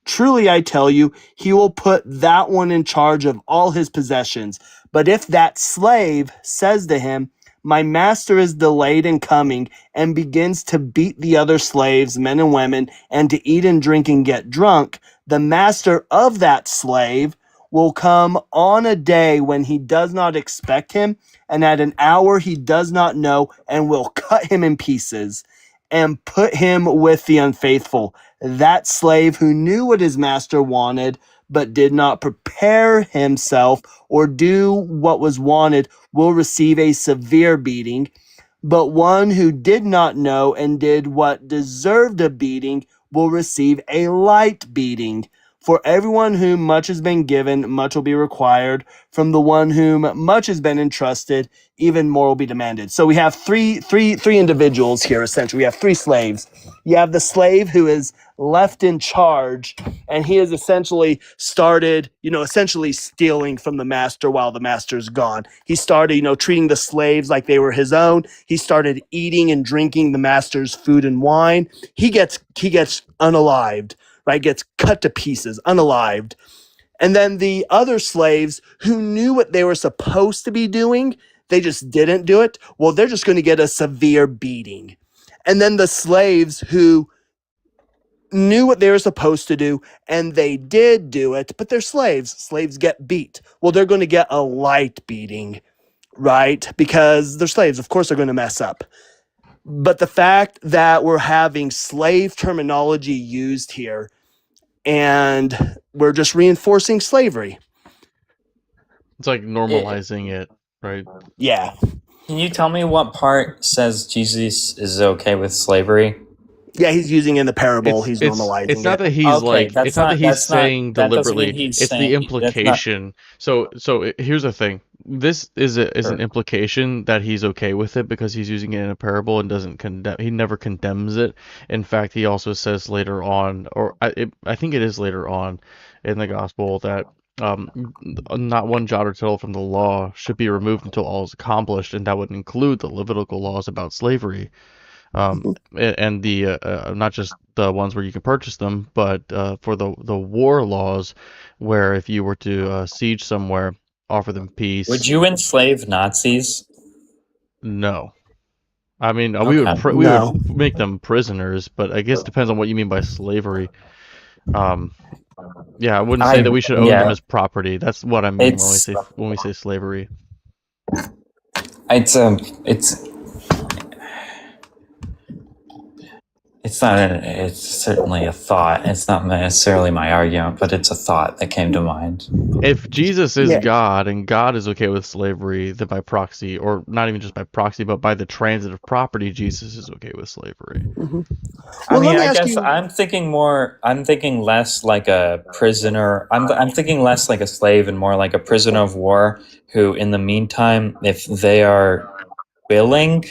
Truly, I tell you, he will put that one in charge of all his possessions. But if that slave says to him, 'My master is delayed in coming,' and begins to beat the other slaves, men and women, and to eat and drink and get drunk, the master of that slave will come on a day when he does not expect him, and at an hour he does not know, and will cut him in pieces and put him with the unfaithful. That slave who knew what his master wanted, but did not prepare himself or do what was wanted, will receive a severe beating. But one who did not know and did what deserved a beating will receive a light beating. For everyone whom much has been given, much will be required. From the one whom much has been entrusted, even more will be demanded." So we have three individuals here, essentially. We have 3 slaves. You have the slave who is left in charge, and he has essentially started, essentially stealing from the master while the master's gone. He started, treating the slaves like they were his own. He started eating and drinking the master's food and wine. He gets unalived, right? Gets cut to pieces, unalived. And then the other slaves who knew what they were supposed to be doing, they just didn't do it. Well, they're just going to get a severe beating. And then the slaves who knew what they were supposed to do and they did do it, but they're slaves. Slaves get beat. Well, they're going to get a light beating, right? Because they're slaves. Of course, they're going to mess up. But the fact that we're having slave terminology used here, and we're just reinforcing slavery. It's like normalizing it, right? Yeah. Can you tell me what part says Jesus is okay with slavery? Yeah, he's using in the parable. He's It's normalizing not it. that he's Okay, like it's not that he's saying that doesn't mean deliberately. he's It's the saying that's not implication. So here's the thing. This is an sure. implication that he's okay with it because he's using it in a parable and doesn't condemn. He never condemns it. In fact, he also says later on, or I think it is later on in the gospel that not one jot or tittle from the law should be removed until all is accomplished, and that would include the Levitical laws about slavery. And the not just the ones where you can purchase them, but for the war laws, where if you were to siege somewhere, offer them peace. Would you enslave Nazis? No, I mean we Okay. would we No. would make them prisoners, but I guess it depends on what you mean by slavery. Yeah, I wouldn't say that we should own them as property. That's what I mean when we say slavery. It's certainly a thought. It's not necessarily my argument, but it's a thought that came to mind. If Jesus is Yeah. God and God is okay with slavery, then by proxy, or not even just by proxy, but by the transit of property, Jesus is okay with slavery. Mm-hmm. I Well, mean, let me I ask guess you. I'm thinking less like a prisoner. I'm thinking less like a slave and more like a prisoner of war who, in the meantime, if they are willing,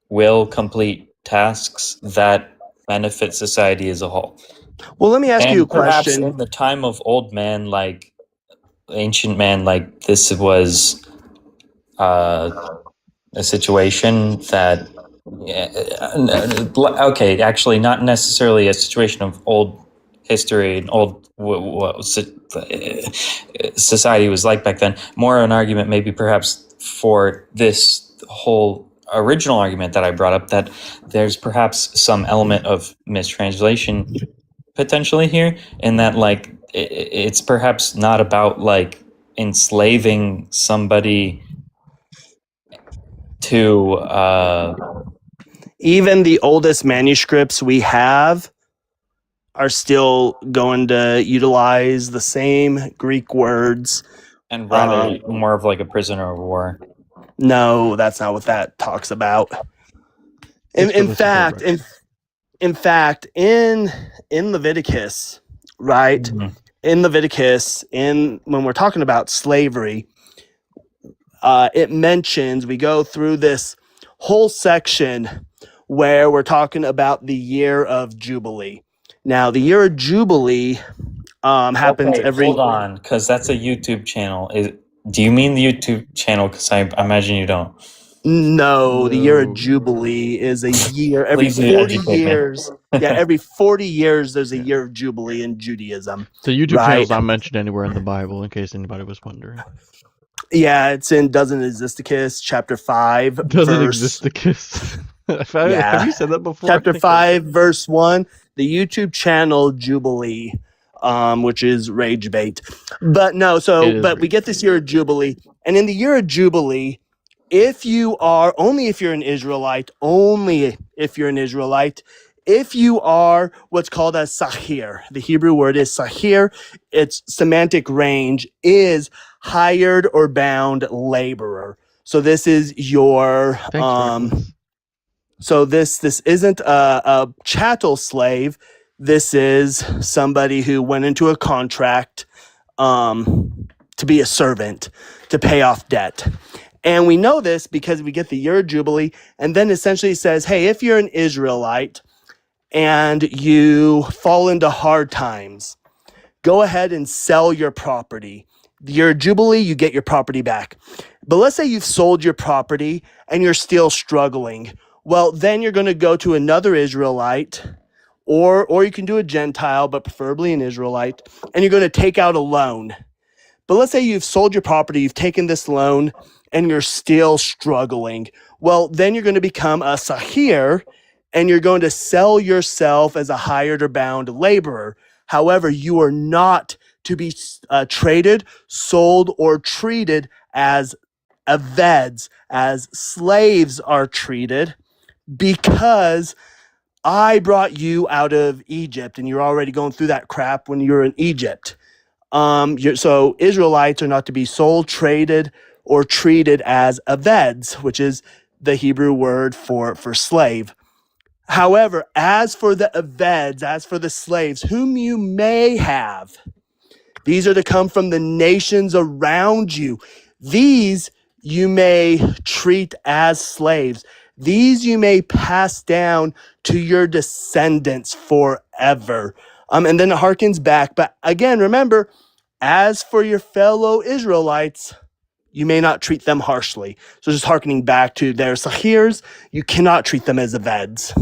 will complete tasks that benefit society as a whole. Well, let me ask you a And perhaps question. in the time of old man, like ancient man, like this was a situation that, okay, actually not necessarily a situation of old history and old what society was like back then. More an argument maybe perhaps for this whole original argument that I brought up, that there's perhaps some element of mistranslation potentially here, in that like it's perhaps not about like enslaving somebody to Even the oldest manuscripts we have are still going to utilize the same Greek words. and rather more of like a prisoner of war. No, that's not what that talks about. In fact, in Leviticus, right? Mm-hmm. In Leviticus, when we're talking about slavery, it mentions, we go through this whole section where we're talking about the year of Jubilee. Now, the year of Jubilee happens every. Hold on, because that's a YouTube channel. Do you mean the YouTube channel? Because I imagine you don't. No, the year of Jubilee is a year every Please 40 educate me. years. Yeah, every 40 years there's a year of Jubilee in Judaism. The YouTube right? channel's not mentioned anywhere in the Bible, in case anybody was wondering. Yeah, it's in Doesn't Existicus, chapter 5. Doesn't verse, Existicus. Yeah. Have you said that before? Chapter 5, verse 1. The YouTube channel Jubilee, which is Rage Bait. But no, but we get this year of Jubilee. And in the year of Jubilee, if you're an Israelite, if you are what's called a sahir, the Hebrew word is sahir, its semantic range is hired or bound laborer. So this is your, so this isn't a chattel slave. This is somebody who went into a contract to be a servant, to pay off debt. And we know this because we get the year of Jubilee, and then essentially it says, hey, if you're an Israelite and you fall into hard times, go ahead and sell your property. The year of Jubilee, you get your property back. But let's say you've sold your property and you're still struggling. Well, then you're going to go to another Israelite, or you can do a Gentile, but preferably an Israelite, and you're going to take out a loan. But let's say you've sold your property, you've taken this loan, and you're still struggling. Well, then you're going to become a sahir, and you're going to sell yourself as a hired or bound laborer. However, you are not to be traded, sold, or treated as aveds, as slaves are treated, because I brought you out of Egypt, and you're already going through that crap when you're in Egypt. So Israelites are not to be sold, traded, or treated as aveds, which is the Hebrew word for slave. However, as for the Aveds, as for the slaves, whom you may have, these are to come from the nations around you. These you may treat as slaves. These you may pass down to your descendants forever. And then it harkens back. But again, remember, as for your fellow Israelites, you may not treat them harshly. So just hearkening back to their sahirs, you cannot treat them as Aveds.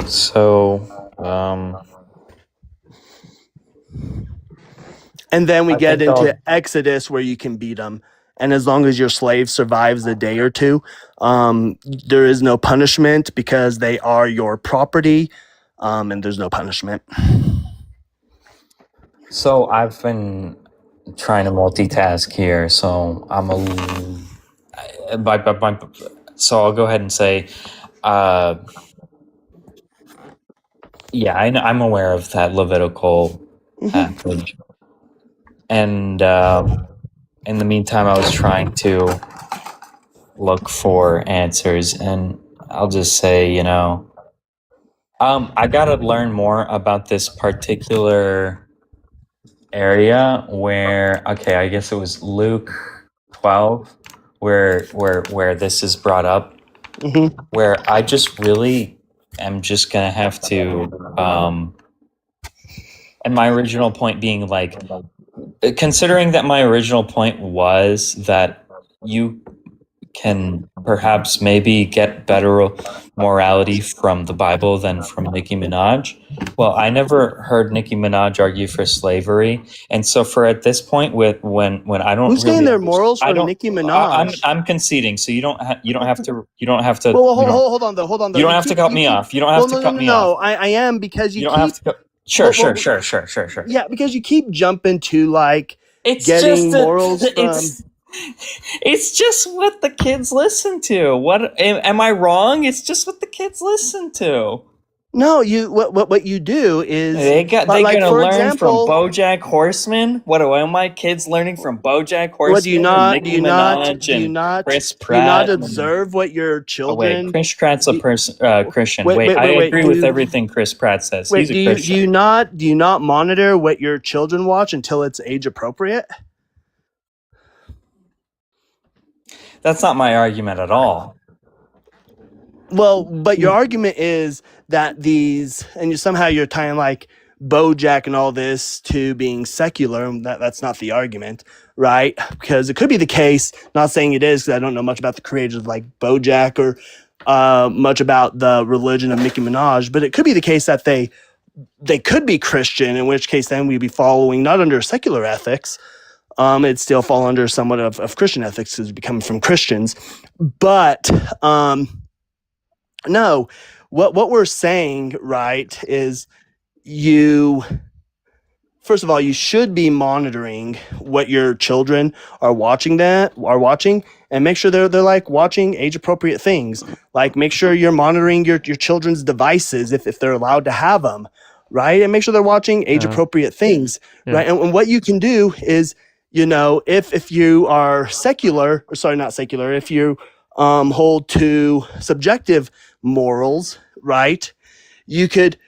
So, And then we I get think into I'll. Exodus where you can beat them. And as long as your slave survives a day or two, there is no punishment because they are your property, and there's no punishment. So I've been trying to multitask here, so I'm so I'll go ahead and say, yeah, I'm aware of that Levitical passage, and in the meantime, I was trying to look for answers, and I'll just say, I gotta learn more about this particular area where, okay, I guess it was Luke 12 where this is brought up, where I just really am just gonna have to and my original point being like, considering that my original point was that you can perhaps maybe get better morality from the Bible than from Nicki Minaj. Well, I never heard Nicki Minaj argue for slavery, and so for at this point, when I don't, Who's getting their morals from Nicki Minaj? I'm conceding, so you don't have to. Well, hold on though. You don't have to cut me off. You don't have to cut me off. No, I am because you don't keep, have to. Sure. Yeah, because you keep jumping to like it's getting just morals from. It's just what the kids listen to. What am I wrong? It's just what the kids listen to. No, what you do is they gonna like, learn example, from BoJack Horseman. What are my kids learning from BoJack Horseman? What do you not Chris Pratt? Do you not observe what your children? Oh, wait, Chris Pratt's a Christian. Wait, I agree with everything Chris Pratt says. Wait, He's a Christian. Do you not monitor what your children watch until it's age appropriate? That's not my argument at all. Well, but your argument is that somehow you're tying like BoJack and all this to being secular. And that's not the argument, right? Because it could be the case. Not saying it is, because I don't know much about the creators of like BoJack or much about the religion of Nicki Minaj. But it could be the case that they could be Christian, in which case then we'd be following not under secular ethics. It'd still fall under somewhat of Christian ethics because it'd be coming from Christians. But no, what we're saying, right, is first of all, you should be monitoring what your children are watching, and make sure they're like watching age appropriate things. Like make sure you're monitoring your children's devices if they're allowed to have them, right? And make sure they're watching age appropriate things, right? And what you can do is, if you are secular, or sorry, not secular, if you hold to subjective morals, right, you could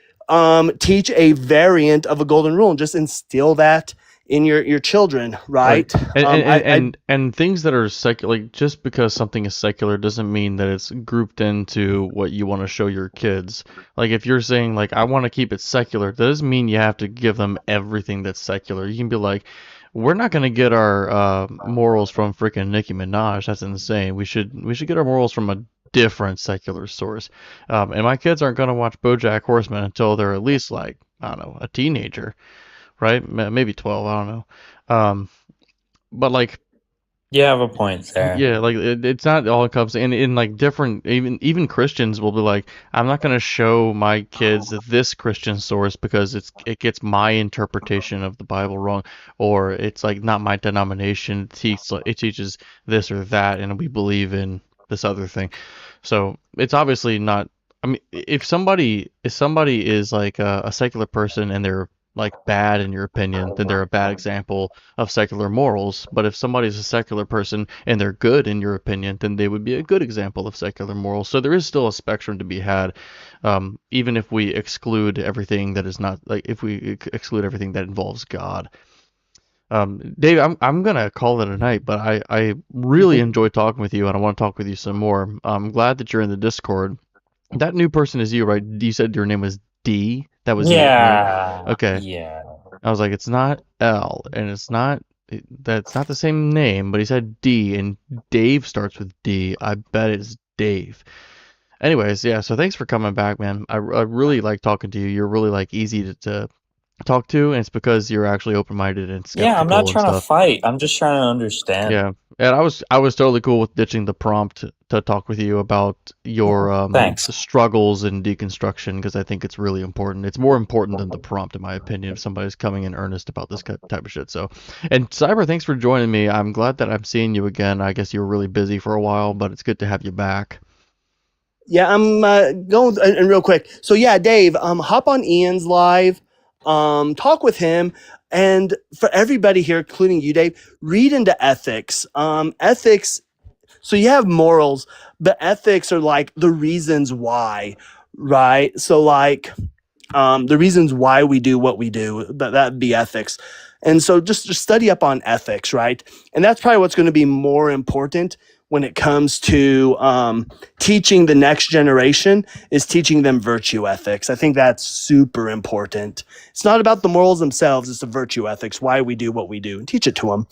teach a variant of a golden rule and just instill that in your children, right? And things that are secular, like just because something is secular doesn't mean that it's grouped into what you want to show your kids. Like if you're saying like I want to keep it secular, that doesn't mean you have to give them everything that's secular. You can be like, we're not gonna get our morals from freaking Nicki Minaj. That's insane. We should get our morals from a different secular source. And my kids aren't gonna watch BoJack Horseman until they're at least like, I don't know, a teenager, right? Maybe 12. I don't know. But like, you have a point there. Yeah, like it's not all encompassing. And in like different, even Christians will be like, I'm not going to show my kids this Christian source because it gets my interpretation of the Bible wrong, or it's like not my denomination. It teaches this or that, and we believe in this other thing. So it's obviously not. I mean, if somebody is like a secular person and they're like bad in your opinion, then they're a bad example of secular morals. But if somebody's a secular person and they're good in your opinion, then they would be a good example of secular morals. So there is still a spectrum to be had, even if we exclude everything that is not like if we exclude everything that involves God. Dave, I'm gonna call it a night, but I really enjoyed talking with you, and I want to talk with you some more. I'm glad that you're in the Discord. That new person is you, right? You said your name was D. That was your name. Yeah. Okay. Yeah. I was like, it's not L, and that's not the same name, but he said D, and Dave starts with D. I bet it's Dave. Anyways, yeah. So thanks for coming back, man. I really like talking to you. You're really like easy to talk to, and it's because you're actually open-minded and Yeah, I'm skeptical not and trying to stuff. fight. I'm just trying to understand. Yeah, and I was totally cool with ditching the prompt to talk with you about your Thanks. struggles in deconstruction because I think it's really important. It's more important than the prompt, in my opinion, if somebody's coming in earnest about this type of shit. So, and Cyber, thanks for joining me. I'm glad that I'm seeing you again. I guess you were really busy for a while, but it's good to have you back. Yeah, I'm going and real quick. So yeah, Dave, hop on Ian's live, talk with him, and for everybody here, including you, Dave, read into ethics. Ethics. So you have morals, but ethics are like the reasons why, right? So like the reasons why we do what we do, that'd be ethics. And so just study up on ethics, right? And that's probably what's going to be more important when it comes to teaching the next generation is teaching them virtue ethics. I think that's super important. It's not about the morals themselves, it's the virtue ethics, why we do what we do, and teach it to them.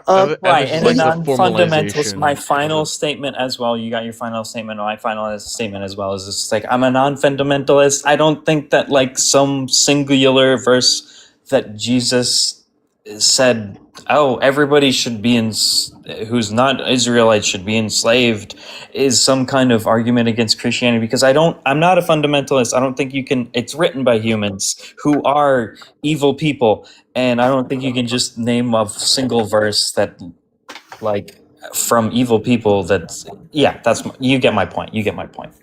Right, and like a the non-fundamentalist. My formalization final of it. statement as well. You got your final statement. My final statement as well is just like I'm a non-fundamentalist. I don't think that like some singular verse that Jesus said, "Oh, everybody should be who's not Israelite should be enslaved," is some kind of argument against Christianity. Because I'm not a fundamentalist. I don't think you can. It's written by humans who are evil people. And I don't think you can just name a single verse that, like, from evil people. You get my point. You get my point.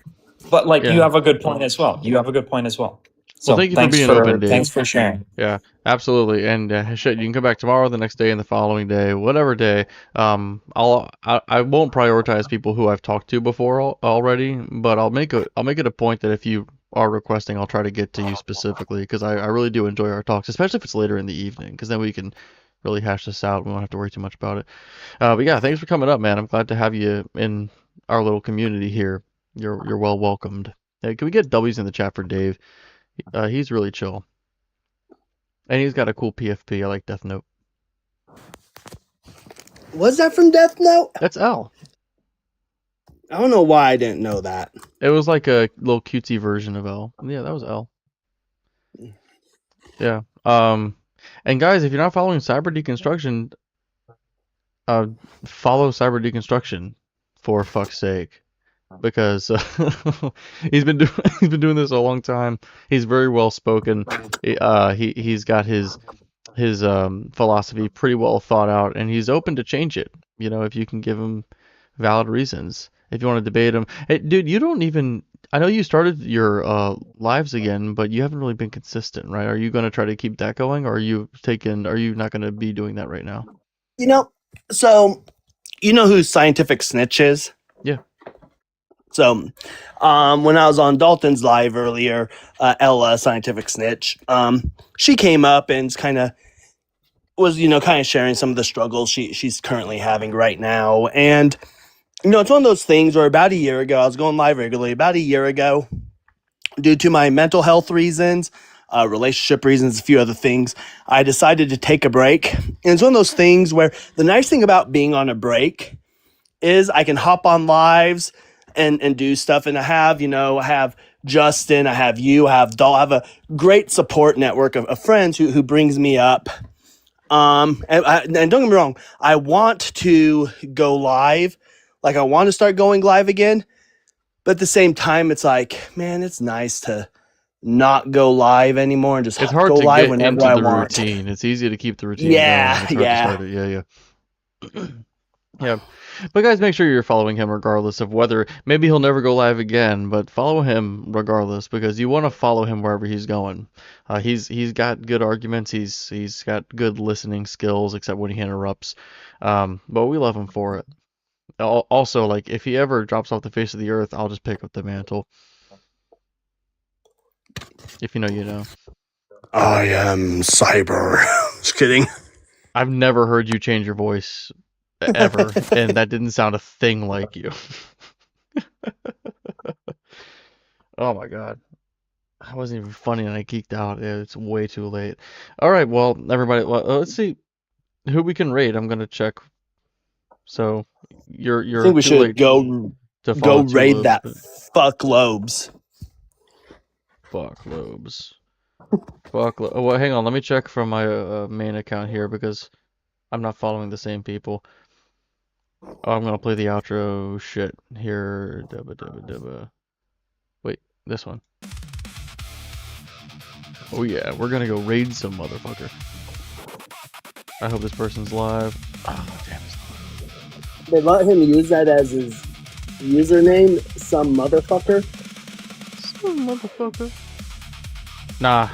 But like, you Yeah. have a good point as well. You have a good point as well. So Well, thank you for being open, Dave. thanks for sharing. Yeah, absolutely. And shit, you can come back tomorrow, the next day, and the following day, whatever day. I won't prioritize people who I've talked to before already, but I'll make it a point that if you are requesting, I'll try to get to you specifically because I really do enjoy our talks, especially if it's later in the evening, because then we can really hash this out. We won't have to worry too much about it. But yeah, thanks for coming up, man. I'm glad to have you in our little community here. You're well welcomed. Hey, can we get W's in the chat for Dave? He's really chill. And he's got a cool PFP. I like Death Note. Was that from Death Note? That's L. I don't know why I didn't know that. It was like a little cutesy version of L. Yeah, that was L. Yeah. And guys, if you're not following Cyber Deconstruction, follow Cyber Deconstruction for fuck's sake. Because he's been doing this a long time. He's very well spoken. He's got his philosophy pretty well thought out, and he's open to change it. You know, if you can give him valid reasons. If you want to debate him, hey, dude, you don't even. I know you started your lives again, but you haven't really been consistent, right? Are you going to try to keep that going, or are you not going to be doing that right now? You know, so you know who Scientific Snitch is? Yeah. So, when I was on Dalton's live earlier, Ella, Scientific Snitch, she came up and was sharing some of the struggles she's currently having right now. And, it's one of those things where about a year ago, I was going live regularly. About a year ago, due to my mental health reasons, relationship reasons, a few other things, I decided to take a break. And it's one of those things where the nice thing about being on a break is I can hop on lives and do stuff. And I have Justin, I have you, I have Doll, I have a great support network of friends who brings me up. And don't get me wrong, I want to go live. Like I want to start going live again. But at the same time, it's like, man, it's nice to not go live anymore and just It's hard go to live get whenever into I the want. routine. It's easy to keep the routine Yeah, going. It's hard to start it. Yeah. Yeah. But guys, make sure you're following him regardless of whether maybe he'll never go live again, but follow him regardless because you want to follow him wherever he's going. He's got good arguments. He's got good listening skills, except when he interrupts. But we love him for it. Also, like if he ever drops off the face of the earth, I'll just pick up the mantle. If you know, you know. I am Cyber. Just kidding. I've never heard you change your voice ever, and that didn't sound a thing like you. Oh my god. That wasn't even funny and I geeked out. It's way too late. Alright, well, everybody, let's see who we can raid. I'm gonna check. So, you're I think we too should late go to follow raid Tulip, that but fuck Lobes. fuck Lobes. Well, hang on, let me check from my main account here because I'm not following the same people. Oh, I'm gonna play the outro shit here. Dubba dubba dubba. Wait, this one. Oh yeah, we're gonna go raid some motherfucker. I hope this person's live. Oh damn it. They let him use that as his username, some motherfucker. Some motherfucker. Nah.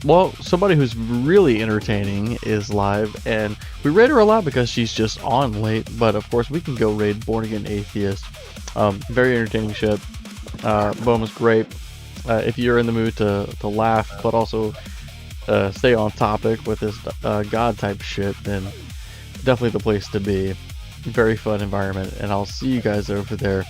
Well, somebody who's really entertaining is live, and we raid her a lot because she's just on late, but of course we can go raid Born Again Atheist. Very entertaining shit. Boom is great. If you're in the mood to laugh, but also stay on topic with this God type shit, then definitely the place to be. Very fun environment, and I'll see you guys over there.